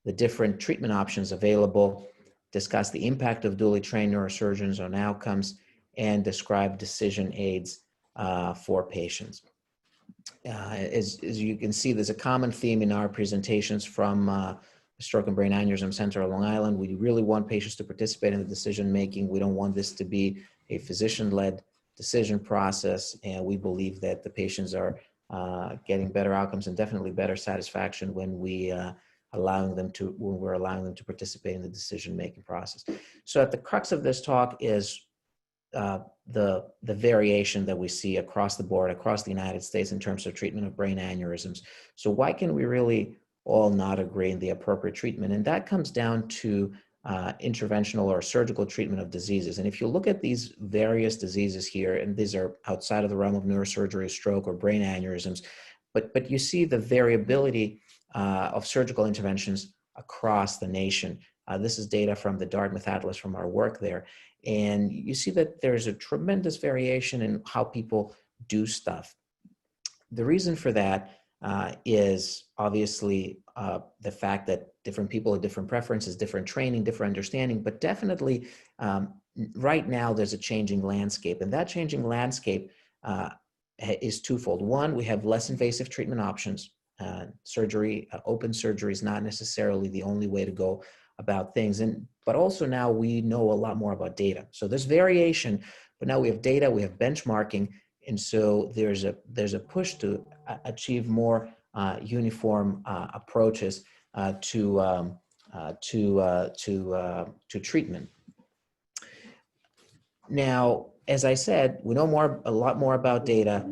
the different treatment options available, discuss the impact of duly trained neurosurgeons on outcomes, and describe decision aids for patients. As you can see, there's a common theme in our presentations from the Stroke and Brain Aneurysm Center of Long Island. We really want patients to participate in the decision-making. We don't want this to be a physician-led decision process, and we believe that the patients are getting better outcomes and definitely better satisfaction when we're allowing them to participate in the decision-making process. So at the crux of this talk is the variation that we see across the board, across the United States in terms of treatment of brain aneurysms. So why can we really all not agree in the appropriate treatment? And that comes down to interventional or surgical treatment of diseases. And if you look at these various diseases here, and these are outside of the realm of neurosurgery, stroke, or brain aneurysms, but you see the variability of surgical interventions across the nation. This is data from the Dartmouth Atlas from our work there. And you see that there's a tremendous variation in how people do stuff. The reason for that is obviously the fact that different people have different preferences, different training, different understanding, but definitely right now there's a changing landscape, and that changing landscape is twofold. One, we have less invasive treatment options. Surgery, open surgery is not necessarily the only way to go about things, but also now we know a lot more about data. So there's variation, but now we have data, we have benchmarking, and so there's a push to achieve more uniform approaches to treatment. Now, as I said, we know a lot more about data.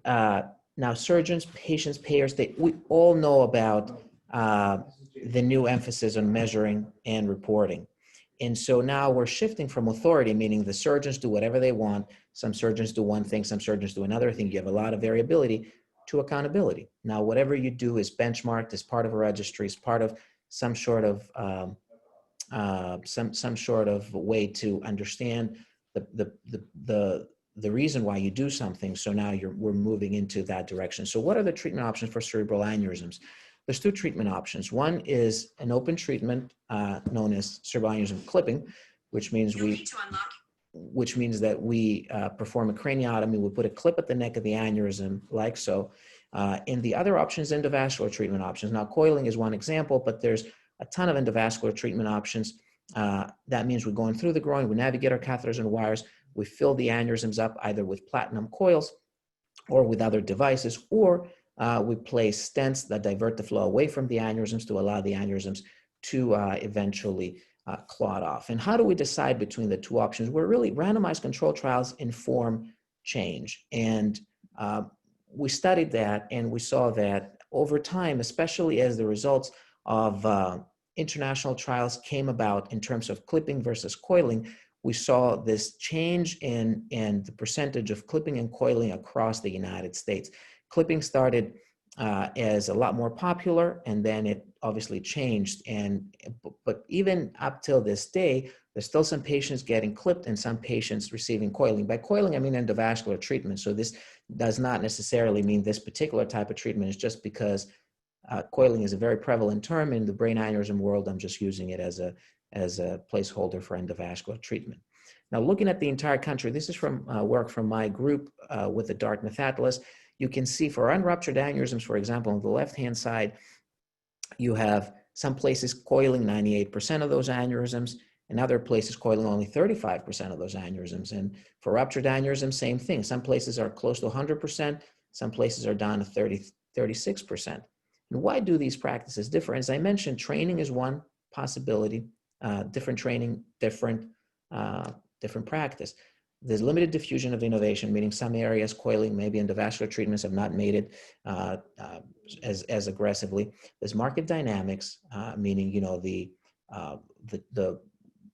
Now, surgeons, patients, payers, we all know about the new emphasis on measuring and reporting. And so now we're shifting from authority, meaning the surgeons do whatever they want. Some surgeons do one thing, some surgeons do another thing. You have a lot of variability, to accountability. Now, whatever you do is benchmarked, is part of a registry, is part of some sort of way to understand the reason why you do something. So now we're moving into that direction. So what are the treatment options for cerebral aneurysms? There's two treatment options. One is an open treatment known as cerebral aneurysm clipping, which means that we perform a craniotomy. We put a clip at the neck of the aneurysm, like so. And the other option is endovascular treatment options. Now, coiling is one example, but there's a ton of endovascular treatment options. That means we're going through the groin, we navigate our catheters and wires, We fill the aneurysms up either with platinum coils or with other devices, or we place stents that divert the flow away from the aneurysms to allow the aneurysms to eventually clot off. And how do we decide between the two options? Where really randomized control trials inform change. And we studied that, and we saw that over time, especially as the results of international trials came about in terms of clipping versus coiling, we saw this change in the percentage of clipping and coiling across the United States. Clipping started as a lot more popular, and then it obviously changed. But even up till this day, there's still some patients getting clipped and some patients receiving coiling. By coiling, I mean endovascular treatment. So this does not necessarily mean this particular type of treatment. It's just because coiling is a very prevalent term in the brain aneurysm world. I'm just using it as a placeholder for endovascular treatment. Now, looking at the entire country, this is from work from my group with the Dartmouth Atlas. You can see for unruptured aneurysms, for example, on the left-hand side, you have some places coiling 98% of those aneurysms, and other places coiling only 35% of those aneurysms. And for ruptured aneurysms, same thing. Some places are close to 100%, some places are down to 36%. And why do these practices differ? As I mentioned, training is one possibility. Different training, different practice. There's limited diffusion of innovation, meaning some areas coiling, maybe endovascular treatments have not made it as aggressively. There's market dynamics, meaning the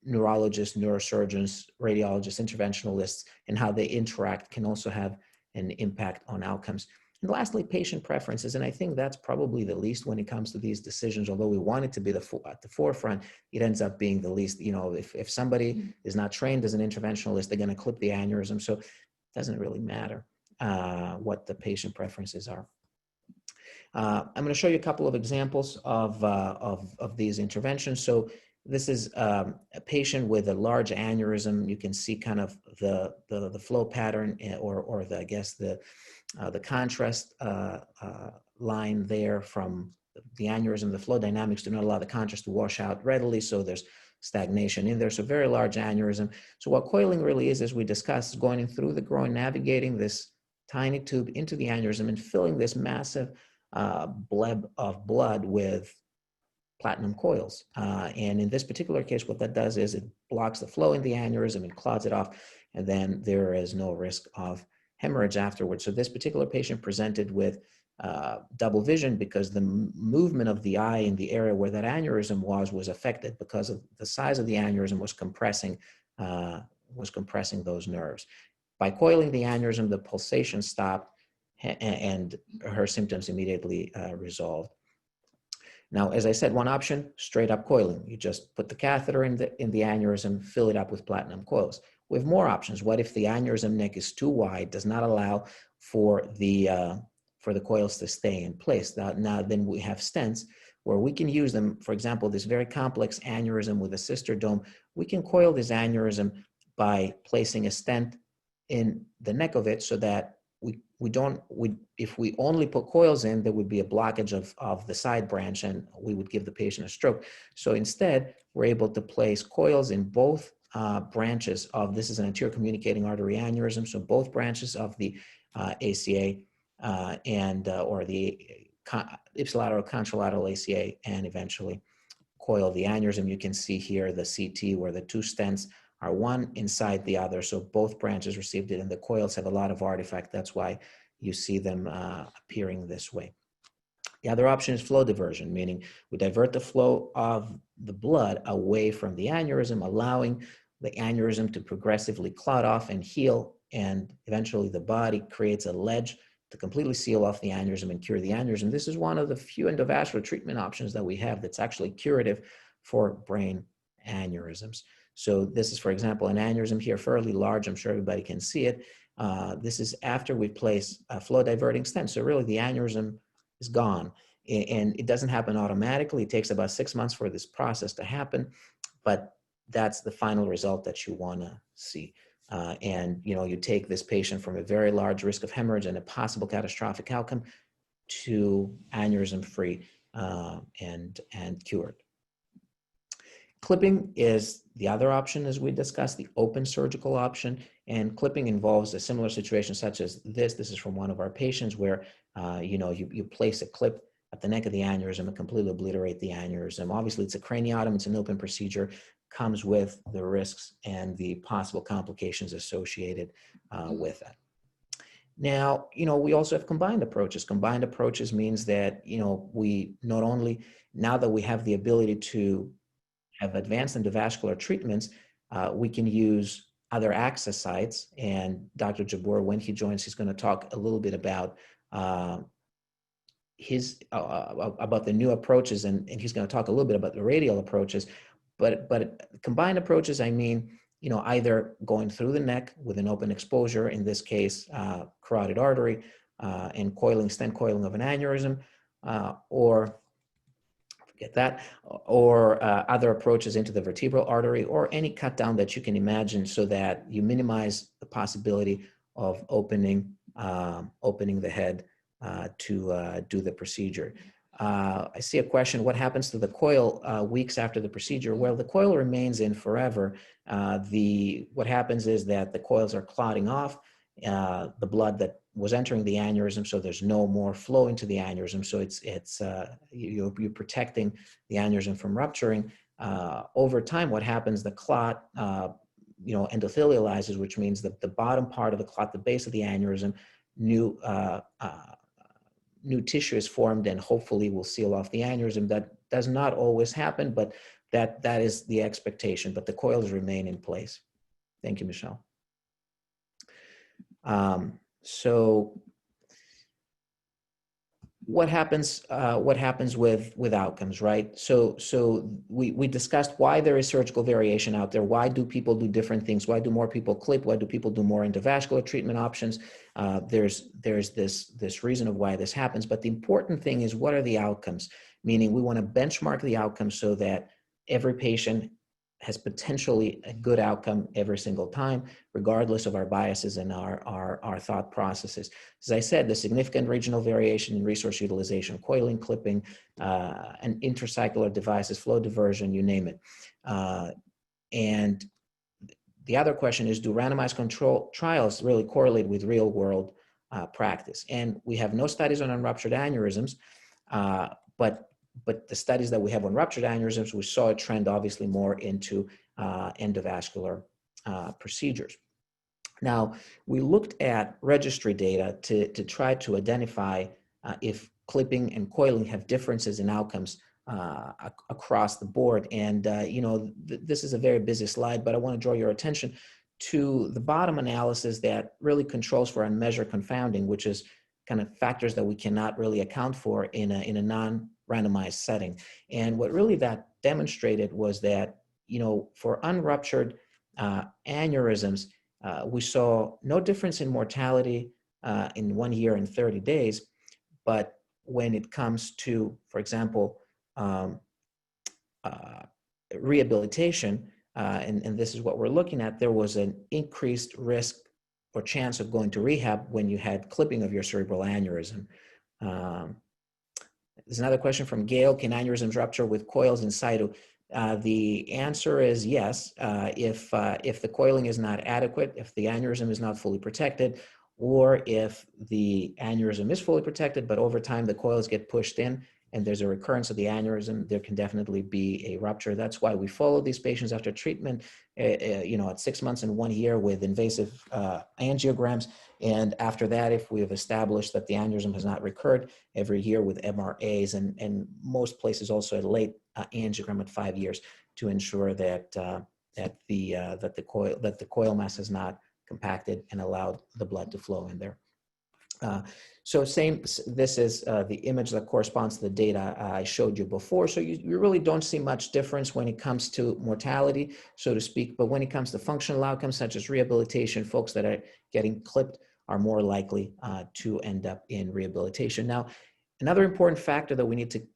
neurologists, neurosurgeons, radiologists, interventionalists, and how they interact can also have an impact on outcomes. And lastly, patient preferences, and I think that's probably the least when it comes to these decisions. Although we want it to be at the forefront, it ends up being the least. If somebody is not trained as an interventionalist, they're going to clip the aneurysm, so it doesn't really matter what the patient preferences are. I'm going to show you a couple of examples of these interventions. So this is a patient with a large aneurysm. You can see kind of the flow pattern, or the contrast line there from the aneurysm. The flow dynamics do not allow the contrast to wash out readily, so there's stagnation in there. So very large aneurysm. So what coiling really is, as we discussed, going in through the groin, navigating this tiny tube into the aneurysm and filling this massive bleb of blood with platinum coils. And in this particular case, what that does is it blocks the flow in the aneurysm and clots it off, and then there is no risk of hemorrhage afterwards. So this particular patient presented with double vision because the movement of the eye in the area where that aneurysm was affected because of the size of the aneurysm was compressing those nerves. By coiling the aneurysm, the pulsation stopped and her symptoms immediately resolved. Now, as I said, one option, straight up coiling. You just put the catheter in the aneurysm, fill it up with platinum coils. We have more options. What if the aneurysm neck is too wide, does not allow for the coils to stay in place? Now then we have stents where we can use them. For example, this very complex aneurysm with a sister dome, we can coil this aneurysm by placing a stent in the neck of it so that if we only put coils in, there would be a blockage of the side branch and we would give the patient a stroke. So instead, we're able to place coils in both branches of, this is an anterior communicating artery aneurysm, so both branches of the ACA or the ipsilateral contralateral ACA, and eventually coil the aneurysm. You can see here the CT where the two stents are one inside the other, so both branches received it, and the coils have a lot of artifact. That's why you see them appearing this way. The other option is flow diversion, meaning we divert the flow of the blood away from the aneurysm, allowing the aneurysm to progressively clot off and heal, and eventually the body creates a ledge to completely seal off the aneurysm and cure the aneurysm. This is one of the few endovascular treatment options that we have that's actually curative for brain aneurysms. So this is, for example, an aneurysm here, fairly large. I'm sure everybody can see it. This is after we place a flow diverting stent. So really the aneurysm is gone, and it doesn't happen automatically. It takes about 6 months for this process to happen, but that's the final result that you want to see. And you take this patient from a very large risk of hemorrhage and a possible catastrophic outcome to aneurysm free and cured. Clipping is the other option, as we discussed, the open surgical option. And clipping involves a similar situation such as this. This is from one of our patients where, you place a clip at the neck of the aneurysm and completely obliterate the aneurysm. Obviously, it's a craniotomy, it's an open procedure, comes with the risks and the possible complications associated with that. Now, we also have combined approaches. Combined approaches means that, we not only, now that we have the ability to have advanced endovascular treatments, we can use other access sites. And Dr. Jabbour, when he joins, he's going to talk a little bit about about the new approaches, and he's going to talk a little bit about the radial approaches. But combined approaches, I mean, either going through the neck with an open exposure, in this case, carotid artery, and stent coiling of an aneurysm, or forget that, or other approaches into the vertebral artery, or any cut down that you can imagine so that you minimize the possibility of opening the head to do the procedure. I see a question, what happens to the coil weeks after the procedure? Well, the coil remains in forever. What happens is that the coils are clotting off the blood that was entering the aneurysm, so there's no more flow into the aneurysm. So you're protecting the aneurysm from rupturing. Over time, what happens, the clot endothelializes, which means that the bottom part of the clot, the base of the aneurysm, new tissue is formed and hopefully will seal off the aneurysm. That does not always happen, but that is the expectation, but the coils remain in place. Thank you, Michelle. So what happens with outcomes, right? So we discussed why there is surgical variation out there. Why do people do different things? Why do more people clip? Why do people do more endovascular treatment options? There's this reason of why this happens, but the important thing is, what are the outcomes? Meaning, we want to benchmark the outcomes so that every patient has potentially a good outcome every single time, regardless of our biases and our thought processes. As I said, the significant regional variation in resource utilization, coiling, clipping, and intracycler devices, flow diversion, you name it. And the other question is, do randomized control trials really correlate with real world practice? And we have no studies on unruptured aneurysms, but the studies that we have on ruptured aneurysms, we saw a trend obviously more into endovascular procedures. Now, we looked at registry data to try to identify if clipping and coiling have differences in outcomes across the board. And, this is a very busy slide, but I want to draw your attention to the bottom analysis that really controls for unmeasured confounding, which is kind of factors that we cannot really account for in a non-randomized setting. And what really that demonstrated was that, for unruptured aneurysms, we saw no difference in mortality in 1 year and 30 days. But when it comes to, for example, rehabilitation, and this is what we're looking at, there was an increased risk or chance of going to rehab when you had clipping of your cerebral aneurysm. There's another question from Gail. Can aneurysms rupture with coils in situ? The answer is yes. If the coiling is not adequate, if the aneurysm is not fully protected, or if the aneurysm is fully protected, but over time the coils get pushed in and there's a recurrence of the aneurysm, there can definitely be a rupture. That's why we follow these patients after treatment, at 6 months and 1 year with invasive angiograms. And after that, if we have established that the aneurysm has not recurred, every year with MRAs, and most places also a late angiogram at 5 years to ensure that the coil mass has not compacted and allowed the blood to flow in there. This is the image that corresponds to the data I showed you before. So you really don't see much difference when it comes to mortality, so to speak, but when it comes to functional outcomes such as rehabilitation, folks that are getting clipped are more likely to end up in rehabilitation. Now, another important factor that we need to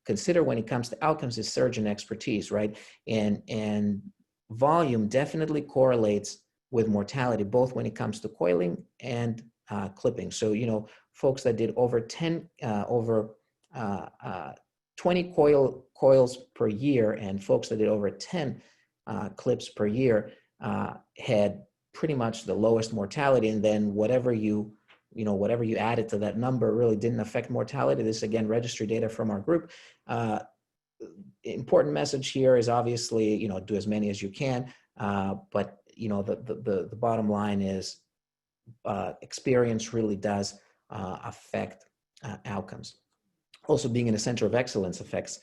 consider when it comes to outcomes is surgeon expertise, right? And volume definitely correlates with mortality, both when it comes to coiling and clipping. So, folks that did over 20 coils per year and folks that did over 10 clips per year had pretty much the lowest mortality. And then whatever you added to that number really didn't affect mortality. This, again, registry data from our group. Important message here is obviously, do as many as you can. But, the bottom line is experience really does affect outcomes. Also, being in a center of excellence affects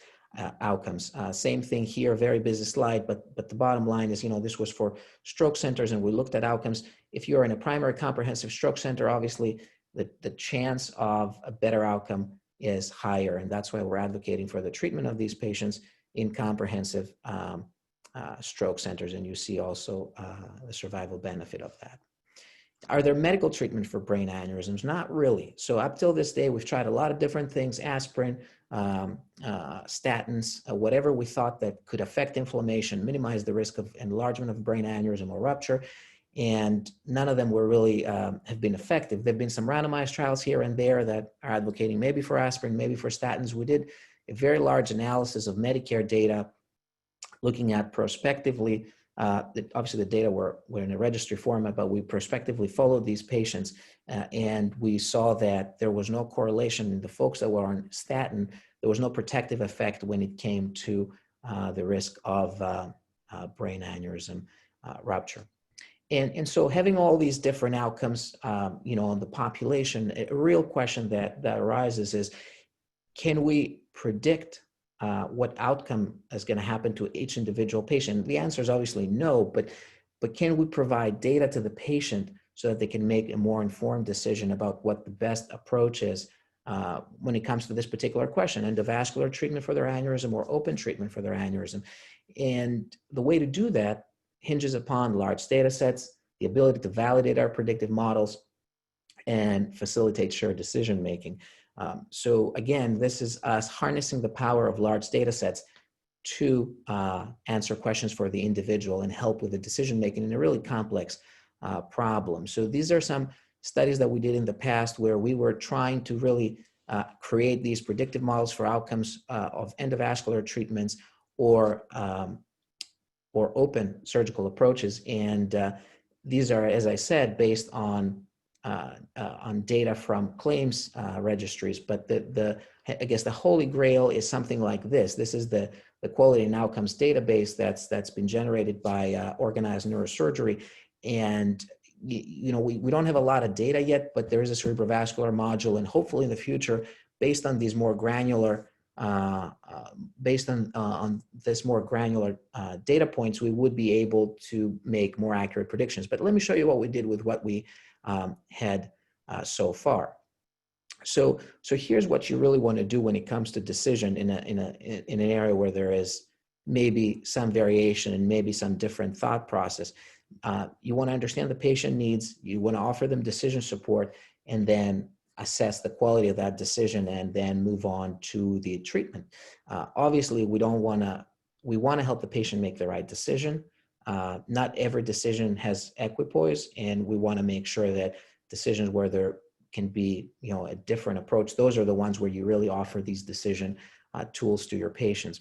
outcomes. Same thing here, very busy slide, but the bottom line is, this was for stroke centers and we looked at outcomes. If you're in a primary comprehensive stroke center, obviously the chance of a better outcome is higher, and that's why we're advocating for the treatment of these patients in comprehensive stroke centers, and you see also the survival benefit of that. Are there medical treatment for brain aneurysms? Not really. So up till this day, we've tried a lot of different things, aspirin, statins, whatever we thought that could affect inflammation, minimize the risk of enlargement of brain aneurysm or rupture, and none of them were really have been effective. There have been some randomized trials here and there that are advocating maybe for aspirin, maybe for statins. We did a very large analysis of Medicare data looking at prospectively. Obviously, the data were in a registry format, but we prospectively followed these patients, and we saw that there was no correlation in the folks that were on statin. There was no protective effect when it came to the risk of brain aneurysm rupture. And so having all these different outcomes, on the population, a real question that arises is, can we predict what outcome is going to happen to each individual patient? The answer is obviously no, but can we provide data to the patient so that they can make a more informed decision about what the best approach is when it comes to this particular question, endovascular treatment for their aneurysm or open treatment for their aneurysm? And the way to do that hinges upon large data sets, the ability to validate our predictive models, and facilitate shared decision making. So again, this is us harnessing the power of large data sets to answer questions for the individual and help with the decision making in a really complex problem. So these are some studies that we did in the past where we were trying to really create these predictive models for outcomes of endovascular treatments or open surgical approaches. And these are, as I said, based on data from claims registries. But I guess the holy grail is something like this. This is the quality and outcomes database that's been generated by Organized Neurosurgery. And we don't have a lot of data yet, but there is a cerebrovascular module, and hopefully in the future, based on these more granular on this more granular data points, we would be able to make more accurate predictions. But let me show you what we did with what we had so far. So here's what you really want to do when it comes to decision in an area where there is maybe some variation and maybe some different thought process. You want to understand the patient needs, you want to offer them decision support, and then assess the quality of that decision and then move on to the treatment. Obviously, we want to help the patient make the right decision. Not every decision has equipoise, and we want to make sure that decisions where there can be a different approach, those are the ones where you really offer these decision tools to your patients.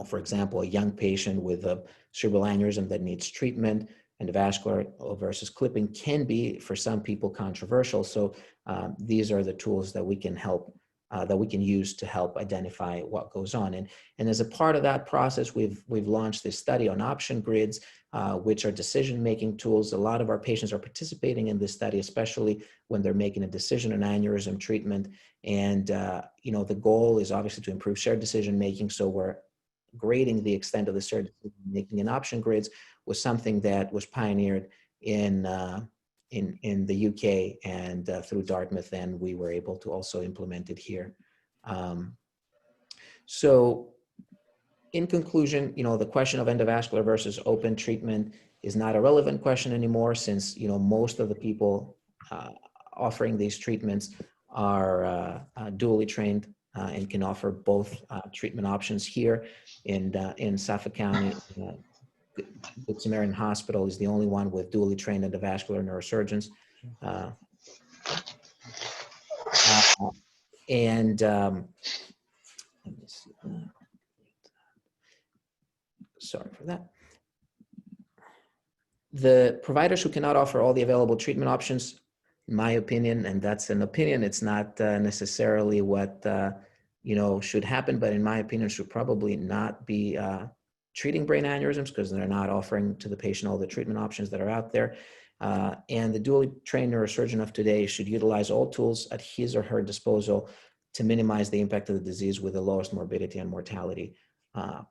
For example, a young patient with a cerebral aneurysm that needs treatment, endovascular versus clipping can be, for some people, controversial. So these are the tools that we can use to help identify what goes on. And as a part of that process, we've launched this study on option grids, which are decision-making tools. A lot of our patients are participating in this study, especially when they're making a decision on aneurysm treatment. And the goal is obviously to improve shared decision-making. So we're grading the extent of the shared decision-making, and option grids was something that was pioneered in the UK and through Dartmouth, and we were able to also implement it here. So in conclusion, the question of endovascular versus open treatment is not a relevant question anymore, since most of the people offering these treatments are dually trained and can offer both treatment options here in Suffolk County. Good Samaritan Hospital is the only one with dually trained endovascular neurosurgeons. Let me see. Sorry for that. The providers who cannot offer all the available treatment options, in my opinion, and that's an opinion, it's not necessarily what should happen, but in my opinion, should probably not be treating brain aneurysms because they're not offering to the patient all the treatment options that are out there. And the dually trained neurosurgeon of today should utilize all tools at his or her disposal to minimize the impact of the disease with the lowest morbidity and mortality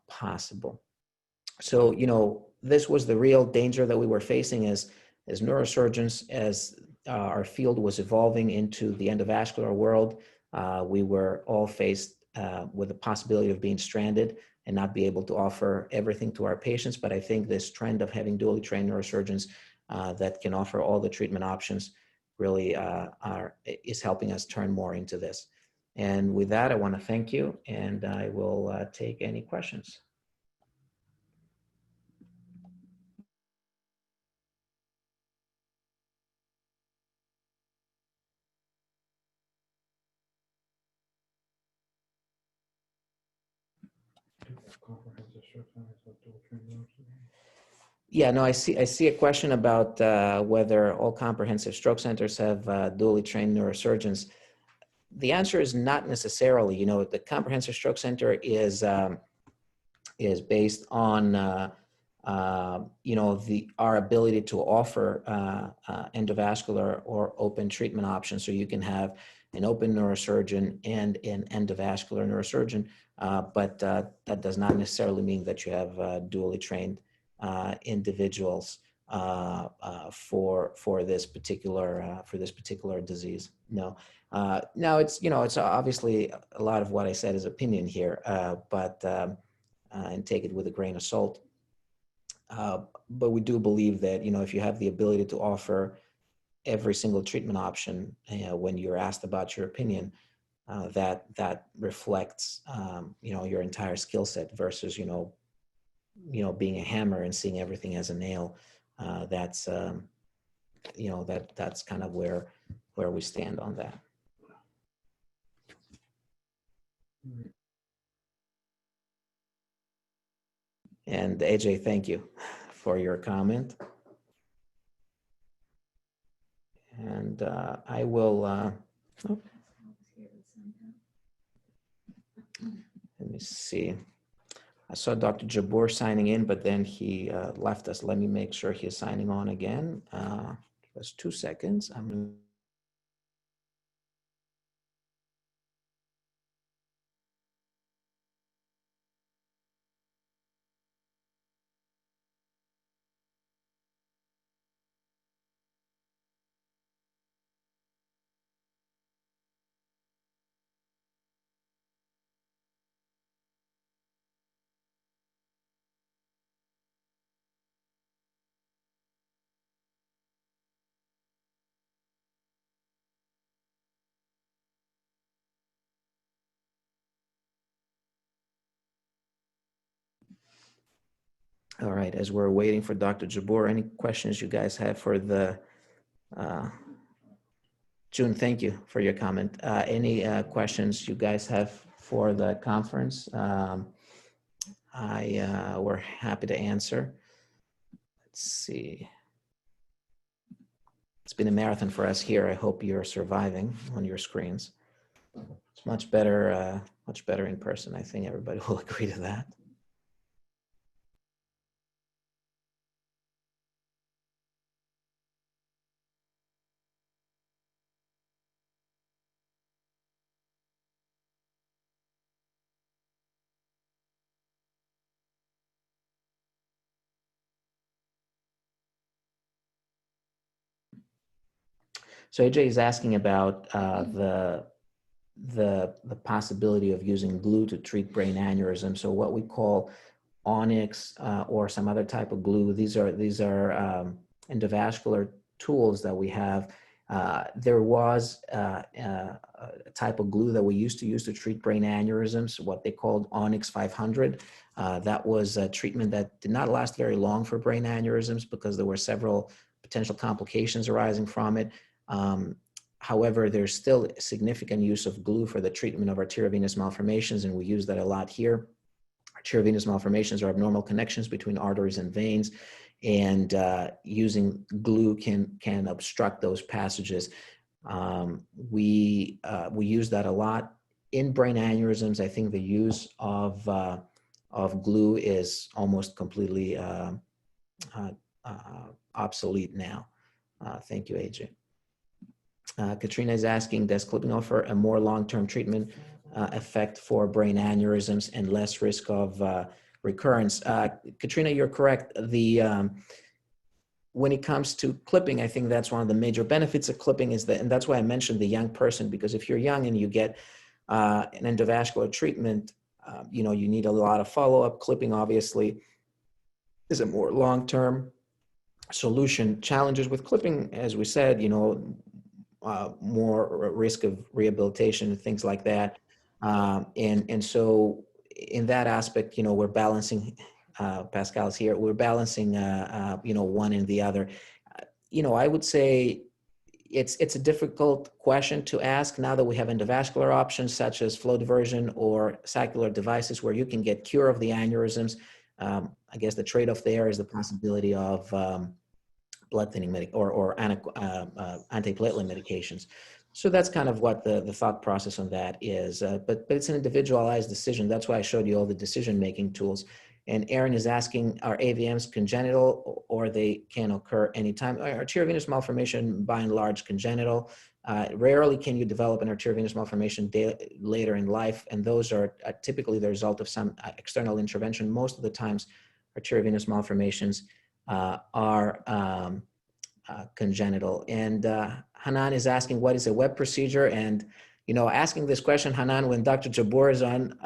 possible. So, this was the real danger that we were facing as neurosurgeons, as our field was evolving into the endovascular world. We were all faced with the possibility of being stranded and not be able to offer everything to our patients. But I think this trend of having dually trained neurosurgeons that can offer all the treatment options really is helping us turn more into this. And with that, I want to thank you, and I will take any questions. Yeah, no, I see a question about whether all comprehensive stroke centers have dually trained neurosurgeons. The answer is not necessarily. The comprehensive stroke center is based on our ability to offer endovascular or open treatment options. So you can have an open neurosurgeon and an endovascular neurosurgeon, but that does not necessarily mean that you have dually trained individuals for this particular disease. No. Now it's obviously a lot of what I said is opinion here, but and take it with a grain of salt. But we do believe that if you have the ability to offer every single treatment option when you're asked about your opinion, that reflects your entire skill set versus being a hammer and seeing everything as a nail. That's that's kind of where we stand on that. And AJ, thank you for your comment. And I will, let me see. I saw Dr. Jabbour signing in, but then he left us. Let me make sure he's signing on again. Just 2 seconds. All right, as we're waiting for Dr. Jabbour, any questions you guys have for the, June, thank you for your comment. Any questions you guys have for the conference? We're happy to answer. Let's see. It's been a marathon for us here. I hope you're surviving on your screens. It's much better in person. I think everybody will agree to that. So AJ is asking about the possibility of using glue to treat brain aneurysm. So what we call onyx or some other type of glue. These are endovascular tools that we have. There was a type of glue that we used to use to treat brain aneurysms, what they called Onyx 500. That was a treatment that did not last very long for brain aneurysms because there were several potential complications arising from it. However, there's still significant use of glue for the treatment of arteriovenous malformations, and we use that a lot here. Arteriovenous malformations are abnormal connections between arteries and veins, and using glue can obstruct those passages. We use that a lot in brain aneurysms. I think the use of glue is almost completely obsolete now. Thank you, AJ. Katrina is asking, does clipping offer a more long-term treatment effect for brain aneurysms and less risk of recurrence? Katrina, you're correct. When it comes to clipping, I think that's one of the major benefits of clipping is that, and that's why I mentioned the young person, because if you're young and you get an endovascular treatment, you need a lot of follow-up. Clipping obviously is a more long-term solution. Challenges with clipping, as we said, more risk of rehabilitation and things like that. And so in that aspect, we're balancing, Pascal is here, we're balancing, one and the other. I would say it's a difficult question to ask now that we have endovascular options such as flow diversion or saccular devices where you can get cure of the aneurysms. I guess the trade-off there is the possibility of blood thinning or antiplatelet medications. So that's kind of what the thought process on that is. But it's an individualized decision. That's why I showed you all the decision-making tools. And Aaron is asking, are AVMs congenital or they can occur anytime? Arteriovenous malformation, by and large, congenital. Rarely can you develop an arteriovenous malformation later in life, and those are typically the result of some external intervention. Most of the times, arteriovenous malformations are congenital. And Hanan is asking, what is a web procedure? And asking this question, Hanan, when Dr. Jabbour is on,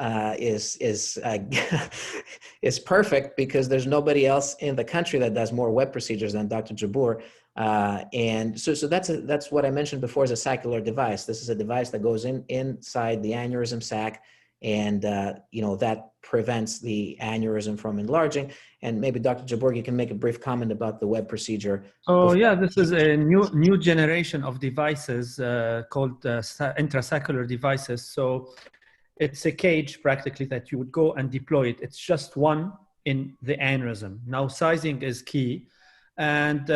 is perfect because there's nobody else in the country that does more web procedures than Dr. Jabbour. And so that's what I mentioned before is a saccular device. This is a device that goes inside the aneurysm sac, and that prevents the aneurysm from enlarging. And maybe Dr. Jabbour, you can make a brief comment about the web procedure. Oh yeah, this is a new generation of devices called intrasaccular devices. So it's a cage practically that you would go and deploy it. It's just one in the aneurysm. Now sizing is key. And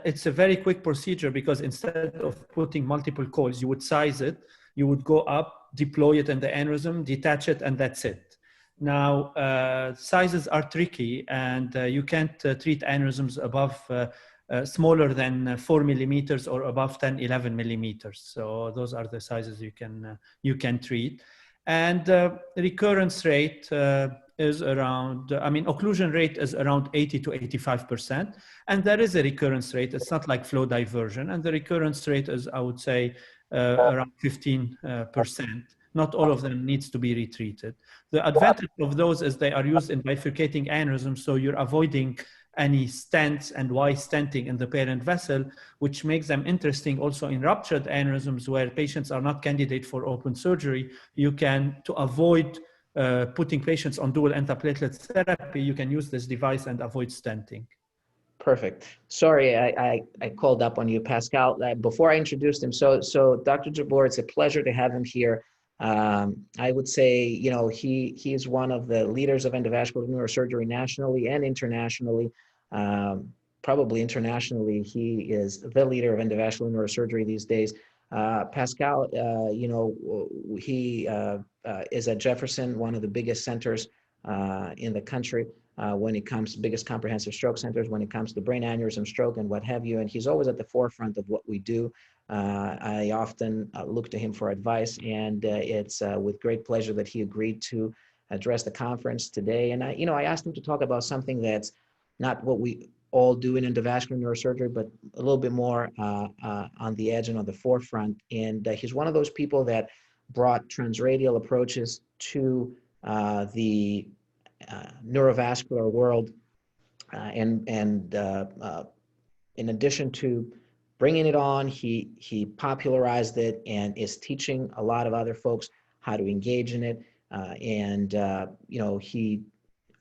it's a very quick procedure because instead of putting multiple coils, you would size it, you would go up, deploy it in the aneurysm, detach it, and that's it. Now, sizes are tricky, and you can't treat aneurysms above smaller than 4 millimeters or above 10, 11 millimeters. So those are the sizes you can treat. And recurrence rate is around, occlusion rate is around 80 to 85%. And there is a recurrence rate. It's not like flow diversion. And the recurrence rate is, I would say, around 15%. Not all of them needs to be retreated. The advantage of those is they are used in bifurcating aneurysms, so you're avoiding any stents and why stenting in the parent vessel, which makes them interesting also in ruptured aneurysms where patients are not candidate for open surgery. You can, to avoid putting patients on dual antiplatelet therapy, you can use this device and avoid stenting. Perfect. Sorry, I called up on you, Pascal. Before I introduced him, so Dr. Jabbour, it's a pleasure to have him here. I would say, he is one of the leaders of endovascular neurosurgery nationally and internationally. Probably internationally, he is the leader of endovascular neurosurgery these days. Pascal, he is at Jefferson, one of the biggest centers in the country when it comes to biggest comprehensive stroke centers, when it comes to brain aneurysm, stroke, and what have you. And he's always at the forefront of what we do. I often look to him for advice, and it's with great pleasure that he agreed to address the conference today. And I asked him to talk about something that's not what we all do in endovascular neurosurgery, but a little bit more on the edge and on the forefront. And he's one of those people that brought transradial approaches to the neurovascular world, and in addition to bringing it on, he popularized it and is teaching a lot of other folks how to engage in it. He,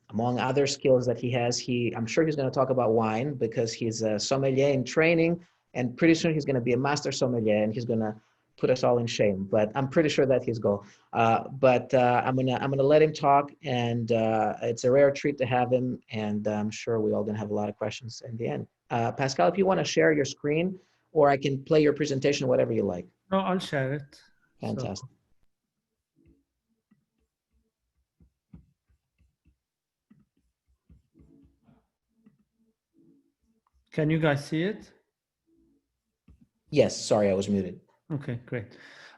among other skills that he has, I'm sure he's going to talk about wine because he's a sommelier in training, and pretty soon he's going to be a master sommelier, and he's going to put us all in shame, but I'm pretty sure that's his goal. But I'm gonna let him talk, and it's a rare treat to have him, and I'm sure we're all gonna have a lot of questions in the end. Pascal, if you want to share your screen, or I can play your presentation, whatever you like. No, I'll share it. Fantastic. Can you guys see it? Yes, sorry, I was muted. Okay, great.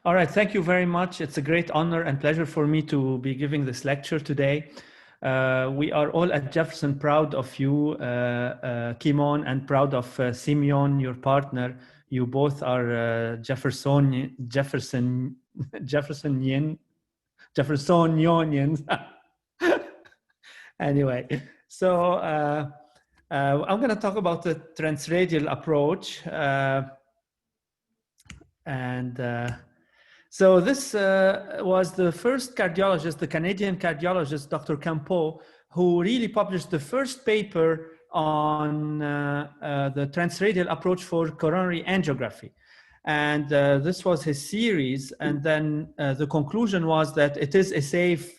All right, thank you very much. It's a great honor and pleasure for me to be giving this lecture today. We are all at Jefferson proud of you, Kimon, and proud of Simeon, your partner. You both are Jeffersonians. Anyway, so I'm going to talk about the transradial approach. So this was the first cardiologist, the Canadian cardiologist, Dr. Campeau, who really published the first paper on the transradial approach for coronary angiography. And this was his series. And then the conclusion was that it is a safe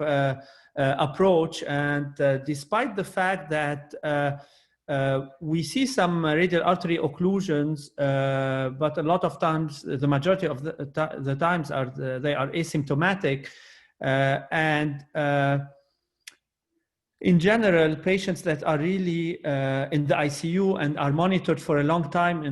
approach. And despite the fact that we see some radial artery occlusions, but a lot of times, the majority of the times they are asymptomatic. In general, patients that are really in the ICU and are monitored for a long time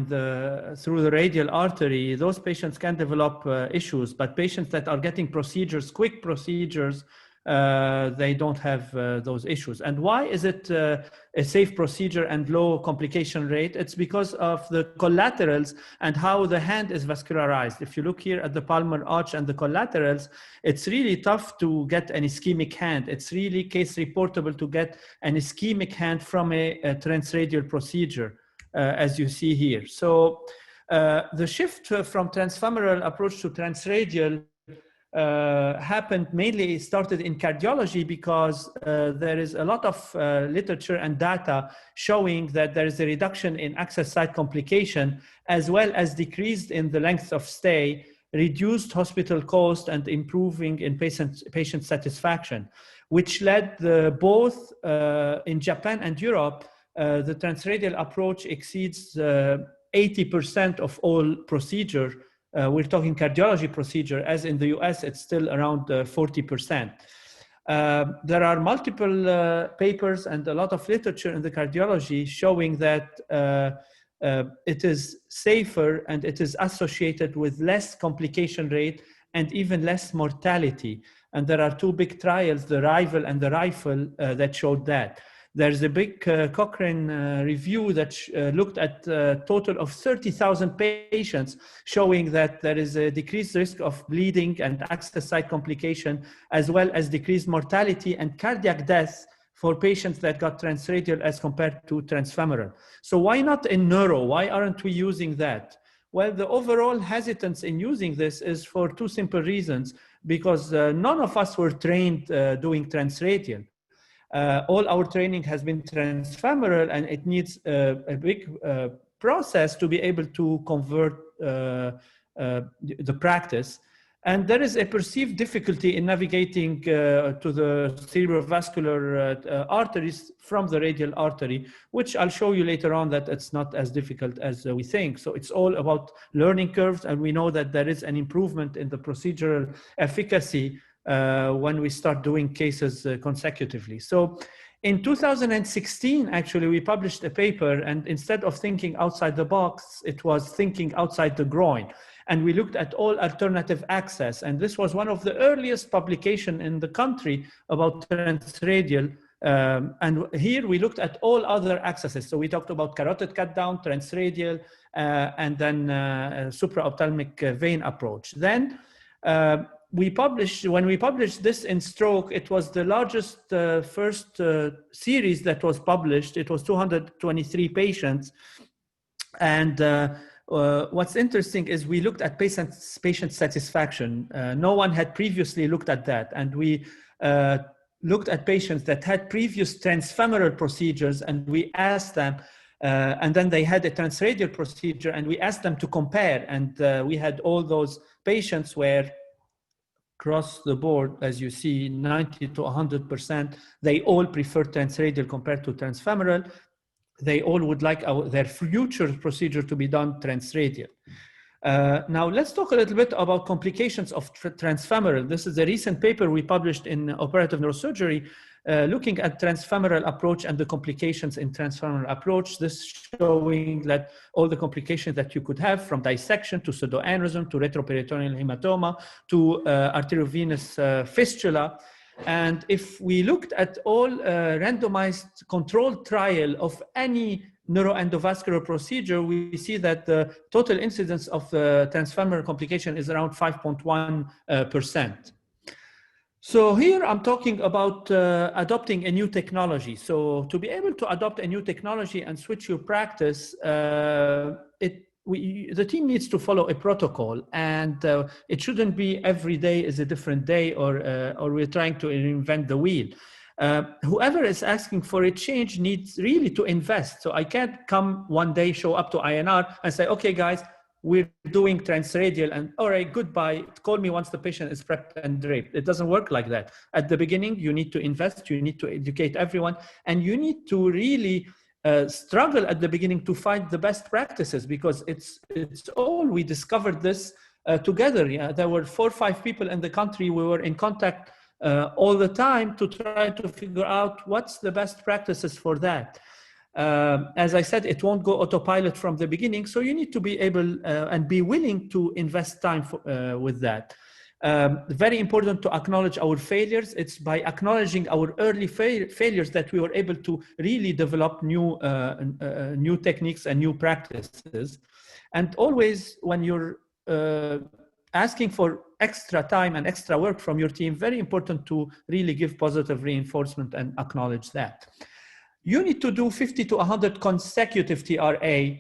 through the radial artery, those patients can develop issues. But patients that are getting procedures, quick procedures, they don't have those issues. And why is it a safe procedure and low complication rate? It's because of the collaterals and how the hand is vascularized. If you look here at the palmar arch and the collaterals, it's really tough to get an ischemic hand. It's really case reportable to get an ischemic hand from a transradial procedure, as you see here. So the shift from transfemoral approach to transradial started in cardiology because there is a lot of literature and data showing that there is a reduction in access site complication, as well as decreased in the length of stay, reduced hospital cost, and improving in patient satisfaction, which led both in Japan and Europe, the transradial approach exceeds 80% of all procedure. We're talking cardiology procedure, as in the US, it's still around 40%. There are multiple papers and a lot of literature in the cardiology showing that it is safer and it is associated with less complication rate and even less mortality. And there are two big trials, the RIVAL and the RIFLE, that showed that. There's a big Cochrane review that looked at a total of 30,000 patients, showing that there is a decreased risk of bleeding and access site complication, as well as decreased mortality and cardiac death for patients that got transradial as compared to transfemoral. So why not in neuro? Why aren't we using that? Well, the overall hesitance in using this is for two simple reasons, because none of us were trained doing transradial. All our training has been transfemoral, and it needs a big process to be able to convert the practice. And there is a perceived difficulty in navigating to the cerebrovascular arteries from the radial artery, which I'll show you later on that it's not as difficult as we think. So it's all about learning curves, and we know that there is an improvement in the procedural efficacy when we start doing cases consecutively. So in 2016, actually, we published a paper, and instead of thinking outside the box, it was thinking outside the groin. And we looked at all alternative access. And this was one of the earliest publications in the country about transradial. And here we looked at all other accesses. So we talked about carotid cut down, transradial, and then supraophthalmic vein approach. Then when we published this in Stroke, it was the largest first series that was published. It was 223 patients. And what's interesting is we looked at patient satisfaction. No one had previously looked at that. And we looked at patients that had previous transfemoral procedures, and we asked them, And then they had a transradial procedure, and we asked them to compare. And we had all those patients where across the board, as you see, 90 to 100%, they all prefer transradial compared to transfemoral. They all would like their future procedure to be done transradial. Now let's talk a little bit about complications of transfemoral. This is a recent paper we published in Operative Neurosurgery looking at transfemoral approach and the complications in transfemoral approach. This showing that all the complications that you could have, from dissection to pseudoaneurysm to retroperitoneal hematoma to arteriovenous fistula. And if we looked at all randomized controlled trial of any neuroendovascular procedure, we see that the total incidence of transfemoral complication is around 5.1%. So here I'm talking about adopting a new technology. So to be able to adopt a new technology and switch your practice, the team needs to follow a protocol, and it shouldn't be every day is a different day, or we're trying to reinvent the wheel. Whoever is asking for a change needs really to invest. So I can't come one day, show up to INR and say, okay, guys, we're doing transradial and all right, goodbye. Call me once the patient is prepped and draped. It doesn't work like that. At the beginning, you need to invest, you need to educate everyone, and you need to really struggle at the beginning to find the best practices, because it's all, we discovered this together. Yeah? There were 4 or 5 people in the country. We were in contact all the time to try to figure out what's the best practices for that. As I said, it won't go autopilot from the beginning, so you need to be able and be willing to invest time with that. Very important to acknowledge our failures. It's by acknowledging our early failures that we were able to really develop new techniques and new practices. And always when you're asking for extra time and extra work from your team, very important to really give positive reinforcement and acknowledge that. You need to do 50 to 100 consecutive TRA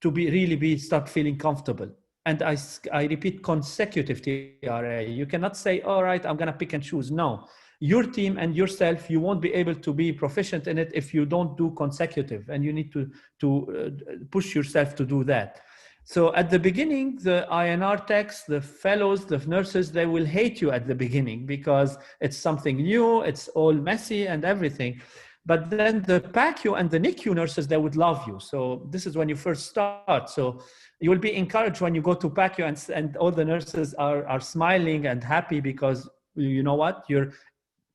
to really start feeling comfortable. And I repeat, consecutive TRA. You cannot say, all right, I'm gonna pick and choose. No, your team and yourself, you won't be able to be proficient in it if you don't do consecutive, and you need to push yourself to do that. So at the beginning, the INR techs, the fellows, the nurses, they will hate you at the beginning because it's something new, it's all messy and everything. But then the PACU and the NICU nurses, they would love you. So this is when you first start. So you will be encouraged when you go to PACU and all the nurses are smiling and happy because you know what? Your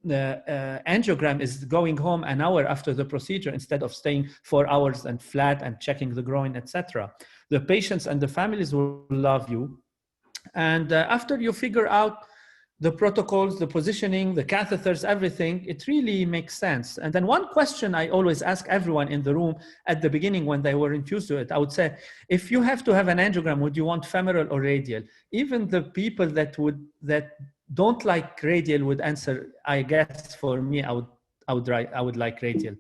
angiogram is going home an hour after the procedure instead of staying 4 hours and flat and checking the groin, etc. The patients and the families will love you. And after you figure out the protocols, the positioning, the catheters, everything, it really makes sense. And then one question I always ask everyone in the room at the beginning when they were infused to it, I would say, if you have to have an angiogram, would you want femoral or radial? Even the people that don't like radial would answer, I guess for me, I would like radial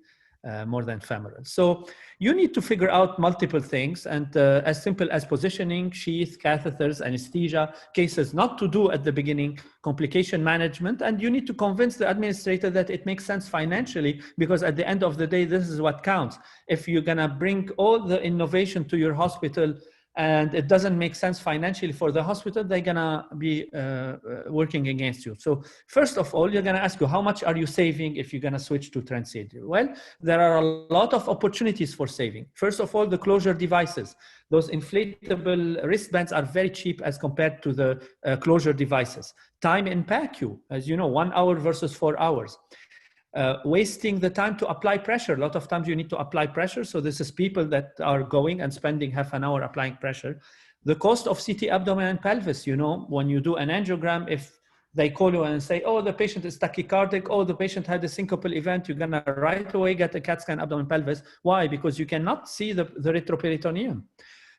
more than femoral. So you need to figure out multiple things, and as simple as positioning, sheath, catheters, anesthesia, cases not to do at the beginning, complication management, and you need to convince the administrator that it makes sense financially, because at the end of the day, this is what counts. If you're gonna bring all the innovation to your hospital and it doesn't make sense financially for the hospital, they're gonna be working against you. So first of all, you're gonna ask you, how much are you saving if you're gonna switch to transradial? Well, there are a lot of opportunities for saving. First of all, the closure devices. Those inflatable wristbands are very cheap as compared to the closure devices. Time in PACU, as you know, 1 hour versus 4 hours. Wasting the time to apply pressure. A lot of times you need to apply pressure. So this is people that are going and spending half an hour applying pressure. The cost of CT abdomen and pelvis, you know, when you do an angiogram, if they call you and say, oh, the patient is tachycardic, oh, the patient had a syncopal event, you're gonna right away get a CAT scan abdomen pelvis. Why? Because you cannot see the retroperitoneum.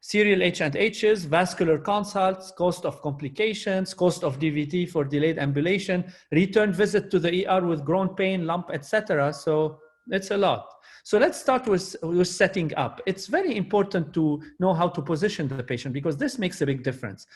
Serial H&Hs, vascular consults, cost of complications, cost of DVT for delayed ambulation, return visit to the ER with groin pain, lump, etc. So it's a lot. So let's start with setting up. It's very important to know how to position the patient because this makes a big difference.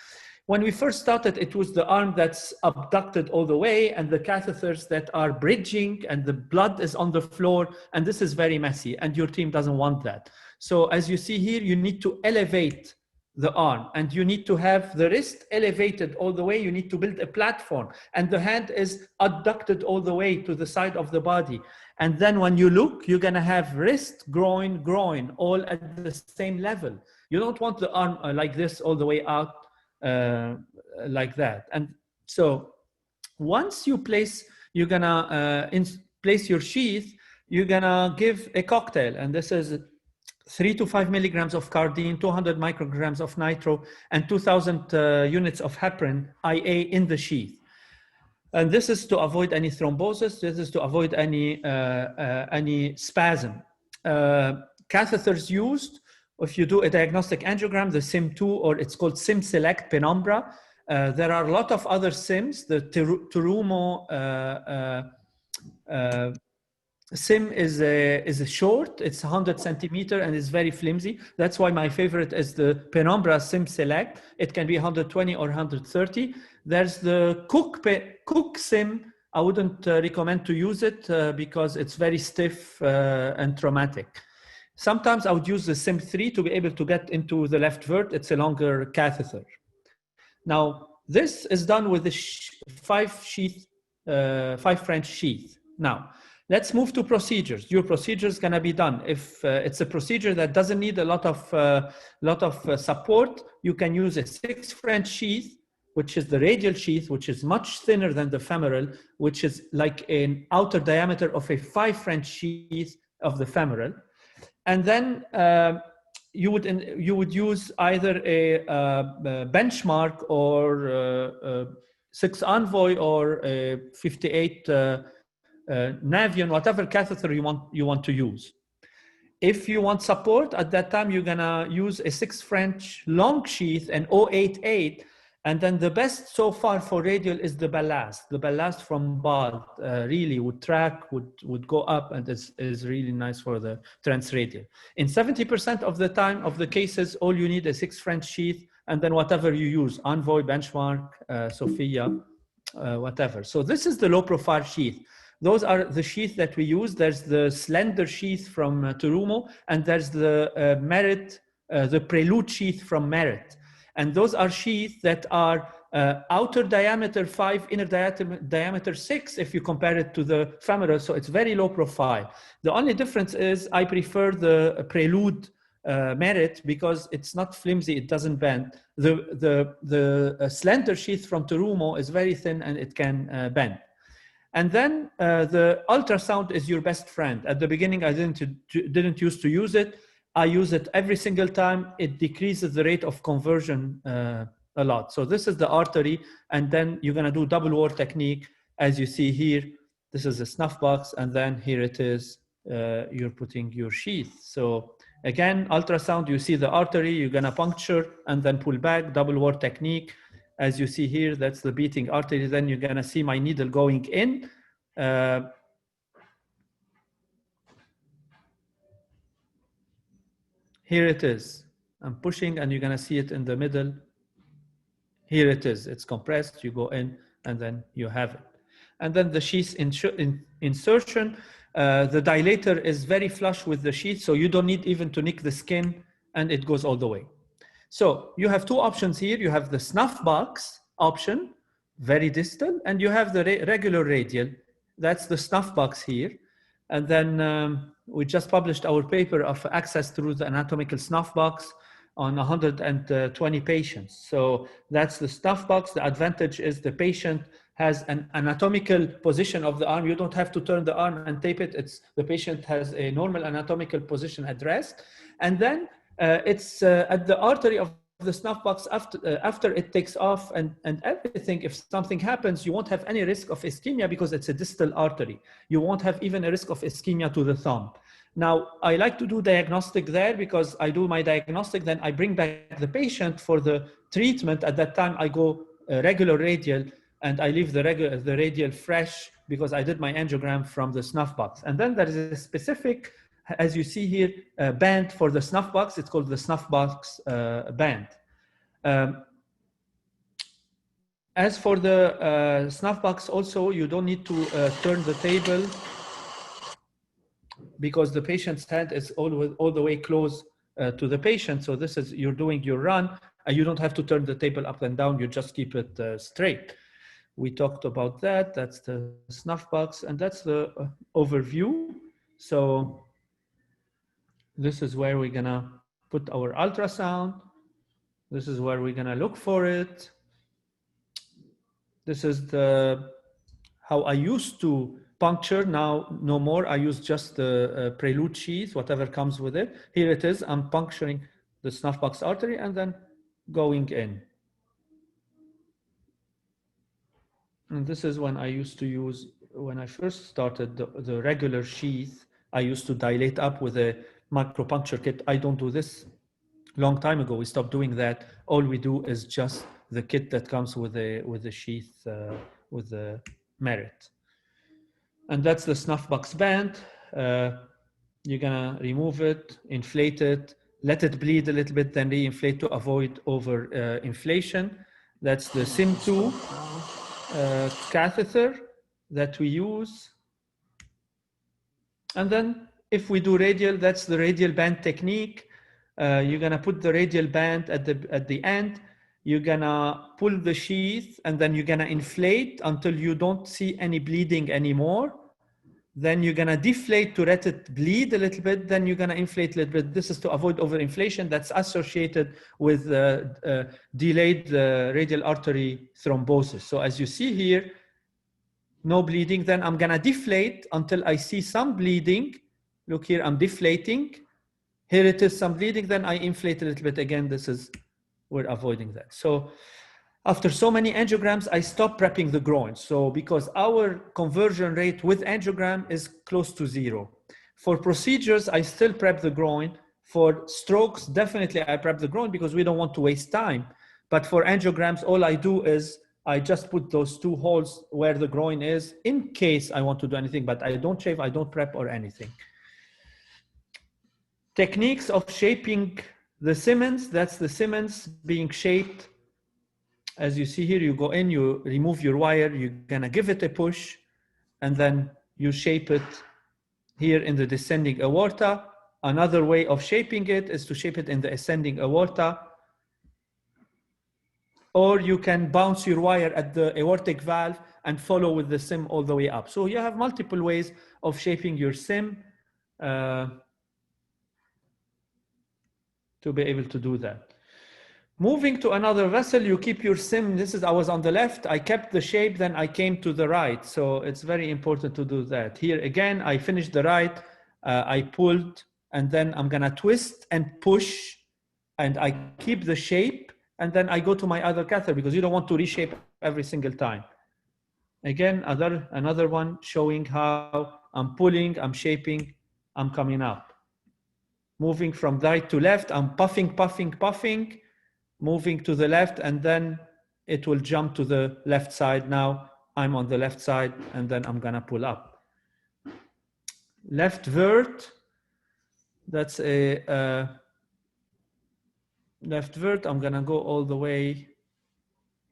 When we first started, it was the arm that's abducted all the way and the catheters that are bridging and the blood is on the floor, and this is very messy and your team doesn't want that. So as you see here, you need to elevate the arm, and you need to have the wrist elevated all the way. You need to build a platform, and the hand is adducted all the way to the side of the body. And then when you look, you're gonna have wrist, groin, groin, all at the same level. You don't want the arm like this all the way out like that. And so once you place, you're gonna place your sheath, you're gonna give a cocktail, and this is 3 to 5 milligrams of cardine, 200 micrograms of nitro, and 2,000 units of heparin IA in the sheath. And this is to avoid any thrombosis. This is to avoid any spasm. Catheters used, if you do a diagnostic angiogram, the SIM2, or it's called SIM Select Penumbra. There are a lot of other SIMs. The Terumo SIM is a short, it's 100 centimeter and it's very flimsy. That's why my favorite is the Penumbra SIM Select. It can be 120 or 130. There's the Cook SIM. I wouldn't recommend to use it because it's very stiff and traumatic. Sometimes I would use the SIM3 to be able to get into the left vert. It's a longer catheter. Now, this is done with the 5 French sheath. Now, let's move to procedures. Your procedure is going to be done. If it's a procedure that doesn't need a lot of support, you can use a 6 French sheath, which is the radial sheath, which is much thinner than the femoral, which is like an outer diameter of a 5 French sheath of the femoral. And then you would use either a benchmark or 6 Envoy or a 58 Navion, whatever catheter you want to use. If you want support at that time, you're gonna use a 6 French long sheath, an 088, and then the best so far for radial is the ballast. The ballast from Ball really would track, would go up, and is really nice for the transradial. In 70% of the time of the cases, all you need is 6 French sheath, and then whatever you use, Envoy, Benchmark, Sophia, whatever. So this is the low profile sheath. Those are the sheath that we use. There's the slender sheath from Terumo, and there's the Merit, the Prelude sheath from Merit. And those are sheaths that are outer diameter 5, inner diameter 6, if you compare it to the femoral. So it's very low profile. The only difference is I prefer the Prelude Merit because it's not flimsy, it doesn't bend. The slender sheath from Terumo is very thin and it can bend. And then the ultrasound is your best friend. At the beginning, I didn't used to use it. I use it every single time. It decreases the rate of conversion a lot. So this is the artery, and then you're gonna do double wall technique. As you see here, this is a snuff box, and then here it is, you're putting your sheath. So again, ultrasound, you see the artery, you're gonna puncture and then pull back, double wall technique. As you see here, that's the beating artery. Then you're gonna see my needle going in. Here it is. I'm pushing and you're gonna see it in the middle. Here it is, it's compressed, you go in and then you have it. And then the sheath insertion, the dilator is very flush with the sheath, so you don't need even to nick the skin, and it goes all the way. So you have 2 options here. You have the snuff box option, very distal, and you have the regular radial. That's the snuff box here. And then we just published our paper of access through the anatomical snuff box on 120 patients. So that's the snuff box. The advantage is the patient has an anatomical position of the arm. You don't have to turn the arm and tape it. The patient has a normal anatomical position at rest. And then it's at the artery of the snuff box after it takes off and everything. If something happens, you won't have any risk of ischemia because it's a distal artery. You won't have even a risk of ischemia to the thumb. Now, I like to do diagnostic there because I do my diagnostic, then I bring back the patient for the treatment. At that time, I go regular radial and I leave the radial fresh because I did my angiogram from the snuff box. And then there is a specific, as you see here, band for the snuff box. It's called the snuff box band. As for the snuff box also, you don't need to turn the table because the patient's hand is all the way close to the patient. So this is, you're doing your run and you don't have to turn the table up and down. You just keep it straight. We talked about that. That's the snuff box, and that's the overview. So this is where we're gonna put our ultrasound. This is where we're gonna look for it. This is how I used to puncture. Now no more. I use just the prelude sheath, whatever comes with it. Here it is. I'm puncturing the snuff box artery and then going in. And this is when I used to use, when I first started the regular sheath, I used to dilate up with a micropuncture kit. I don't do this. Long time ago, we stopped doing that. All we do is just the kit that comes with the sheath, with the Merit. And that's the snuff box band. You're gonna remove it, inflate it, let it bleed a little bit, then re-inflate to avoid over inflation. That's the SIM2 catheter that we use. And then if we do radial, that's the radial band technique. You're gonna put the radial band at the end. You're gonna pull the sheath and then you're gonna inflate until you don't see any bleeding anymore. Then you're gonna deflate to let it bleed a little bit. Then you're gonna inflate a little bit. This is to avoid overinflation that's associated with delayed radial artery thrombosis. So as you see here, no bleeding. Then I'm gonna deflate until I see some bleeding. Look here, I'm deflating. Here it is, some bleeding. Then I inflate a little bit again. This is, we're avoiding that. So after so many angiograms, I stopped prepping the groin. So because our conversion rate with angiogram is close to 0. For procedures, I still prep the groin. For strokes, definitely I prep the groin because we don't want to waste time. But for angiograms, all I do is I just put those 2 holes where the groin is in case I want to do anything, but I don't shave, I don't prep or anything. Techniques of shaping the Simmons, that's the Simmons being shaped. As you see here, you go in, you remove your wire, you're gonna give it a push, and then you shape it here in the descending aorta. Another way of shaping it is to shape it in the ascending aorta. Or you can bounce your wire at the aortic valve and follow with the sim all the way up. So you have multiple ways of shaping your sim to be able to do that. Moving to another vessel, you keep your sim. This is, I was on the left, I kept the shape, then I came to the right. So it's very important to do that. Here again, I finished the right, I pulled, and then I'm gonna twist and push, and I keep the shape, and then I go to my other catheter because you don't want to reshape every single time. Again, another one showing how I'm pulling, I'm shaping, I'm coming up. Moving from right to left, I'm puffing, puffing, puffing, moving to the left, and then it will jump to the left side. Now I'm on the left side, and then I'm gonna pull up. Left vert, that's a left vert. I'm gonna go all the way,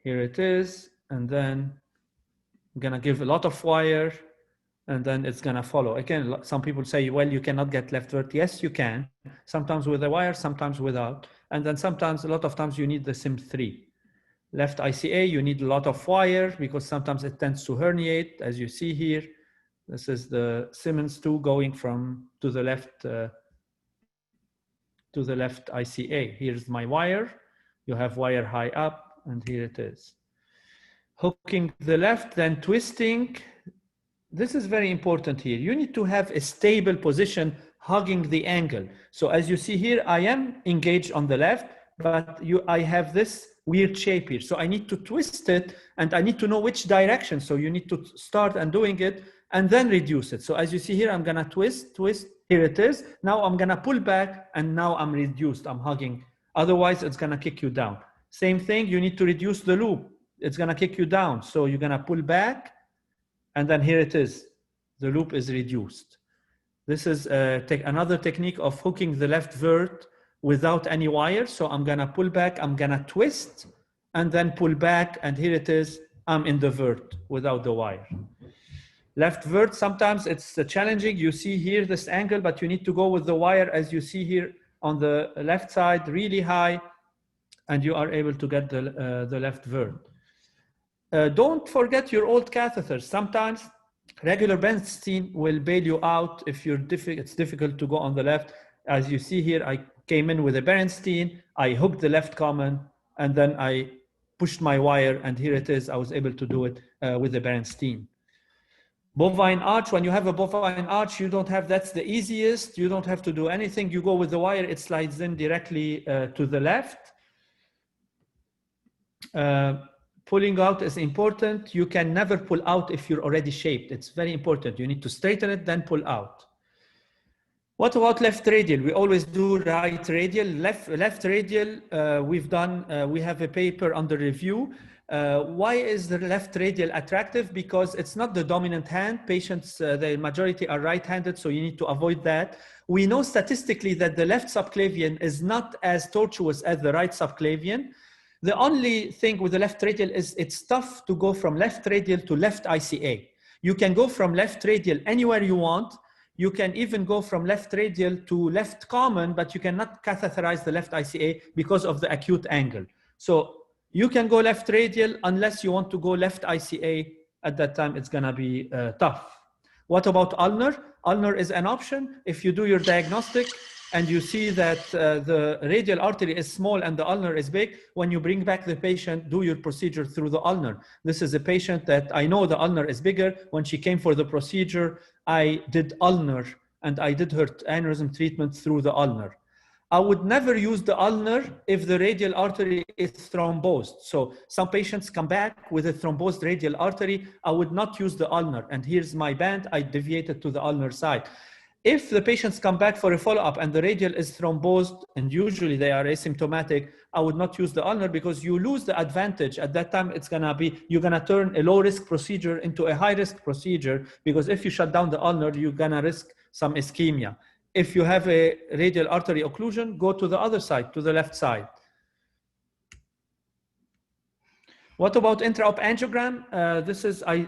here it is, and then I'm gonna give a lot of wire, and then it's gonna follow. Again, some people say, well, you cannot get left vert. Yes, you can. Sometimes with a wire, sometimes without. And then sometimes, a lot of times you need the SIM3. Left ICA, you need a lot of wire because sometimes it tends to herniate, as you see here. This is the Simmons 2 going from to the left ICA. Here's my wire. You have wire high up, and here it is. Hooking the left, then twisting. This is very important here. You need to have a stable position hugging the angle. So as you see here, I am engaged on the left, but I have this weird shape here. So I need to twist it, and I need to know which direction. So you need to start and doing it, and then reduce it. So as you see here, I'm gonna twist, twist. Here it is. Now I'm gonna pull back, and now I'm reduced, I'm hugging. Otherwise, it's gonna kick you down. Same thing, you need to reduce the loop. It's gonna kick you down. So you're gonna pull back, and then here it is. The loop is reduced. This is another technique of hooking the left vert without any wire. So I'm gonna pull back, I'm gonna twist, and then pull back, and here it is. I'm in the vert without the wire. Left vert, sometimes it's challenging. You see here this angle, but you need to go with the wire. As you see here, on the left side really high, and you are able to get the left vert. Don't forget your old catheters. Sometimes regular Bernstein will bail you out if it's difficult to go on the left. As you see here, I came in with a Bernstein, I hooked the left common, and then I pushed my wire, and here it is. I was able to do it with the Bernstein. Bovine arch, when you have a bovine arch, you don't have, that's the easiest. You don't have to do anything. You go with the wire, it slides in directly to the left. Pulling out is important. You can never pull out if you're already shaped. It's very important. You need to straighten it, then pull out. What about left radial? We always do right radial. Left radial, we have a paper under review. Why is the left radial attractive? Because it's not the dominant hand. Patients, the majority are right-handed, so you need to avoid that. We know statistically that the left subclavian is not as tortuous as the right subclavian. The only thing with the left radial is it's tough to go from left radial to left ICA. You can go from left radial anywhere you want. You can even go from left radial to left common, but you cannot catheterize the left ICA because of the acute angle. So you can go left radial unless you want to go left ICA. At that time, it's gonna be tough. What about ulnar? Ulnar is an option. If you do your diagnostic and you see that the radial artery is small and the ulnar is big, when you bring back the patient, do your procedure through the ulnar. This is a patient that I know the ulnar is bigger. When she came for the procedure, I did ulnar and I did her aneurysm treatment through the ulnar. I would never use the ulnar if the radial artery is thrombosed. So some patients come back with a thrombosed radial artery. I would not use the ulnar. And here's my band. I deviated to the ulnar side. If the patients come back for a follow-up and the radial is thrombosed, and usually they are asymptomatic, I would not use the ulnar because you lose the advantage. At that time, it's gonna be, you're gonna turn a low-risk procedure into a high-risk procedure, because if you shut down the ulnar, you're gonna risk some ischemia. If you have a radial artery occlusion, go to the other side, to the left side. What about intra-op angiogram?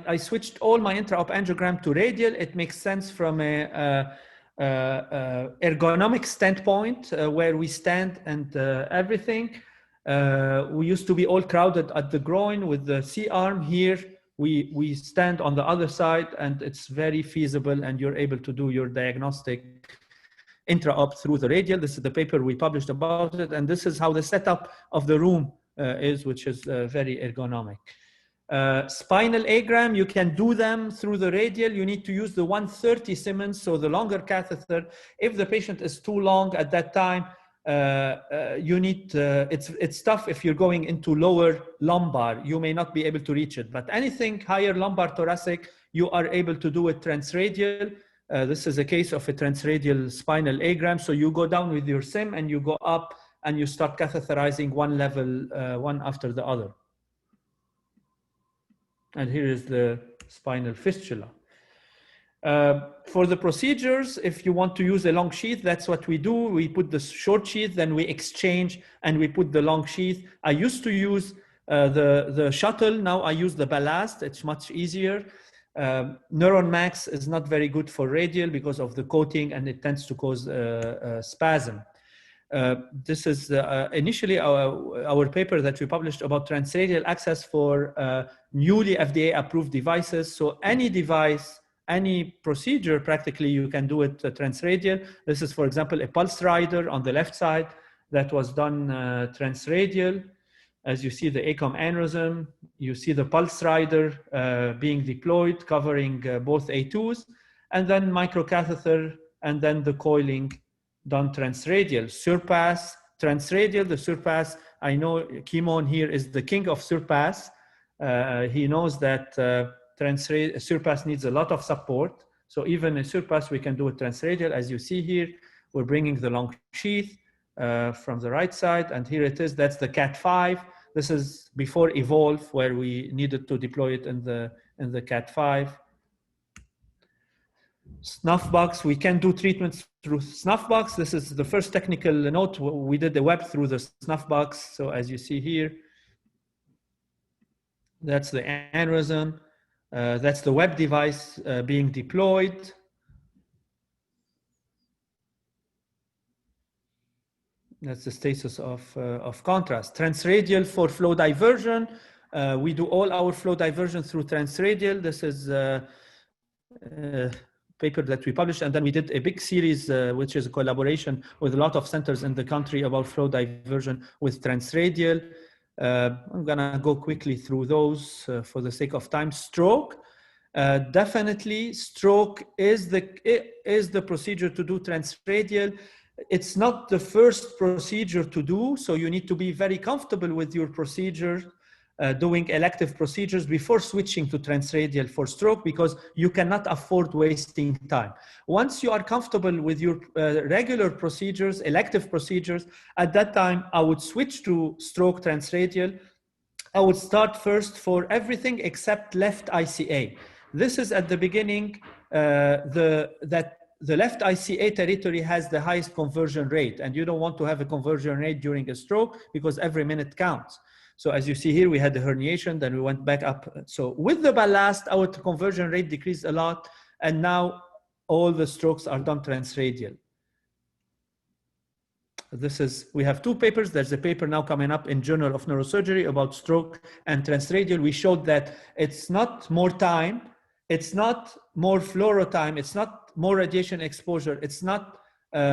I switched all my intra-op angiogram to radial. It makes sense from a ergonomic standpoint, where we stand and everything. We used to be all crowded at the groin with the C-arm. Here, we stand on the other side, and it's very feasible, and you're able to do your diagnostic intra-op through the radial. This is the paper we published about it, and this is how the setup of the room is, which is very ergonomic. Spinal agram, you can do them through the radial. You need to use the 130 Siemens, so the longer catheter. If the patient is too long at that time, you need, it's tough if you're going into lower lumbar. You may not be able to reach it, but anything higher lumbar thoracic, you are able to do it transradial. This is a case of a transradial spinal agram. So you go down with your SIM and you go up and you start catheterizing one level, one after the other. And here is the spinal fistula. For the procedures, if you want to use a long sheath, that's what we do. We put the short sheath, then we exchange, and we put the long sheath. I used to use the shuttle. Now I use the ballast. It's much easier. Neuron Max is not very good for radial because of the coating, and it tends to cause spasm. This is initially our paper that we published about transradial access for newly FDA approved devices. So any device, any procedure, practically you can do it transradial. This is, for example, a pulse rider on the left side that was done transradial. As you see the ACOM aneurysm, you see the pulse rider being deployed, covering both A2s, and then microcatheter, and then the coiling done transradial. Surpass, transradial, the surpass. I know Kimon here is the king of surpass. He knows that surpass needs a lot of support. So even a surpass, we can do it transradial. As you see here, we're bringing the long sheath from the right side, and here it is. That's the CAT5. This is before Evolve, where we needed to deploy it in the CAT5. Snuff box, we can do treatments through snuff box. This is the first technical note. We did the web through the snuff box. So as you see here, that's the aneurysm. That's the web device being deployed. That's the status of contrast. Transradial for flow diversion. We do all our flow diversion through transradial. This is a paper that we published, and then we did a big series, which is a collaboration with a lot of centers in the country about flow diversion with transradial. I'm gonna go quickly through those for the sake of time. Stroke. Definitely, stroke is the procedure to do transradial. It's not the first procedure to do, so you need to be very comfortable with your procedure, doing elective procedures before switching to transradial for stroke, because you cannot afford wasting time. Once you are comfortable with your regular procedures, elective procedures, at that time, I would switch to stroke transradial. I would start first for everything except left ICA. This is at the beginning, the left ICA territory has the highest conversion rate, and you don't want to have a conversion rate during a stroke because every minute counts. So as you see here, we had the herniation, then we went back up. So with the ballast, our conversion rate decreased a lot, and now all the strokes are done transradial. We have two papers. There's a paper now coming up in Journal of Neurosurgery about stroke and transradial. We showed that it's not more time, it's not more fluoro time, it's not more radiation exposure, it's not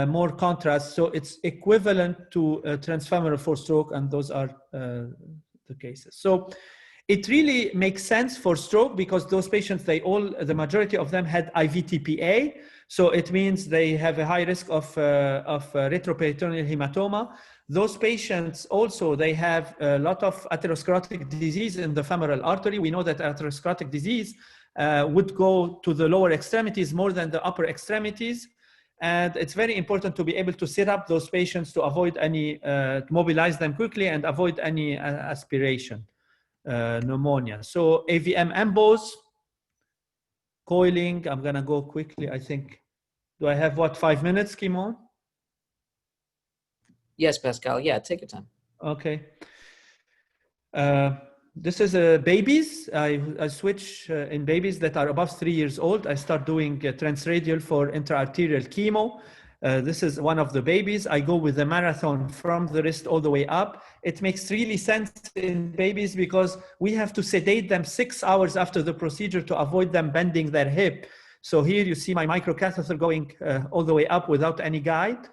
more contrast. So it's equivalent to transfemoral for stroke, and those are the cases. So it really makes sense for stroke because those patients, the majority of them had IVTPA. So it means they have a high risk of retroperitoneal hematoma. Those patients also, they have a lot of atherosclerotic disease in the femoral artery. We know that atherosclerotic disease would go to the lower extremities more than the upper extremities. And it's very important to be able to set up those patients to avoid any, to mobilize them quickly and avoid any aspiration, pneumonia. So AVM embos, coiling, I'm gonna go quickly, I think. Do I have, 5 minutes, Kimon? Yes, Pascal, yeah, take your time. Okay. This is babies. I switch in babies that are above 3 years old. I start doing transradial for intraarterial chemo. This is one of the babies. I go with a marathon from the wrist all the way up. It makes really sense in babies because we have to sedate them 6 hours after the procedure to avoid them bending their hip. So here you see my microcatheter going all the way up without any guide.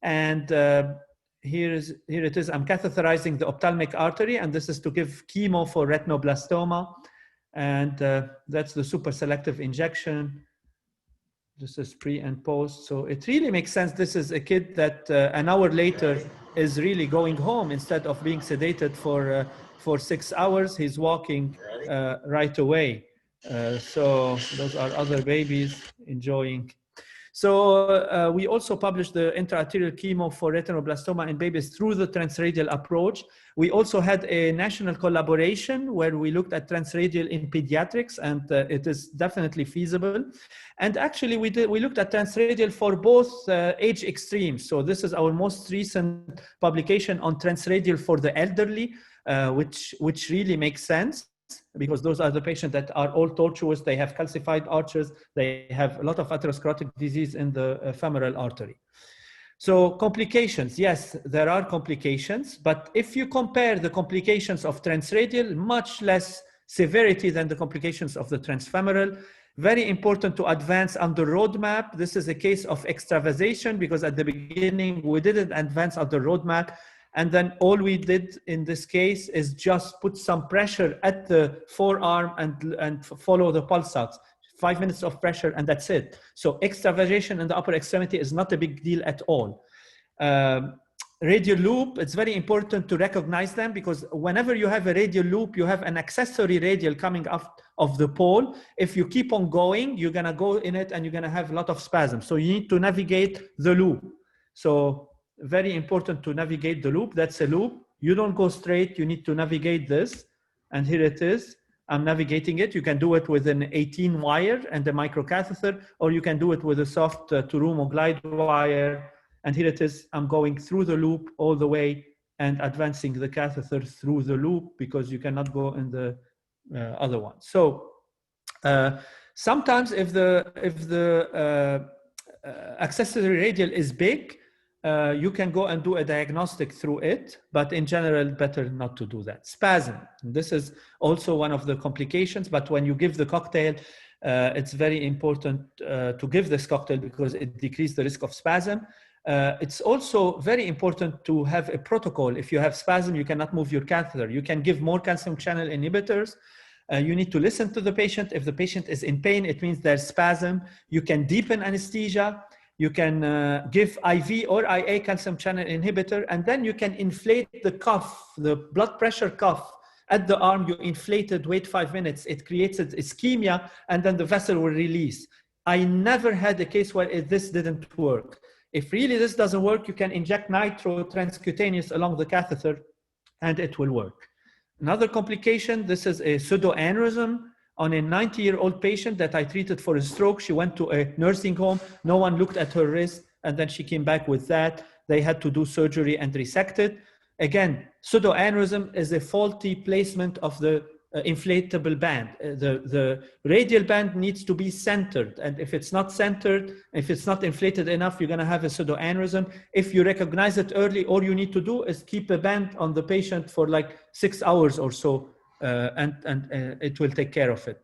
And here it is. I'm catheterizing the ophthalmic artery, and this is to give chemo for retinoblastoma. And that's the super selective injection. This is pre and post. So it really makes sense. This is a kid that an hour later is really going home instead of being sedated for 6 hours. He's walking right away. So those are other babies enjoying. So we also published the intraarterial chemo for retinoblastoma in babies through the transradial approach. We also had a national collaboration where we looked at transradial in pediatrics, and it is definitely feasible. And actually we looked at transradial for both age extremes. So this is our most recent publication on transradial for the elderly, which really makes sense, because those are the patients that are all tortuous. They have calcified arches. They have a lot of atherosclerotic disease in the femoral artery. So complications, yes, there are complications, but if you compare the complications of transradial, much less severity than the complications of the transfemoral. Very important to advance on the roadmap. This is a case of extravasation because at the beginning we didn't advance on the roadmap. And then all we did in this case is just put some pressure at the forearm and follow the pulsats. 5 minutes of pressure and that's it. So extravasation in the upper extremity is not a big deal at all. Radial loop, it's very important to recognize them because whenever you have a radial loop, you have an accessory radial coming off of the pole. If you keep on going, you're gonna go in it and you're gonna have a lot of spasms. So you need to navigate the loop. So very important to navigate the loop. That's a loop. You don't go straight. You need to navigate this. And here it is. I'm navigating it. You can do it with an 18 wire and a microcatheter, or you can do it with a soft Terumo glide wire. And here it is. I'm going through the loop all the way and advancing the catheter through the loop because you cannot go in the other one. So sometimes if the accessory radial is big, you can go and do a diagnostic through it, but in general, better not to do that. Spasm, this is also one of the complications, but when you give the cocktail, it's very important to give this cocktail because it decreases the risk of spasm. It's also very important to have a protocol. If you have spasm, you cannot move your catheter. You can give more calcium channel inhibitors. You need to listen to the patient. If the patient is in pain, it means there's spasm. You can deepen anesthesia. You can give IV or IA calcium channel inhibitor, and then you can inflate the cuff, the blood pressure cuff at the arm. You inflate it, wait 5 minutes. It creates an ischemia, and then the vessel will release. I never had a case where this didn't work. If really this doesn't work, you can inject nitro transcutaneous along the catheter, and it will work. Another complication, this is a pseudoaneurysm on a 90-year-old patient that I treated for a stroke. She went to a nursing home. No one looked at her wrist, and then she came back with that. They had to do surgery and resect it. Again, pseudoaneurysm is a faulty placement of the inflatable band. The radial band needs to be centered, and if it's not centered, if it's not inflated enough, you're going to have a pseudoaneurysm. If you recognize it early, all you need to do is keep a band on the patient for like 6 hours or so, and it will take care of it.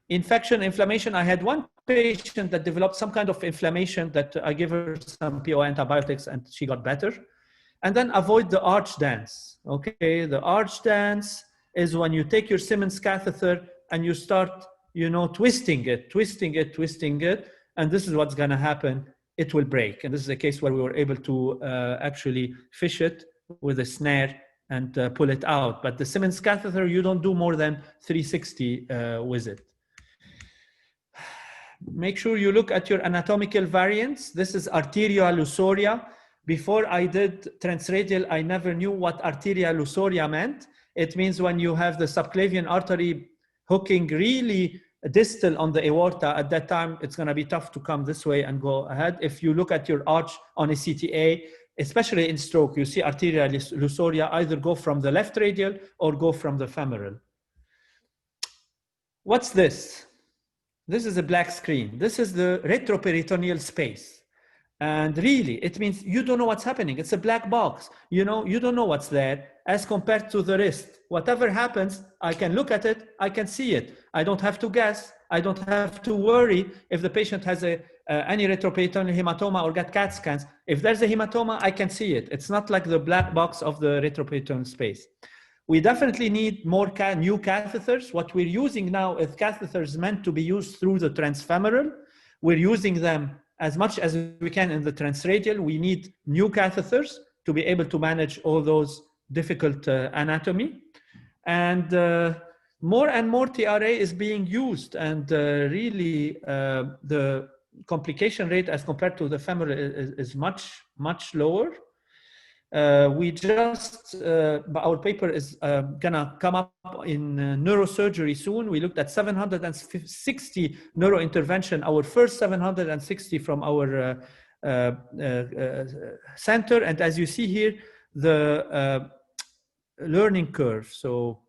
Infection, inflammation. I had one patient that developed some kind of inflammation that I gave her some PO antibiotics and she got better. And then avoid the arch dance. Okay, the arch dance is when you take your Simmons catheter and you start, twisting it, and this is what's going to happen. It will break. And this is a case where we were able to actually fish it with a snare and pull it out. But the Simmons catheter, you don't do more than 360 with it. Make sure you look at your anatomical variants. This is arteriolussoria. Before I did transradial, I never knew what arteriolussoria meant. It means when you have the subclavian artery hooking really distal on the aorta. At that time, it's going to be tough to come this way and go ahead. If you look at your arch on a CTA, especially in stroke, you see arteriolussoria either go from the left radial or go from the femoral. What's this? This is a black screen. This is the retroperitoneal space. And really, it means you don't know what's happening. It's a black box. You don't know what's there as compared to the wrist. Whatever happens, I can look at it. I can see it. I don't have to guess. I don't have to worry if the patient has any retroperitoneal hematoma or got CAT scans. If there's a hematoma, I can see it. It's not like the black box of the retroperitoneal space. We definitely need more new catheters. What we're using now is catheters meant to be used through the transfemoral. We're using them as much as we can in the transradial. We need new catheters to be able to manage all those difficult anatomy. And more and more TRA is being used, and really the complication rate as compared to the femoral is much, much lower. We just, our paper is gonna come up in neurosurgery soon. We looked at 760 neurointervention, our first 760 from our center. And as you see here, the learning curve, so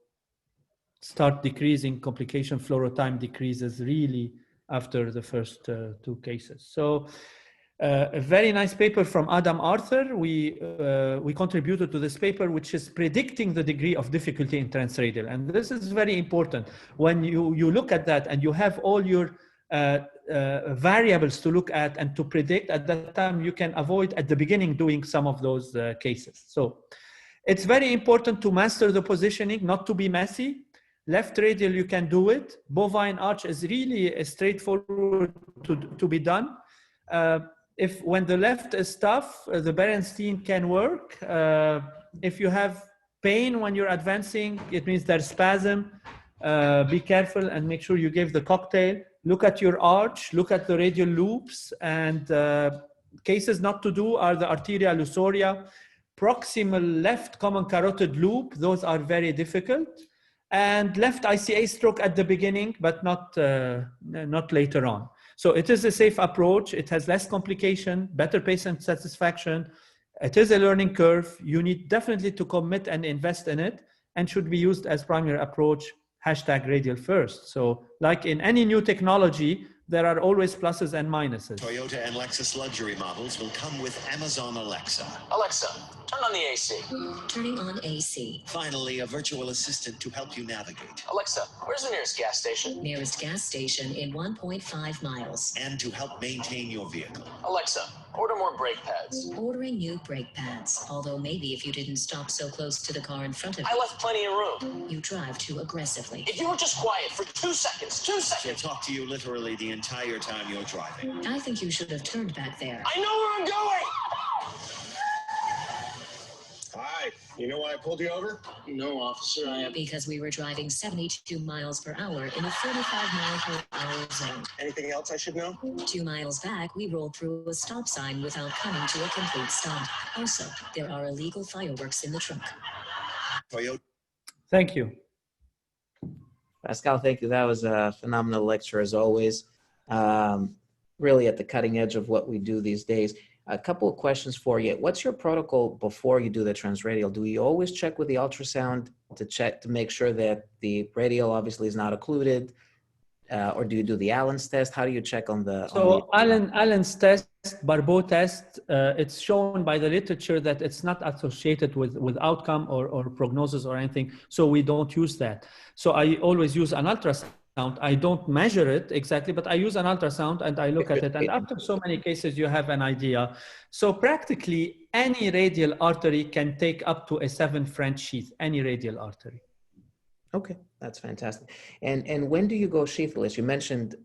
start decreasing, complication fluoro time decreases really after the first 2 cases. So a very nice paper from Adam Arthur. We contributed to this paper, which is predicting the degree of difficulty in transradial. And this is very important. When you look at that and you have all your variables to look at and to predict, at that time, you can avoid at the beginning doing some of those cases. So it's very important to master the positioning, not to be messy. Left radial, you can do it. Bovine arch is really straightforward to be done. When the left is tough, the Berenstein can work. If you have pain when you're advancing, it means there's spasm. Be careful and make sure you give the cocktail. Look at your arch, look at the radial loops, and cases not to do are the arteriolussoria, proximal left common carotid loop. Those are very difficult. And left ICA stroke at the beginning, but not later on. So it is a safe approach. It has less complication, better patient satisfaction. It is a learning curve. You need definitely to commit and invest in it, and should be used as primary approach, #radial first. So like in any new technology, there are always pluses and minuses. Toyota and Lexus luxury models will come with Amazon Alexa. Alexa, turn on the AC. Turning on AC. Finally, a virtual assistant to help you navigate. Alexa, where's the nearest gas station? Nearest gas station in 1.5 miles. And to help maintain your vehicle. Alexa, order more brake pads. Ordering new brake pads. Although maybe if you didn't stop so close to the car in front of I you, left plenty of room. you drive too aggressively. If you were just quiet for 2 seconds, 2 She'll seconds. talk to you literally the entire time you're driving. I think you should have turned back there. I know where I'm going. Hi, you know why I pulled you over? No, officer, I am. Because we were driving 72 miles per hour in a 45-mile-per-hour zone. Anything else I should know? 2 miles back, we rolled through a stop sign without coming to a complete stop. Also, there are illegal fireworks in the trunk. Toyota. Thank you. Pascal, thank you. That was a phenomenal lecture as always. Really at the cutting edge of what we do these days. A couple of questions for you. What's your protocol before you do the transradial? Do you always check with the ultrasound to make sure that the radial obviously is not occluded? Or do you do the Allen's test? How do you check on the? So Allen's test, Barbeau test, it's shown by the literature that it's not associated with outcome or prognosis or anything. So we don't use that. So I always use an ultrasound. I don't measure it exactly, but I use an ultrasound and I look at it. And after so many cases, you have an idea. So practically any radial artery can take up to a 7 French sheath, any radial artery. Okay, that's fantastic. And when do you go sheathless? You mentioned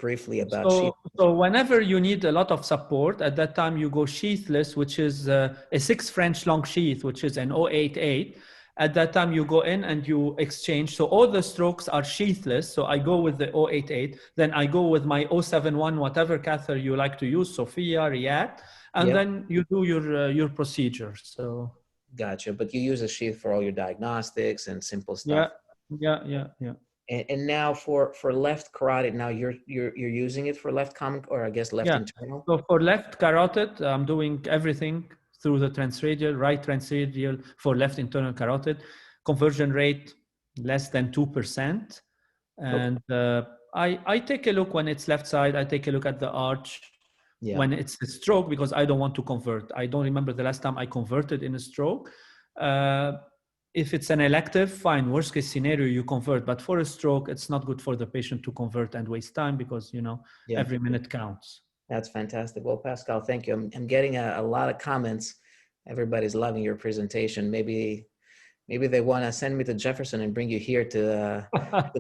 briefly about sheath. So whenever you need a lot of support, at that time you go sheathless, which is a 6 French long sheath, which is an 088. At that time you go in and you exchange. So all the strokes are sheathless. So I go with the 088, then I go with my 071, whatever catheter you like to use, Sophia, Riyadh, and then you do your procedure. So. Gotcha, but you use a sheath for all your diagnostics and simple stuff. Yeah. And now for left carotid, now you're using it for left common, or I guess left internal? So for left carotid, I'm doing everything through the transradial, right transradial for left internal carotid. Conversion rate less than 2%. And I take a look when it's left side, I take a look at the arch. When it's a stroke, because I don't want to convert. I don't remember the last time I converted in a stroke. If it's an elective, fine, worst case scenario, you convert. But for a stroke, it's not good for the patient to convert and waste time because, every minute counts. That's fantastic. Well, Pascal, thank you. I'm getting a lot of comments. Everybody's loving your presentation. Maybe they want to send me to Jefferson and bring you here to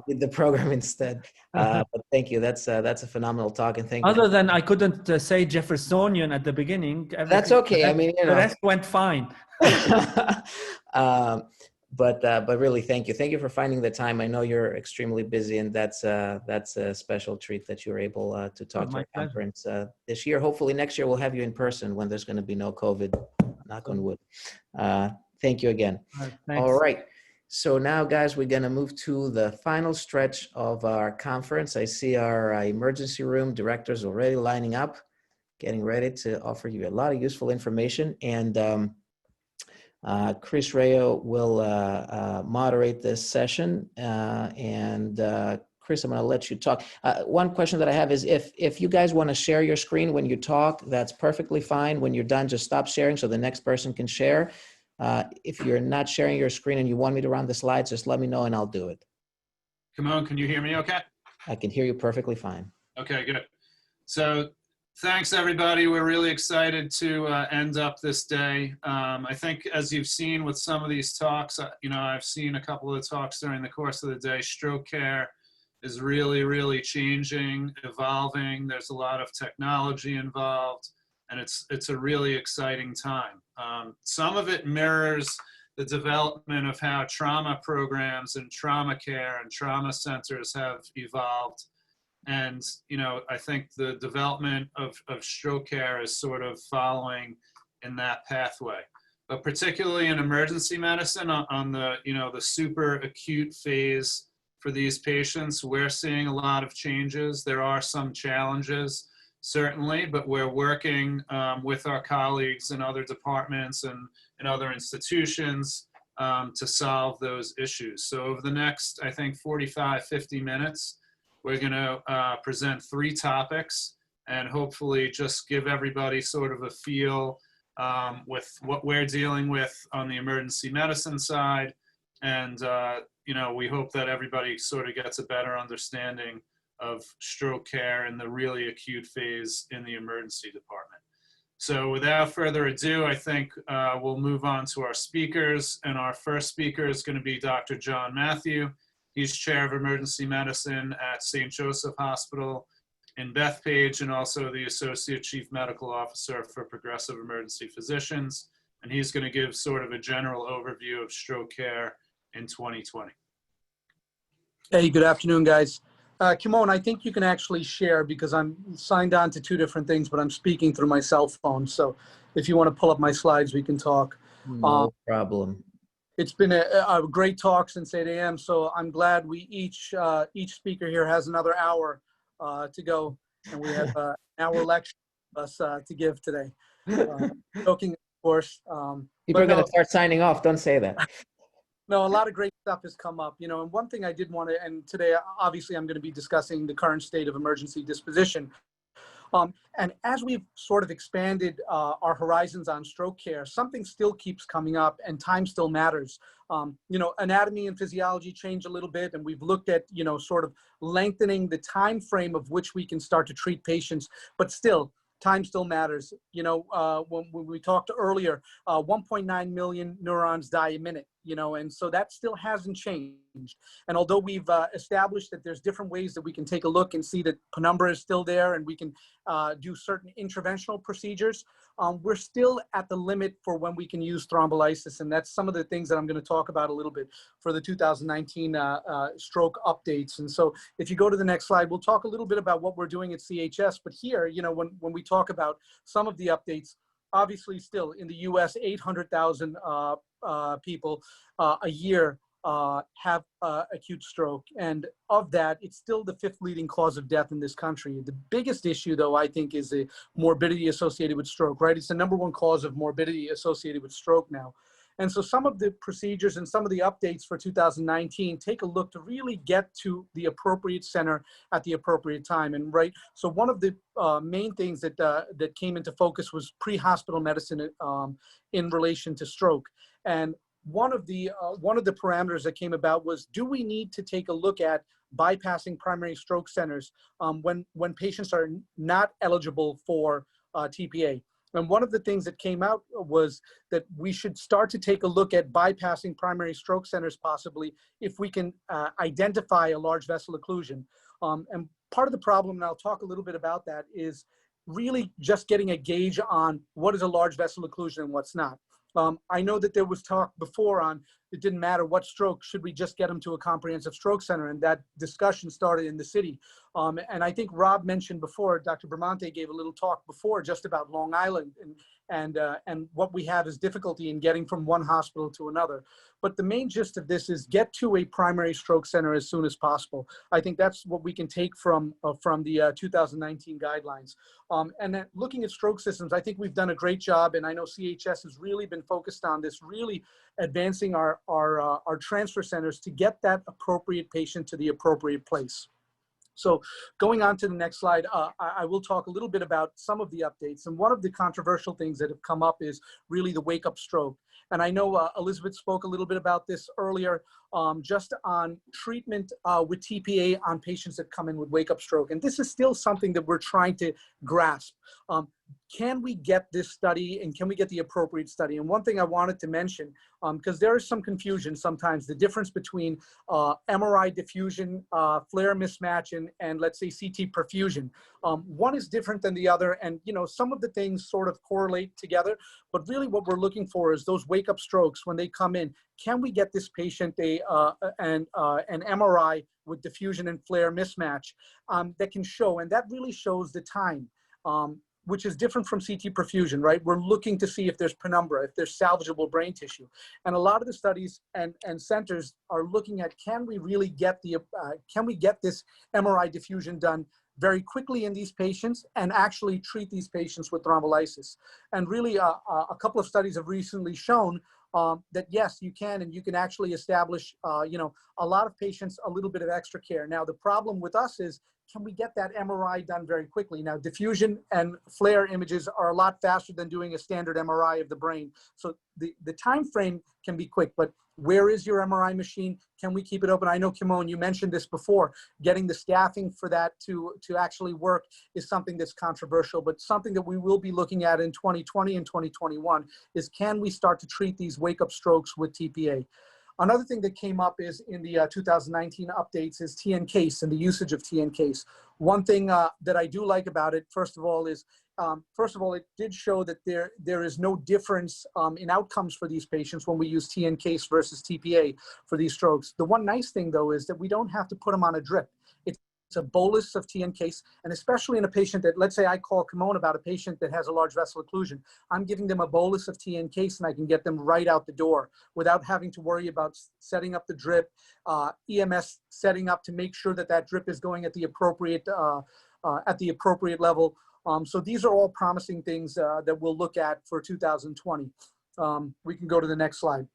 the program instead. But thank you. That's a phenomenal talk, and thank you. Other than I couldn't say Jeffersonian at the beginning. That's okay. I mean, the rest went fine. But really, thank you. Thank you for finding the time. I know you're extremely busy, and that's a special treat that you were able to talk to our conference this year. Hopefully, next year we'll have you in person when there's going to be no COVID. Knock on wood. Thank you again. All right. So now, guys, we're going to move to the final stretch of our conference. I see our emergency room directors already lining up, getting ready to offer you a lot of useful information. And Chris Rayo will moderate this session. Chris, I'm going to let you talk. One question that I have is if you guys want to share your screen when you talk, that's perfectly fine. When you're done, just stop sharing so the next person can share. If you're not sharing your screen and you want me to run the slides, just let me know and I'll do it. Kimon, can you hear me okay? I can hear you perfectly fine. Okay, good. So thanks, everybody. We're really excited to end up this day. I think as you've seen with some of these talks, I've seen a couple of the talks during the course of the day. Stroke care is really, really changing, evolving. There's a lot of technology involved, and it's a really exciting time. Some of it mirrors the development of how trauma programs and trauma care and trauma centers have evolved. And, I think the development of stroke care is sort of following in that pathway. But particularly in emergency medicine on the, the super acute phase for these patients, we're seeing a lot of changes. There are some challenges, certainly, but we're working with our colleagues in other departments and in other institutions to solve those issues. So over the next, I think, 45, 50 minutes, We're going to present 3 topics and hopefully just give everybody sort of a feel with what we're dealing with on the emergency medicine side. And, you know, we hope that everybody sort of gets a better understanding of stroke care in the really acute phase in the emergency department. So without further ado, I think we'll move on to our speakers. And our first speaker is going to be Dr. John Matthew. He's chair of emergency medicine at St. Joseph Hospital in Bethpage and also the associate chief medical officer for Progressive Emergency Physicians. And he's going to give sort of a general overview of stroke care in 2020. Hey, good afternoon, guys. Kimon, I think you can actually share because I'm signed on to 2 different things, but I'm speaking through my cell phone. So if you want to pull up my slides, we can talk. No problem. It's been a great talk since 8 a.m. So I'm glad we each speaker here has another hour to go. And we have an hour lecture for us to give today. Joking, of course. People are going to start signing off. Don't say that. No, a lot of great stuff has come up, you know, and one thing I did want to, and today, obviously, I'm going to be discussing the current state of emergency disposition. And as we've sort of expanded our horizons on stroke care, something still keeps coming up and time still matters. You know, anatomy and physiology change a little bit, and we've looked at, you know, sort of lengthening the time frame of which we can start to treat patients, but still, time still matters. You know, when we talked earlier, 1.9 million neurons die a minute, you know, and so that still hasn't changed. And although we've established that there's different ways that we can take a look and see that penumbra is still there and we can do certain interventional procedures, we're still at the limit for when we can use thrombolysis. And that's some of the things that I'm going to talk about a little bit for the 2019 stroke updates. And so if you go to the next slide, we'll talk a little bit about what we're doing at CHS. But here, you know, when we talk about some of the updates, obviously still in the US, 800,000 people a year have acute stroke. And of that, it's still the 5th leading cause of death in this country. The biggest issue, though, I think, is the morbidity associated with stroke, right? It's the #1 cause of morbidity associated with stroke now. And so some of the procedures and some of the updates for 2019 take a look to really get to the appropriate center at the appropriate time. And right, so one of the main things that that came into focus was pre-hospital medicine in relation to stroke. And one of the parameters that came about was, do we need to take a look at bypassing primary stroke centers when patients are not eligible for TPA? And one of the things that came out was that we should start to take a look at bypassing primary stroke centers possibly if we can identify a large vessel occlusion. And part of the problem, and I'll talk a little bit about that, is really just getting a gauge on what is a large vessel occlusion and what's not. I know that there was talk before on it didn't matter what stroke, should we just get them to a comprehensive stroke center? And that discussion started in the city. And I think Rob mentioned before, Dr. Bramante gave a little talk before just about Long Island and what we have is difficulty in getting from one hospital to another. But the main gist of this is get to a primary stroke center as soon as possible. I think that's what we can take from the 2019 guidelines. And then looking at stroke systems, I think we've done a great job, and I know CHS has really been focused on this, really advancing our transfer centers to get that appropriate patient to the appropriate place. So going on to the next slide, I will talk a little bit about some of the updates. And one of the controversial things that have come up is really the wake-up stroke. And I know Elizabeth spoke a little bit about this earlier, just on treatment with TPA on patients that come in with wake-up stroke. And this is still something that we're trying to grasp. Can we get this study and can we get the appropriate study? And one thing I wanted to mention, because there is some confusion sometimes, the difference between MRI diffusion, flare mismatch, and let's say CT perfusion. One is different than the other, and you know, some of the things sort of correlate together, but really what we're looking for is those wake-up strokes when they come in. Can we get this patient an MRI with diffusion and flare mismatch that can show, and that really shows the time. Which is different from CT perfusion, right? We're looking to see if there's penumbra, if there's salvageable brain tissue. And a lot of the studies and centers are looking at, can we really get can we get this MRI diffusion done very quickly in these patients and actually treat these patients with thrombolysis? And really a couple of studies have recently shown that yes, you can, and you can actually establish, a lot of patients a little bit of extra care. Now, the problem with us is, can we get that MRI done very quickly? Now, diffusion and FLAIR images are a lot faster than doing a standard MRI of the brain. So the time frame can be quick, but where is your MRI machine? Can we keep it open? I know, Kimon, you mentioned this before. Getting the staffing for that to actually work is something that's controversial, but something that we will be looking at in 2020 and 2021 is, can we start to treat these wake-up strokes with TPA? Another thing that came up is in the 2019 updates is TN case and the usage of TN case. One thing that I do like about it, first of all, is it did show that there is no difference in outcomes for these patients when we use TN case versus TPA for these strokes. The one nice thing, though, is that we don't have to put them on a drip. It's a bolus of TN case, and especially in a patient that, let's say I call Kimon about a patient that has a large vessel occlusion, I'm giving them a bolus of TN case, and I can get them right out the door without having to worry about setting up the drip, EMS setting up to make sure that that drip is going at the appropriate level. So these are all promising things that we'll look at for 2020. We can go to the next slide.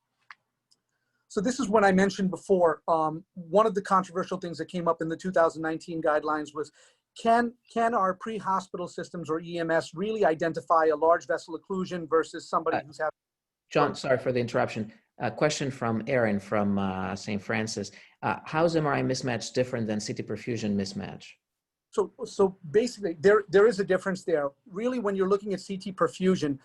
So this is what I mentioned before. One of the controversial things that came up in the 2019 guidelines was, can our pre-hospital systems or EMS really identify a large vessel occlusion versus somebody who's having... John, sorry for the interruption. A question from Aaron from St. Francis. How is MRI mismatch different than CT perfusion mismatch? So basically, there is a difference there. Really, when you're looking at CT perfusion,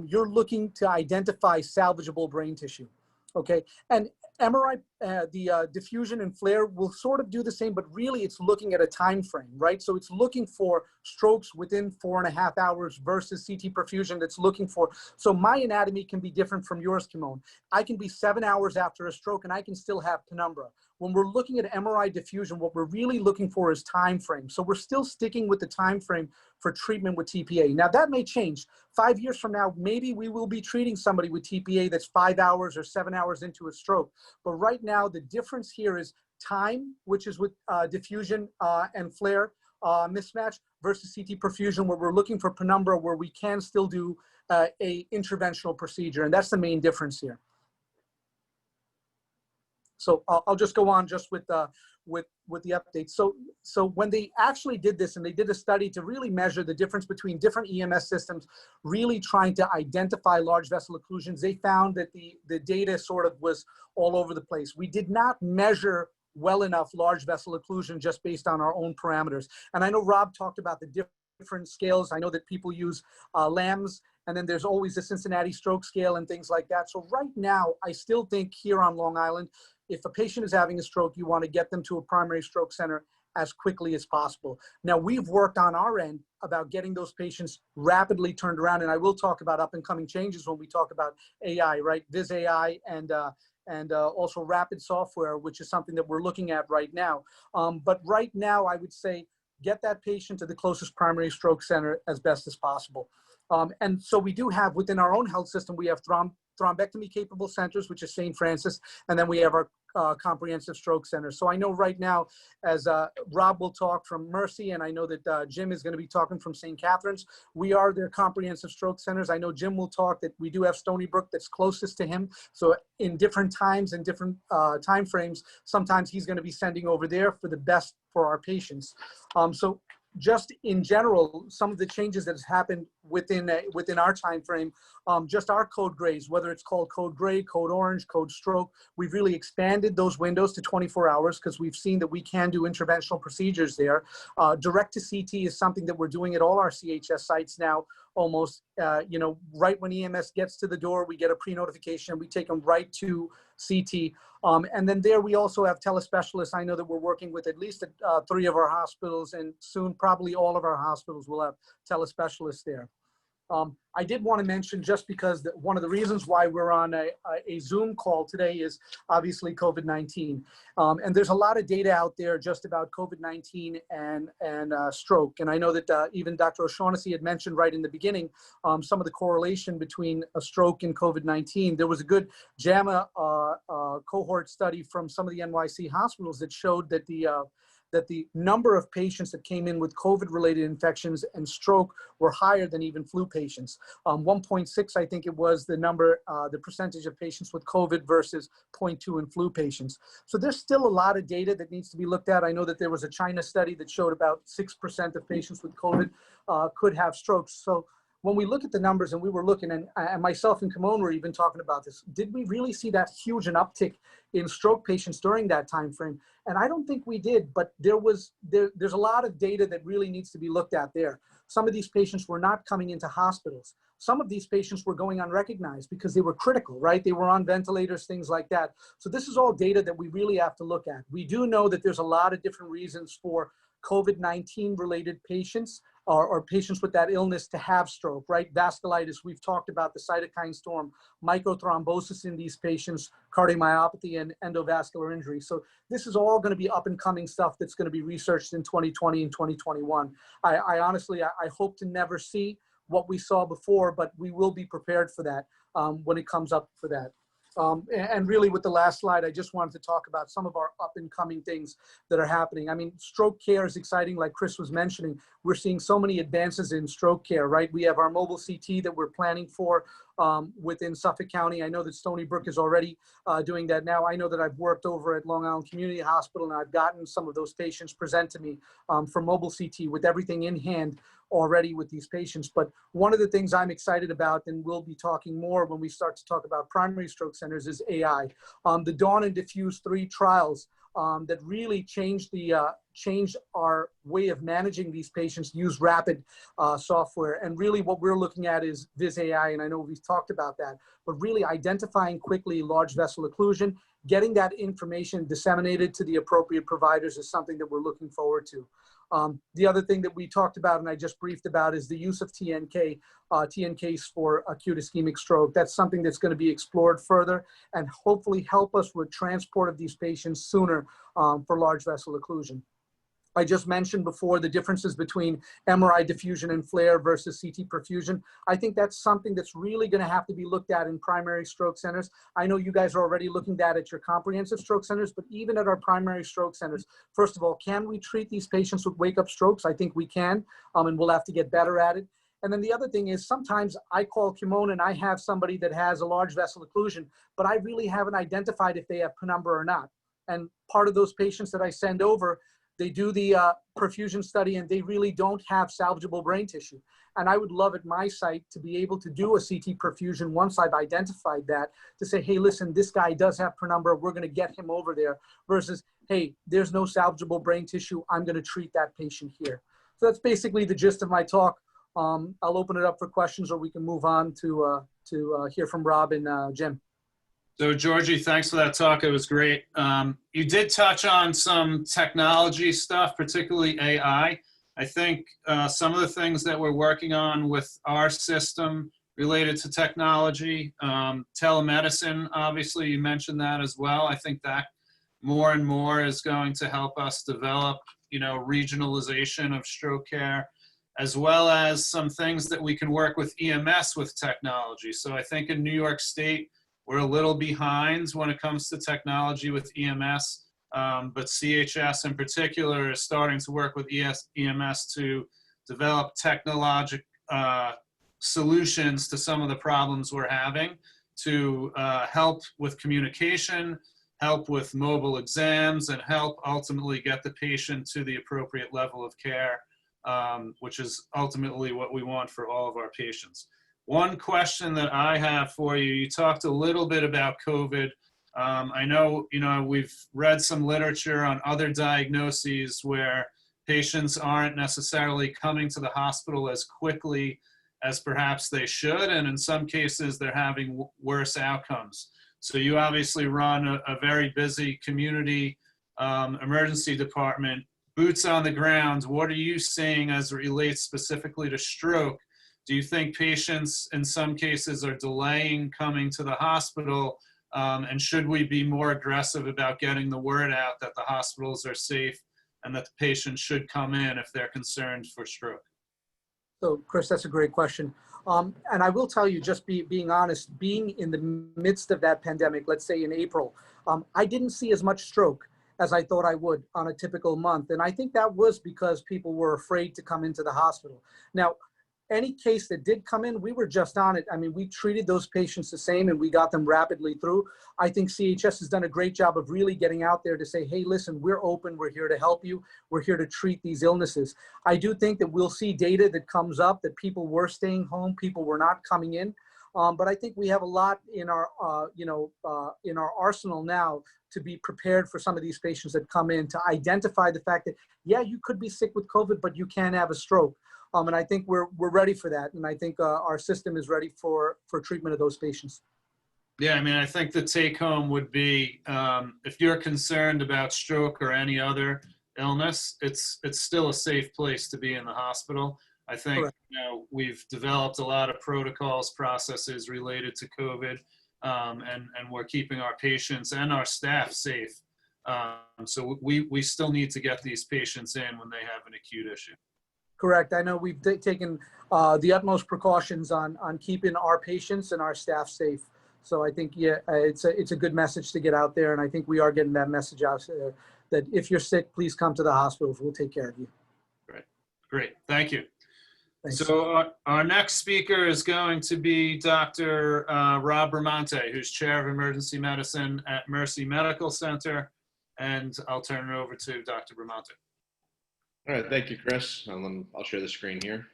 you're looking to identify salvageable brain tissue. Okay, and MRI, the diffusion and FLAIR will sort of do the same, but really it's looking at a time frame, right? So it's looking for strokes within 4.5 hours versus CT perfusion that's looking for. So my anatomy can be different from yours, Kimon. I can be 7 hours after a stroke and I can still have penumbra. When we're looking at MRI diffusion, what we're really looking for is time frame. So we're still sticking with the time frame for treatment with TPA. Now that may change. 5 years from now, maybe we will be treating somebody with TPA that's 5 hours or 7 hours into a stroke. But right now, the difference here is time, which is with diffusion and FLAIR mismatch, versus CT perfusion, where we're looking for penumbra, where we can still do a interventional procedure. And that's the main difference here. So I'll just go on just with the updates. So when they actually did this, and they did a study to really measure the difference between different EMS systems, really trying to identify large vessel occlusions, they found that the data sort of was all over the place. We did not measure well enough large vessel occlusion just based on our own parameters. And I know Rob talked about the different scales. I know that people use LAMS, and then there's always the Cincinnati stroke scale and things like that. So right now, I still think here on Long Island, if a patient is having a stroke, you want to get them to a primary stroke center as quickly as possible. Now, we've worked on our end about getting those patients rapidly turned around, and I will talk about up and coming changes when we talk about AI, right? Viz AI and also rapid software, which is something that we're looking at right now. But right now, I would say get that patient to the closest primary stroke center as best as possible. And so we do have, within our own health system, we have thrombectomy capable centers, which is St. Francis, and then we have our comprehensive stroke center. So I know right now, as Rob will talk from Mercy, and I know that Jim is going to be talking from St. Catherine's, we are their comprehensive stroke centers. I know Jim will talk that we do have Stony Brook that's closest to him. So in different times and different time frames, sometimes he's going to be sending over there for the best for our patients. So just in general, some of the changes that has happened within our time frame, just our code grays, whether it's called code gray, code orange, code stroke, we've really expanded those windows to 24 hours because we've seen that we can do interventional procedures there. Direct to CT is something that we're doing at all our CHS sites now. Almost, right when EMS gets to the door, we get a pre-notification, we take them right to CT. And then there we also have telespecialists. I know that we're working with at least 3 of our hospitals, and soon probably all of our hospitals will have telespecialists there. I did want to mention, just because one of the reasons why we're on a Zoom call today is obviously COVID-19. And there's a lot of data out there just about COVID-19 and stroke. And I know that even Dr. O'Shaughnessy had mentioned right in the beginning some of the correlation between a stroke and COVID-19. There was a good JAMA cohort study from some of the NYC hospitals that showed that that the number of patients that came in with COVID-related infections and stroke were higher than even flu patients. 1.6, I think it was the number, the percentage of patients with COVID versus 0.2 in flu patients. So there's still a lot of data that needs to be looked at. I know that there was a China study that showed about 6% of patients with COVID could have strokes. So when we look at the numbers, and we were looking, and myself and Kimon were even talking about this, did we really see that huge an uptick in stroke patients during that time frame? And I don't think we did, but there's a lot of data that really needs to be looked at there. Some of these patients were not coming into hospitals. Some of these patients were going unrecognized because they were critical, right? They were on ventilators, things like that. So this is all data that we really have to look at. We do know that there's a lot of different reasons for COVID-19 related patients or patients with that illness to have stroke, right? Vasculitis, we've talked about the cytokine storm, microthrombosis in these patients, cardiomyopathy, and endovascular injury. So this is all going to be up and coming stuff that's going to be researched in 2020 and 2021. I honestly hope to never see what we saw before, but we will be prepared for that when it comes up for that. And really with the last slide, I just wanted to talk about some of our up and coming things that are happening. I mean, stroke care is exciting, like Chris was mentioning. We're seeing so many advances in stroke care, right? We have our mobile CT that we're planning for within Suffolk County. I know that Stony Brook is already doing that now. I know that I've worked over at Long Island Community Hospital, and I've gotten some of those patients present to me for mobile CT with everything in hand already with these patients. But one of the things I'm excited about, and we'll be talking more when we start to talk about primary stroke centers, is AI. The Dawn and Diffuse 3 trials that really changed our way of managing these patients use rapid software. And really what we're looking at is Viz AI, and I know we've talked about that, but really identifying quickly large vessel occlusion, getting that information disseminated to the appropriate providers is something that we're looking forward to. The other thing that we talked about, and I just briefed about, is the use of TNKs for acute ischemic stroke. That's something that's going to be explored further and hopefully help us with transport of these patients sooner for large vessel occlusion. I just mentioned before the differences between MRI diffusion and flare versus CT perfusion. I think that's something that's really going to have to be looked at in primary stroke centers. I know you guys are already looking at your comprehensive stroke centers, but even at our primary stroke centers, first of all, can we treat these patients with wake-up strokes? I think we can, and we'll have to get better at it. And then the other thing is sometimes I call Kimon and I have somebody that has a large vessel occlusion, but I really haven't identified if they have penumbra or not. And part of those patients that I send over, they do the perfusion study and they really don't have salvageable brain tissue. And I would love at my site to be able to do a CT perfusion once I've identified that, to say, hey, listen, this guy does have penumbra, we're gonna get him over there, versus, hey, there's no salvageable brain tissue, I'm gonna treat that patient here. So that's basically the gist of my talk. I'll open it up for questions, or we can move on to hear from Rob and Jim. So Georgie, thanks for that talk. It was great. You did touch on some technology stuff, particularly AI. I think some of the things that we're working on with our system related to technology, telemedicine, obviously you mentioned that as well. I think that more and more is going to help us develop, regionalization of stroke care, as well as some things that we can work with EMS with technology. So I think in New York State, we're a little behind when it comes to technology with EMS, but CHS in particular is starting to work with EMS to develop technologic solutions to some of the problems we're having, to help with communication, help with mobile exams, and help ultimately get the patient to the appropriate level of care, which is ultimately what we want for all of our patients. One question that I have for you, you talked a little bit about COVID. I know, we've read some literature on other diagnoses where patients aren't necessarily coming to the hospital as quickly as perhaps they should, and in some cases they're having worse outcomes. So you obviously run a very busy community emergency department. Boots on the ground, what are you seeing as it relates specifically to stroke? Do you think patients in some cases are delaying coming to the hospital? And should we be more aggressive about getting the word out that the hospitals are safe and that the patients should come in if they're concerned for stroke? So Chris, that's a great question. And I will tell you, just being honest, being in the midst of that pandemic, let's say in April, I didn't see as much stroke as I thought I would on a typical month. And I think that was because people were afraid to come into the hospital. Now, any case that did come in, we were just on it. I mean, we treated those patients the same and we got them rapidly through. I think CHS has done a great job of really getting out there to say, hey, listen, we're open. We're here to help you. We're here to treat these illnesses. I do think that we'll see data that comes up that people were staying home, people were not coming in. But I think we have a lot in our, in our arsenal now to be prepared for some of these patients that come in, to identify the fact that, yeah, you could be sick with COVID, but you can have a stroke. And I think we're ready for that. And I think our system is ready for treatment of those patients. Yeah, I mean, I think the take home would be, if you're concerned about stroke or any other illness, it's still a safe place to be in the hospital. I think, Correct. We've developed a lot of protocols, processes related to COVID, and we're keeping our patients and our staff safe. So we still need to get these patients in when they have an acute issue. Correct. I know we've taken the utmost precautions on keeping our patients and our staff safe. So I think, yeah, it's a good message to get out there. And I think we are getting that message out there that if you're sick, please come to the hospitals. We'll take care of you. Great. Thank you. Thanks. So our next speaker is going to be Dr. Rob Bramante, who's Chair of Emergency Medicine at Mercy Medical Center. And I'll turn it over to Dr. Bramante. All right, thank you, Chris. I'll share the screen here.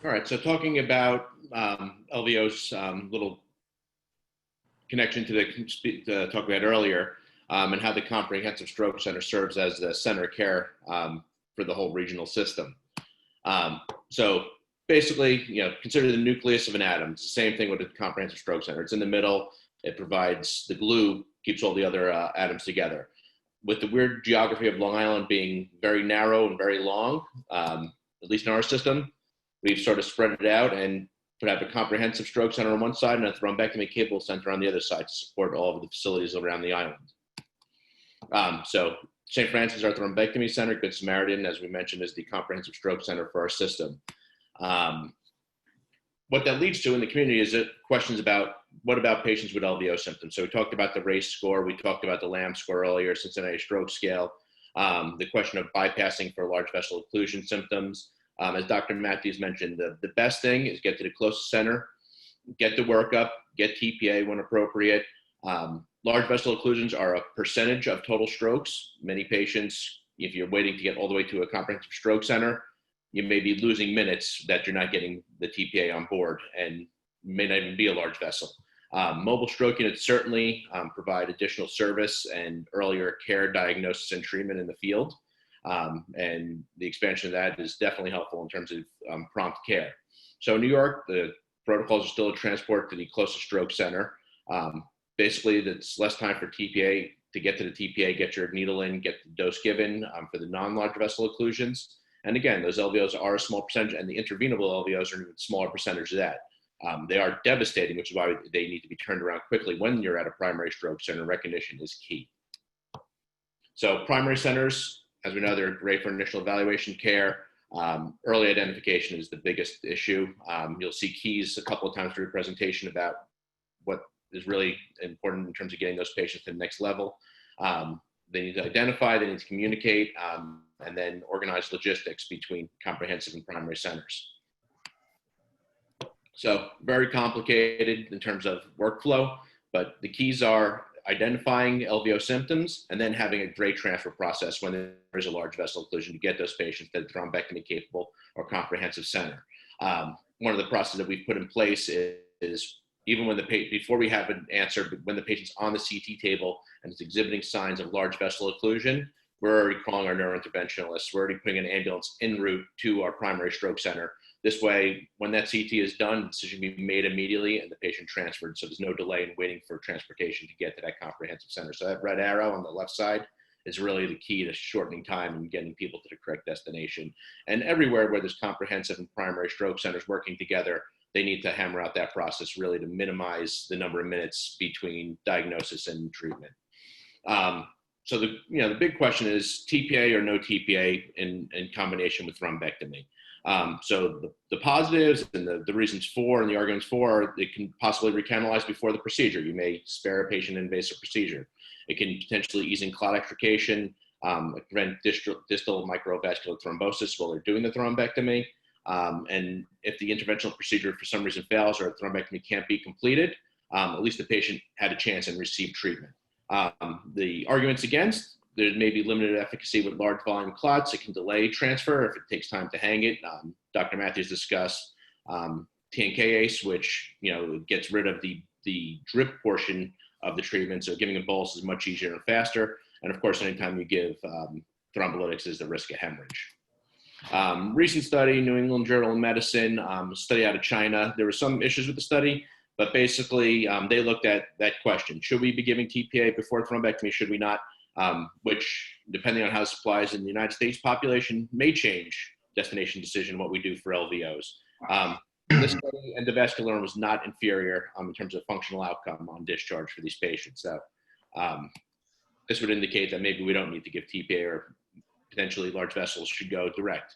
All right, so talking about LVO's little connection to the talk we had earlier, and how the Comprehensive Stroke Center serves as the center of care for the whole regional system. So basically, consider the nucleus of an atom. It's the same thing with the Comprehensive Stroke Center. It's in the middle. It provides the glue, keeps all the other atoms together. With the weird geography of Long Island being very narrow and very long, at least in our system, we've sort of spread it out and could have a comprehensive stroke center on one side and a thrombectomy capable center on the other side to support all of the facilities around the island. So St. Francis is our thrombectomy center. Good Samaritan, as we mentioned, is the comprehensive stroke center for our system. What that leads to in the community is questions about what about patients with LVO symptoms. So we talked about the RACE score. We talked about the LAM score earlier, Cincinnati Stroke Scale. The question of bypassing for large vessel occlusion symptoms. As Dr. Matthews mentioned, the best thing is get to the closest center, get the workup, get TPA when appropriate. Large vessel occlusions are a percentage of total strokes. Many patients, if you're waiting to get all the way to a comprehensive stroke center, you may be losing minutes that you're not getting the TPA on board and may not even be a large vessel. Mobile stroke units certainly provide additional service and earlier care, diagnosis, and treatment in the field. And the expansion of that is definitely helpful in terms of prompt care. So in New York, the protocols are still a transport to the closest stroke center. Basically, that's less time for TPA to get to the TPA, get your needle in, get the dose given for the non-large vessel occlusions. And again, those LVOs are a small percentage, and the intervenable LVOs are an even smaller percentage of that. They are devastating, which is why they need to be turned around quickly when you're at a primary stroke center. Recognition is key. So primary centers, as we know, they're great for initial evaluation care. Early identification is the biggest issue. You'll see keys a couple of times through the presentation about what is really important in terms of getting those patients to the next level. They need to identify, they need to communicate, and then organize logistics between comprehensive and primary centers. So very complicated in terms of workflow, but the keys are identifying LVO symptoms and then having a great transfer process when there is a large vessel occlusion to get those patients to the thrombectomy capable or comprehensive center. One of the processes that we've put in place is even when before we have an answer, but when the patient's on the CT table and is exhibiting signs of large vessel occlusion, we're already calling our neurointerventionalists. We're already putting an ambulance en route to our primary stroke center. This way, when that CT is done, the decision can be made immediately and the patient transferred. So there's no delay in waiting for transportation to get to that comprehensive center. So that red arrow on the left side is really the key to shortening time and getting people to the correct destination. And everywhere where there's comprehensive and primary stroke centers working together, they need to hammer out that process really to minimize the number of minutes between diagnosis and treatment. So the big question is TPA or no TPA in combination with thrombectomy. So the positives and the reasons for and the arguments for, it can possibly recanalize before the procedure. You may spare a patient an invasive procedure. It can potentially ease in clot extrication, prevent distal microvascular thrombosis while they're doing the thrombectomy. And if the interventional procedure for some reason fails or a thrombectomy can't be completed, at least the patient had a chance and received treatment. The arguments against, there may be limited efficacy with large volume clots. It can delay transfer if it takes time to hang it. Dr. Matthews discussed TNKase, which gets rid of the drip portion of the treatment. So giving a bolus is much easier and faster. And of course, anytime you give thrombolytics, is the risk of hemorrhage. Recent study, New England Journal of Medicine, study out of China. There were some issues with the study, but basically they looked at that question. Should we be giving TPA before thrombectomy? Should we not? Which, depending on how supplies in the United States population, may change destination decision what we do for LVOs. This study, endovascular was not inferior in terms of functional outcome on discharge for these patients. So this would indicate that maybe we don't need to give TPA, or potentially large vessels should go direct.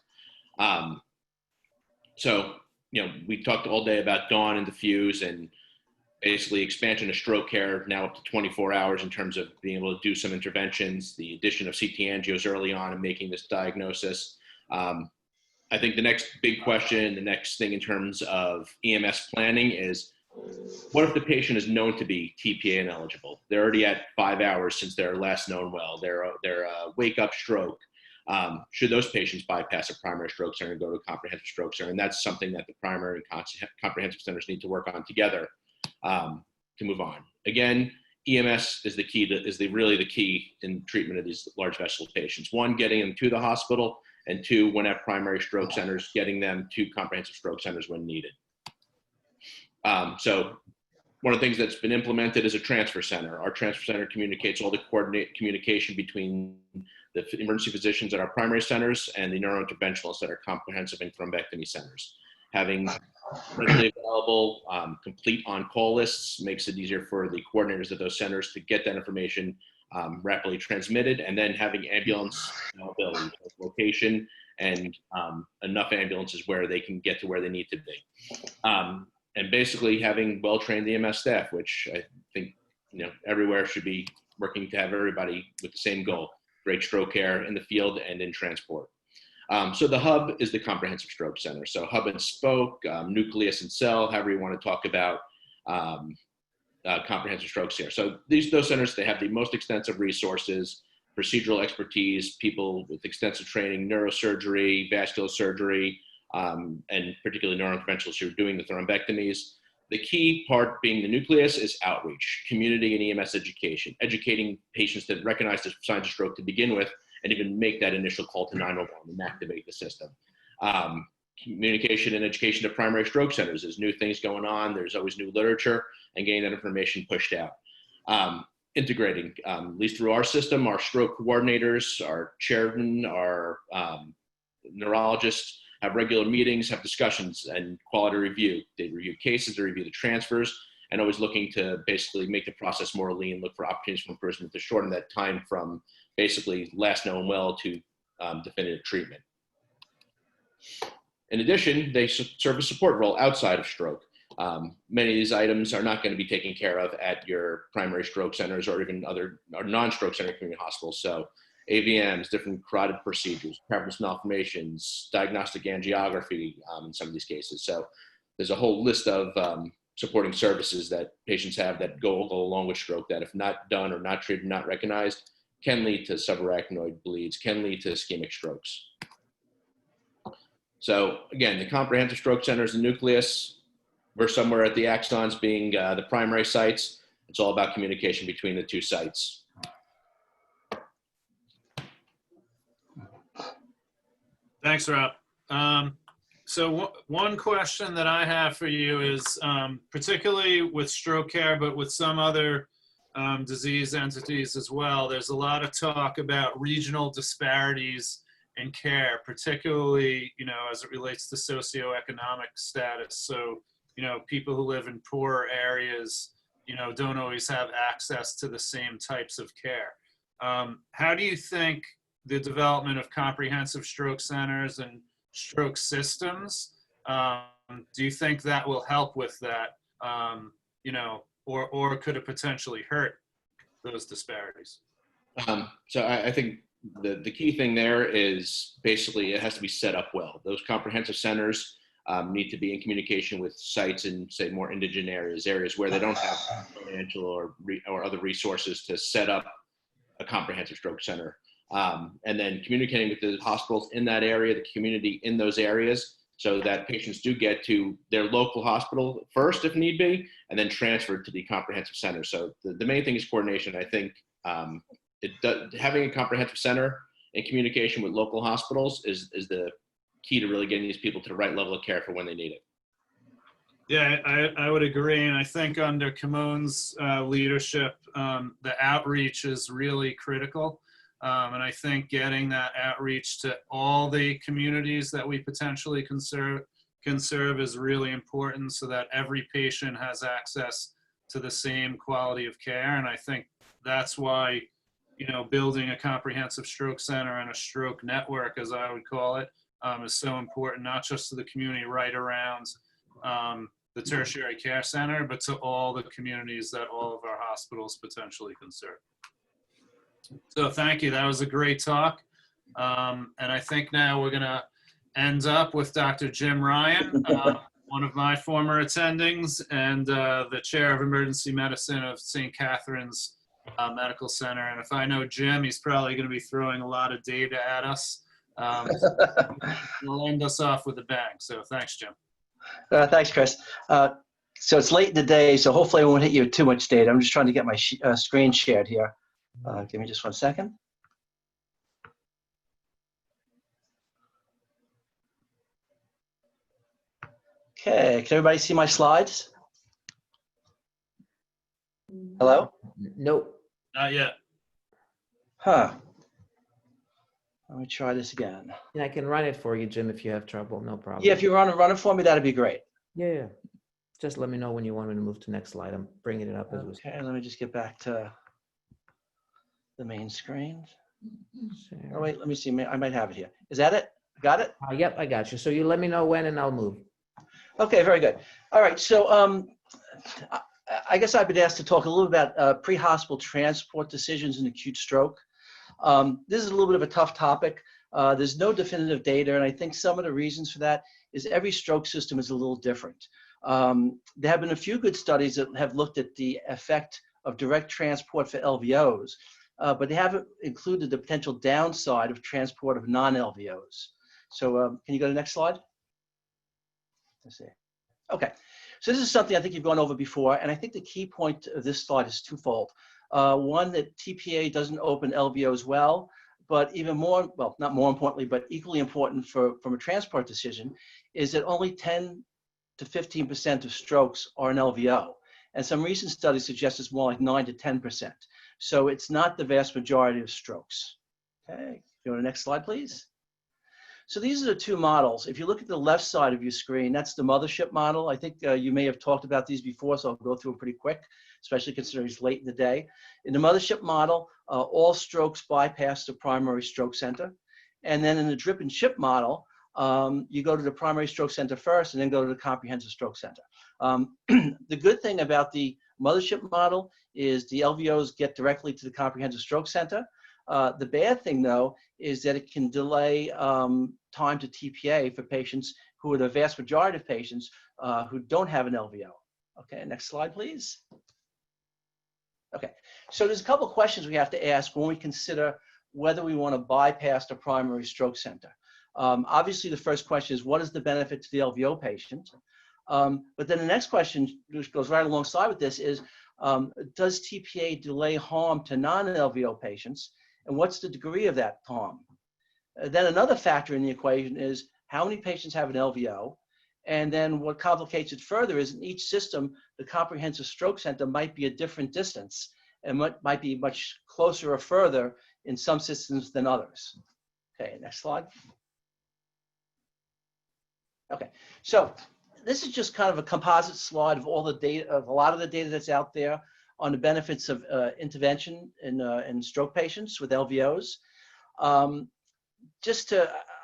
So, we talked all day about Dawn and Diffuse and basically expansion of stroke care now up to 24 hours in terms of being able to do some interventions, the addition of CT angios early on and making this diagnosis. I think the next big question, the next thing in terms of EMS planning is, what if the patient is known to be TPA ineligible? They're already at 5 hours since their last known well. They're a wake-up stroke. Should those patients bypass a primary stroke center and go to a comprehensive stroke center? And that's something that the primary and comprehensive centers need to work on together to move on. Again, EMS is really the key in treatment of these large vessel patients. One, getting them to the hospital, and two, when at primary stroke centers, getting them to comprehensive stroke centers when needed. So one of the things that's been implemented is a transfer center. Our transfer center communicates all the coordinate communication between the emergency physicians at our primary centers and the neurointerventionalists at our comprehensive and thrombectomy centers. Having readily available, complete on-call lists makes it easier for the coordinators of those centers to get that information rapidly transmitted, and then having ambulance availability, location, and enough ambulances where they can get to where they need to be. And basically having well-trained EMS staff, which I think everywhere should be working to have everybody with the same goal: great stroke care in the field and in transport. So the hub is the comprehensive stroke center. So hub and spoke, nucleus and cell, however you want to talk about comprehensive stroke care. So those centers, they have the most extensive resources, procedural expertise, people with extensive training, neurosurgery, vascular surgery, and particularly neurointerventionalists who are doing the thrombectomies. The key part being the nucleus is outreach, community and EMS education, educating patients that recognize the signs of stroke to begin with, and even make that initial call to 911 and activate the system. Communication and education to primary stroke centers. There's new things going on. There's always new literature, and getting that information pushed out. Integrating, at least through our system, our stroke coordinators, our chairmen, our neurologists have regular meetings, have discussions, and quality review. They review cases, they review the transfers, and always looking to basically make the process more lean, look for opportunities for improvement to shorten that time from basically last known well to definitive treatment. In addition, they serve a support role outside of stroke. Many of these items are not going to be taken care of at your primary stroke centers or even other non-stroke center community hospitals. So AVMs, different carotid procedures, cavernous malformations, diagnostic angiography in some of these cases. So there's a whole list of supporting services that patients have that go along with stroke that, if not done or not treated, not recognized, can lead to subarachnoid bleeds, can lead to ischemic strokes. So again, the comprehensive stroke center is the nucleus. We're somewhere at the axons being the primary sites. It's all about communication between the two sites. Thanks, Rob. So one question that I have for you is, particularly with stroke care, but with some other disease entities as well, there's a lot of talk about regional disparities in care, particularly, as it relates to socioeconomic status. So, people who live in poorer areas, don't always have access to the same types of care. How do you think the development of comprehensive stroke centers and stroke systems. Do you think that will help with that, or could it potentially hurt those disparities? So I think the key thing there is basically it has to be set up well. Those comprehensive centers need to be in communication with sites in, say, more indigent areas where they don't have financial or other resources to set up a comprehensive stroke center. And then communicating with the hospitals in that area, the community in those areas, so that patients do get to their local hospital first if need be, and then transferred to the comprehensive center. So the main thing is coordination. I think having a comprehensive center and communication with local hospitals is the key to really getting these people to the right level of care for when they need it. Yeah, I would agree. And I think under Kamon's leadership, the outreach is really critical. And I think getting that outreach to all the communities that we potentially can serve is really important, so that every patient has access to the same quality of care. And I think that's why, building a comprehensive stroke center and a stroke network, as I would call it, is so important, not just to the community right around the tertiary care center, but to all the communities that all of our hospitals potentially can serve. So thank you. That was a great talk. And I think now we're going to end up with Dr. Jim Ryan, one of my former attendings and the chair of emergency medicine of St. Catherine's Medical Center. And if I know Jim, he's probably going to be throwing a lot of data at us. He'll end us off with a bang. So thanks, Jim. Thanks, Chris. So it's late in the day, so hopefully I won't hit you with too much data. I'm just trying to get my screen shared here. Give me just 1 second. Okay, can everybody see my slides? Hello? Nope. Not yet. Huh. Let me try this again. And I can run it for you, Jim, if you have trouble. No problem. Yeah, if you run it for me, that'd be great. Yeah. Just let me know when you want me to move to next slide. I'm bringing it up as we speak. Okay, let me just get back to the main screen. Oh, wait, let me see. I might have it here. Is that it? Got it? Yep, I got you. So you let me know when and I'll move. Okay, very good. All right, so I guess I've been asked to talk a little about pre-hospital transport decisions in acute stroke. This is a little bit of a tough topic. There's no definitive data, and I think some of the reasons for that is every stroke system is a little different. There have been a few good studies that have looked at the effect of direct transport for LVOs, but they haven't included the potential downside of transport of non-LVOs. So can you go to the next slide? Let's see. Okay, so this is something I think you've gone over before, and I think the key point of this slide is twofold. One, that TPA doesn't open LVOs well, but even more, well, not more importantly, but equally important from a transport decision, is that only 10 to 15% of strokes are an LVO. And some recent studies suggest it's more like 9 to 10%. So it's not the vast majority of strokes. Okay, go to the next slide, please. So these are the two models. If you look at the left side of your screen, that's the mothership model. I think you may have talked about these before, so I'll go through them pretty quick, especially considering it's late in the day. In the mothership model, all strokes bypass the primary stroke center. And then in the drip and ship model, you go to the primary stroke center first and then go to the comprehensive stroke center. The good thing about the mothership model is the LVOs get directly to the comprehensive stroke center. The bad thing, though, is that it can delay time to TPA for patients who are the vast majority of patients who don't have an LVO. Okay, next slide, please. Okay, so there's a couple of questions we have to ask when we consider whether we want to bypass the primary stroke center. Obviously, the first question is, what is the benefit to the LVO patient? But then the next question, which goes right alongside with this, is does TPA delay harm to non-LVO patients? And what's the degree of that harm? Then another factor in the equation is how many patients have an LVO? And then what complicates it further is in each system, the comprehensive stroke center might be a different distance and might be much closer or further in some systems than others. Okay, next slide. Okay, so this is just kind of a composite slide of all the data, of a lot of the data that's out there on the benefits of intervention in stroke patients with LVOs.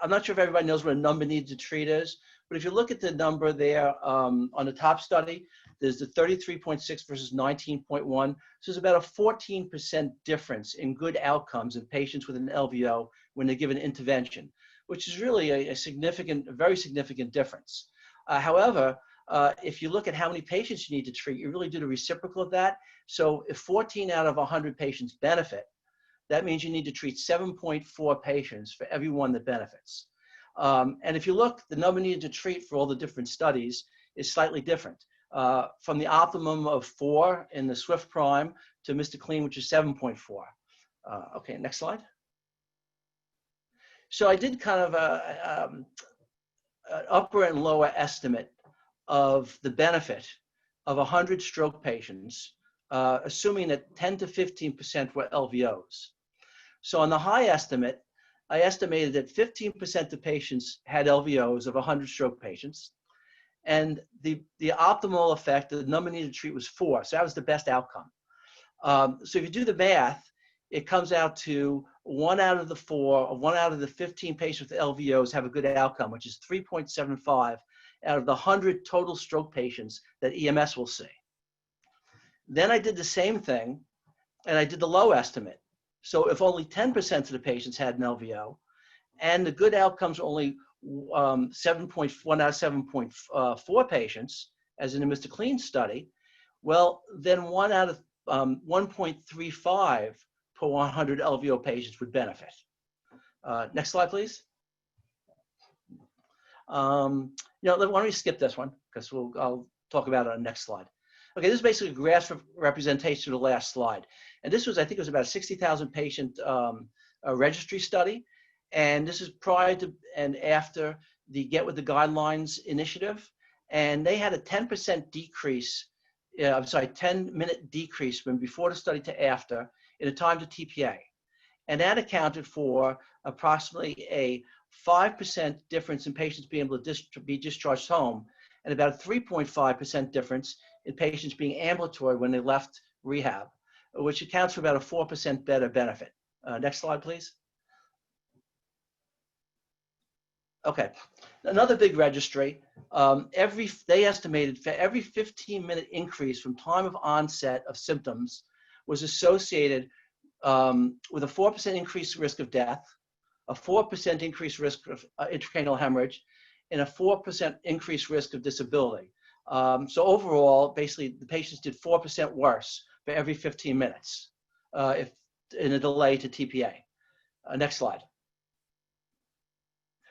I'm not sure if everybody knows what a number needed to treat is, but if you look at the number there on the top study, there's the 33.6 versus 19.1. So there's about a 14% difference in good outcomes in patients with an LVO when they give an intervention, which is really a very significant difference. However, if you look at how many patients you need to treat, you really do the reciprocal of that. So if 14 out of 100 patients benefit, that means you need to treat 7.4 patients for every one that benefits. And if you look, the number needed to treat for all the different studies is slightly different. From the optimum of 4 in the Swift Prime to Mr. Clean, which is 7.4. Okay, next slide. So I did kind of an upper and lower estimate of the benefit of 100 stroke patients, assuming that 10 to 15% were LVOs. So on the high estimate, I estimated that 15% of patients had LVOs of 100 stroke patients. And the optimal effect, the number needed to treat was 4. So that was the best outcome. So if you do the math, it comes out to 1 out of the 4, or 1 out of the 15 patients with LVOs have a good outcome, which is 3.75 out of the 100 total stroke patients that EMS will see. Then I did the same thing, and I did the low estimate. So if only 10% of the patients had an LVO, and the good outcomes were only 1 out of 7.4 patients, as in the Mr. Clean study, well, then 1 out of 1.35 per 100 LVO patients would benefit. Next slide, please. Why don't we skip this one, because I'll talk about it on the next slide. Okay, this is basically a graph representation of the last slide. And this was, I think it was about a 60,000 patient registry study. And this is prior to and after the Get With the Guidelines initiative. And they had a 10% decrease, 10-minute decrease from before the study to after in the time to TPA. And that accounted for approximately a 5% difference in patients being able to be discharged home, and about a 3.5% difference in patients being ambulatory when they left rehab, which accounts for about a 4% better benefit. Next slide, please. Okay, another big registry. They estimated for every 15-minute increase from time of onset of symptoms was associated with a 4% increased risk of death, a 4% increased risk of intracranial hemorrhage, and a 4% increased risk of disability. So overall, basically, the patients did 4% worse for every 15 minutes if in a delay to TPA. Next slide.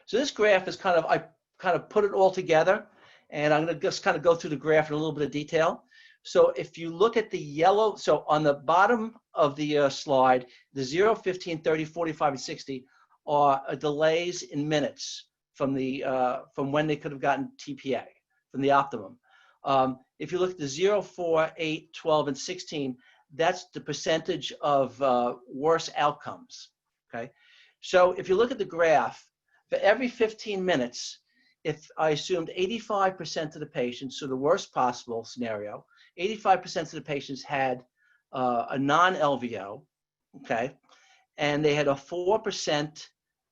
So this graph is I kind of put it all together, and I'm going to just kind of go through the graph in a little bit of detail. So if you look at the yellow, so on the bottom of the slide, the 0, 15, 30, 45, and 60 are delays in minutes from when they could have gotten TPA, from the optimum. If you look at the 0, 4, 8, 12, and 16, that's the percentage of worse outcomes, okay? So if you look at the graph, for every 15 minutes, if I assumed 85% of the patients, so the worst possible scenario, 85% of the patients had a non-LVO, okay? And they had a 4%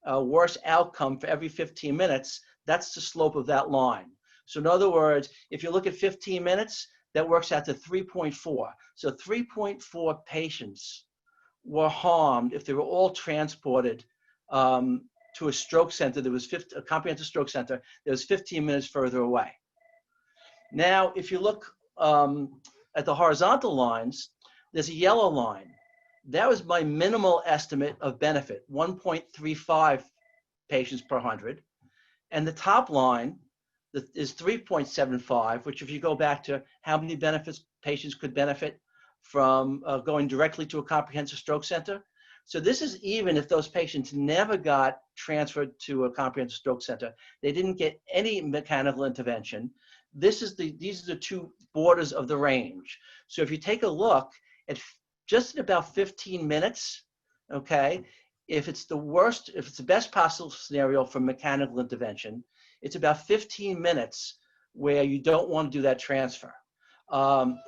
worse outcome for every 15 minutes, that's the slope of that line. So in other words, if you look at 15 minutes, that works out to 3.4. So 3.4 patients were harmed if they were all transported to a stroke center that was a comprehensive stroke center that was 15 minutes further away. Now, if you look at the horizontal lines, there's a yellow line. That was my minimal estimate of benefit, 1.35 patients per 100. And the top line is 3.75, which if you go back to how many benefits patients could benefit from going directly to a comprehensive stroke center. So this is even if those patients never got transferred to a comprehensive stroke center, they didn't get any mechanical intervention. These are the two borders of the range. So if you take a look at just at about 15 minutes, okay, if it's the best possible scenario for mechanical intervention, it's about 15 minutes where you don't want to do that transfer.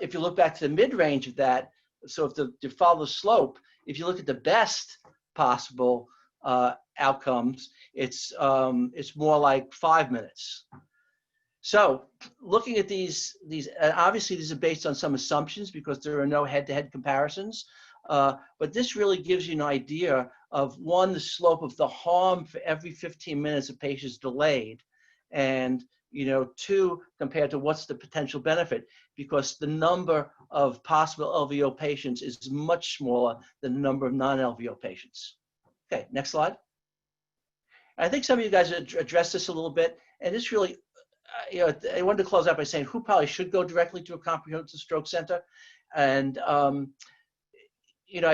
If you look back to the mid-range of that, so if you follow the slope, if you look at the best possible outcomes. It's more like 5 minutes. So looking at these obviously these are based on some assumptions because there are no head-to-head comparisons. But this really gives you an idea of, one, the slope of the harm for every 15 minutes a patient's delayed, and two, compared to what's the potential benefit, because the number of possible LVO patients is much smaller than the number of non-LVO patients. Okay, next slide. I think some of you guys addressed this a little bit, and this really, I wanted to close out by saying who probably should go directly to a comprehensive stroke center, and I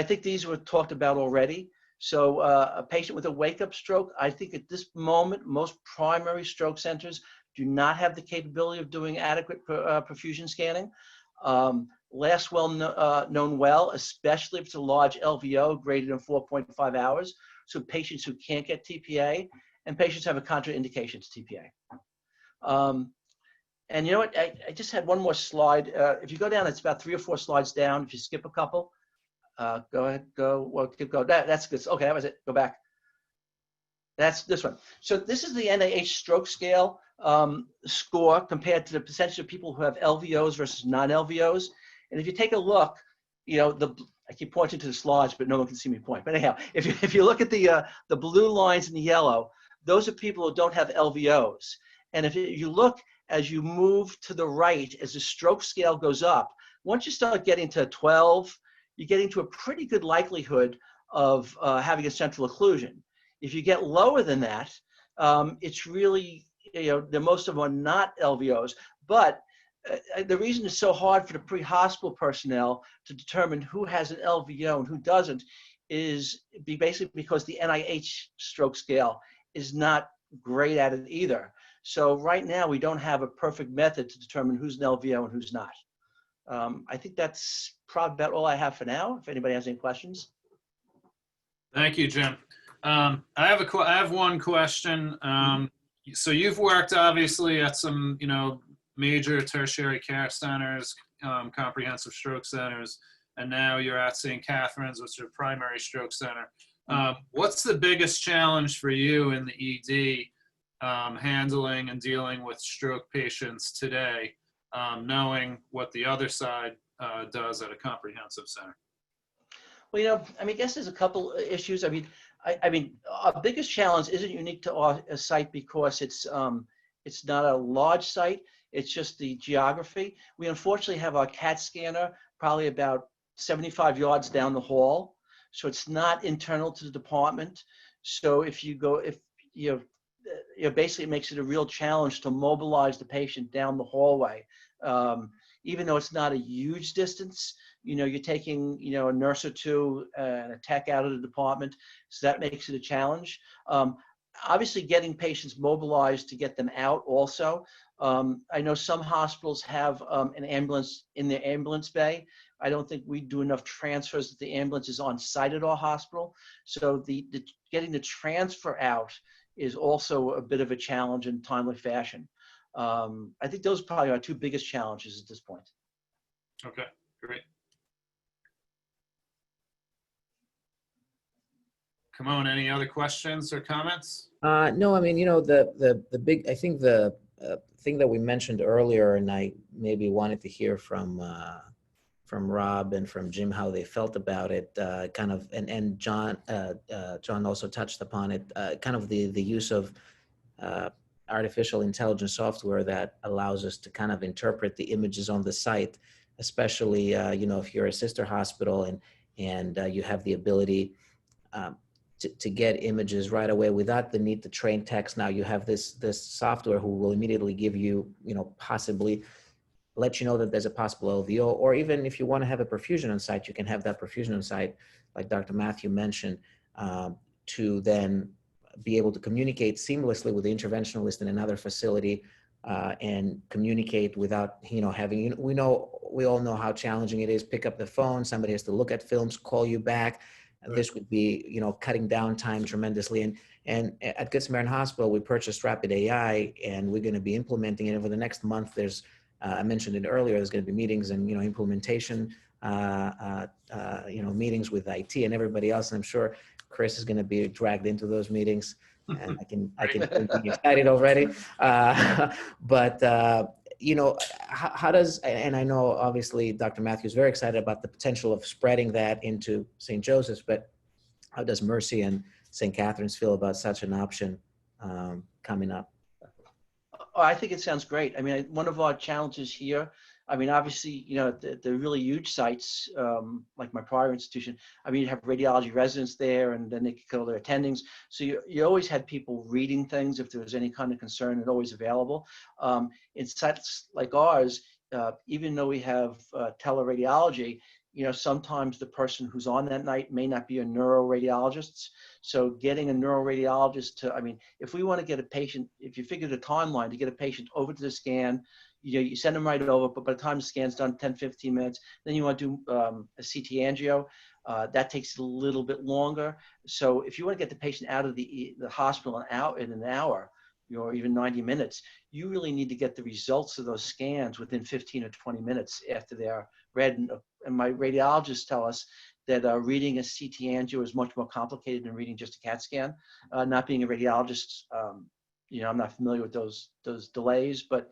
think these were talked about already. So a patient with a wake-up stroke, I think at this moment, most primary stroke centers do not have the capability of doing adequate perfusion scanning. Last known well, especially if it's a large LVO greater than 4.5 hours. So patients who can't get TPA, and patients have a contraindication to TPA. And you know what, I just had one more slide. If you go down, it's about 3 or 4 slides down. If you skip a couple, go ahead, keep going. That's good. Okay, that was it. Go back. That's this one. So this is the NIH stroke scale score compared to the percentage of people who have LVOs versus non-LVOs. And if you take a look, I keep pointing to the slides, but no one can see me point. But anyhow, if you look at the blue lines in the yellow, those are people who don't have LVOs. And if you look as you move to the right, as the stroke scale goes up, once you start getting to 12, you're getting to a pretty good likelihood of having a central occlusion. If you get lower than that, it's really, the most of them are not LVOs. But the reason it's so hard for the pre-hospital personnel to determine who has an LVO and who doesn't is basically because the NIH stroke scale is not great at it either. So right now, we don't have a perfect method to determine who's an LVO and who's not. I think that's probably about all I have for now. If anybody has any questions. Thank you, Jim. I have one question. So you've worked obviously at some, major tertiary care centers, comprehensive stroke centers, and now you're at St. Catherine's, which is a primary stroke center. What's the biggest challenge for you in the ED handling and dealing with stroke patients today, knowing what the other side does at a comprehensive center? Well, I guess there's a couple issues. Our biggest challenge isn't unique to our site because it's not a large site. It's just the geography. We unfortunately have our CAT scanner probably about 75 yards down the hall, so it's not internal to the department. So basically it makes it a real challenge to mobilize the patient down the hallway. Even though it's not a huge distance, you're taking, a nurse or two and a tech out of the department. So that makes it a challenge. Obviously getting patients mobilized to get them out also. I know some hospitals have an ambulance in their ambulance bay. I don't think we do enough transfers that the ambulance is on site at our hospital. So getting the transfer out is also a bit of a challenge in timely fashion. I think those probably are our 2 biggest challenges at this point. Okay, great. Come on, any other questions or comments? No, the big, I think the thing that we mentioned earlier, and I maybe wanted to hear from Rob and from Jim how they felt about it, and John also touched upon it, kind of the use of artificial intelligence software that allows us to kind of interpret the images on the site, especially if you're a sister hospital and you have the ability to get images right away without the need to train techs. Now you have this software who will immediately give you, possibly let you know that there's a possible LVO, or even if you want to have a perfusion on site, you can have that perfusion on site, like Dr. Matthew mentioned, to then be able to communicate seamlessly with the interventionalist in another facility and communicate without, having, we all know how challenging it is. Pick up the phone, somebody has to look at films, call you back. Right. This would be, cutting down time tremendously. And at Good Samaritan Hospital, we purchased Rapid AI, and we're going to be implementing it over the next month. There's, I mentioned it earlier, there's going to be meetings and, implementation, meetings with IT and everybody else. And I'm sure Chris is going to be dragged into those meetings, and I can be excited already. But you know, how does, and I know obviously Dr. Matthews is very excited about the potential of spreading that into St. Joseph's, but how does Mercy and St. Catherine's feel about such an option coming up? Oh, I think it sounds great. I mean, one of our challenges here, I mean, obviously, you know, the really huge sites, like my prior institution, I mean, you have radiology residents there, and then they could go their attendings. So you always had people reading things if there was any kind of concern, and always available. In sites like ours, even though we have teleradiology, you know, sometimes the person who's on that night may not be a neuroradiologist. So getting a neuroradiologist to, I mean, if we want to get a patient, if you figure the timeline to get a patient over to the scan, you know, you send them right over, but by the time the scan's done, 10, 15 minutes, then you want to do a CT angio. That takes a little bit longer. So if you want to get the patient out of the hospital in an hour, you know, or even 90 minutes, you really need to get the results of those scans within 15 or 20 minutes after they're read. And my radiologists tell us that reading a CT angio is much more complicated than reading just a CAT scan. Not being a radiologist, you know, I'm not familiar with those delays, but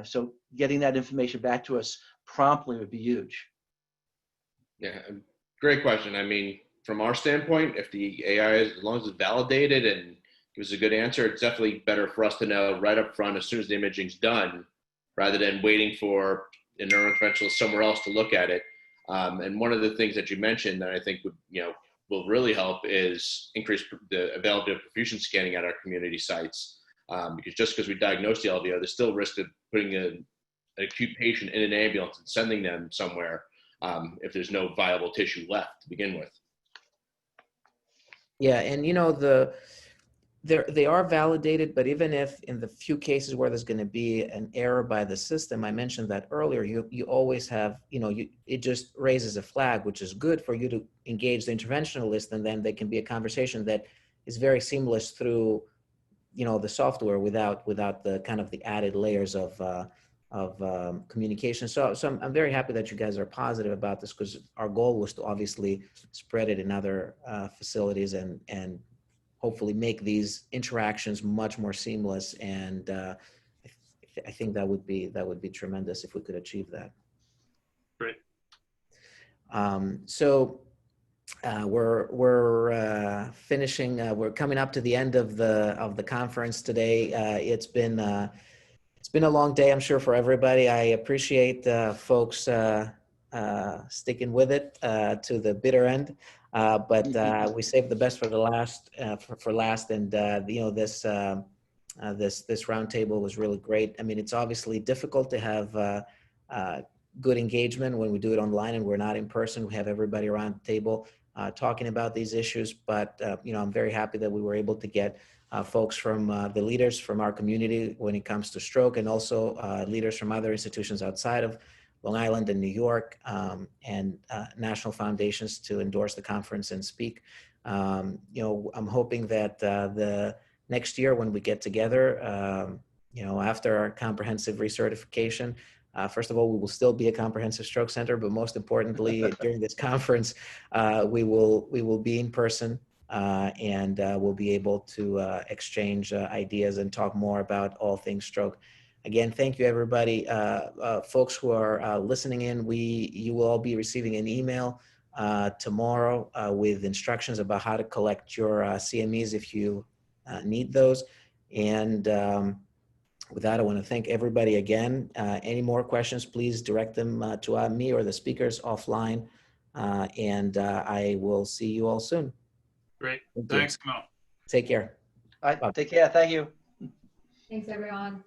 so getting that information back to us promptly would be huge. Yeah, great question. I mean, from our standpoint, if the AI is, as long as it's validated and gives a good answer, it's definitely better for us to know right up front as soon as the imaging's done, rather than waiting for a neurointerventionalist somewhere else to look at it. And one of the things that you mentioned that I think would, you know, will really help is increase the availability of perfusion scanning at our community sites. Because just because we diagnose the LVO, there's still risk of putting an acute patient in an ambulance and sending them somewhere if there's no viable tissue left to begin with. Yeah, and you know, they are validated, but even if in the few cases where there's going to be an error by the system, I mentioned that earlier, you always have, you know, it just raises a flag, which is good for you to engage the interventionalist, and then there can be a conversation that is very seamless through, you know, the software without the kind of the added layers of communication. So I'm very happy that you guys are positive about this, because our goal was to obviously spread it in other facilities and hopefully make these interactions much more seamless. And I think that would be tremendous if we could achieve that. Great. So we're finishing. We're coming up to the end of the conference today. It's been a long day, I'm sure, for everybody. I appreciate folks sticking with it to the bitter end. But we saved the best for the last. For last, and you know, this roundtable was really great. I mean, it's obviously difficult to have good engagement when we do it online and we're not in person. We have everybody around the table talking about these issues. But you know, I'm very happy that we were able to get folks from the leaders from our community when it comes to stroke, and also leaders from other institutions outside of Long Island and New York, and national foundations to endorse the conference and speak. You know, I'm hoping that the next year when we get together, you know, after our comprehensive recertification, first of all, we will still be a comprehensive stroke center, but most importantly, during this conference, we will be in person, and we'll be able to exchange ideas and talk more about all things stroke. Again, thank you, everybody. Folks who are listening in, you will all be receiving an email tomorrow with instructions about how to collect your CMEs if you need those. And with that, I want to thank everybody again. Any more questions, please direct them to me or the speakers offline. And I will see you all soon. Great. Thank Thanks, you. Kamal. Take care. All right, take care. Thank you. Thanks, everyone.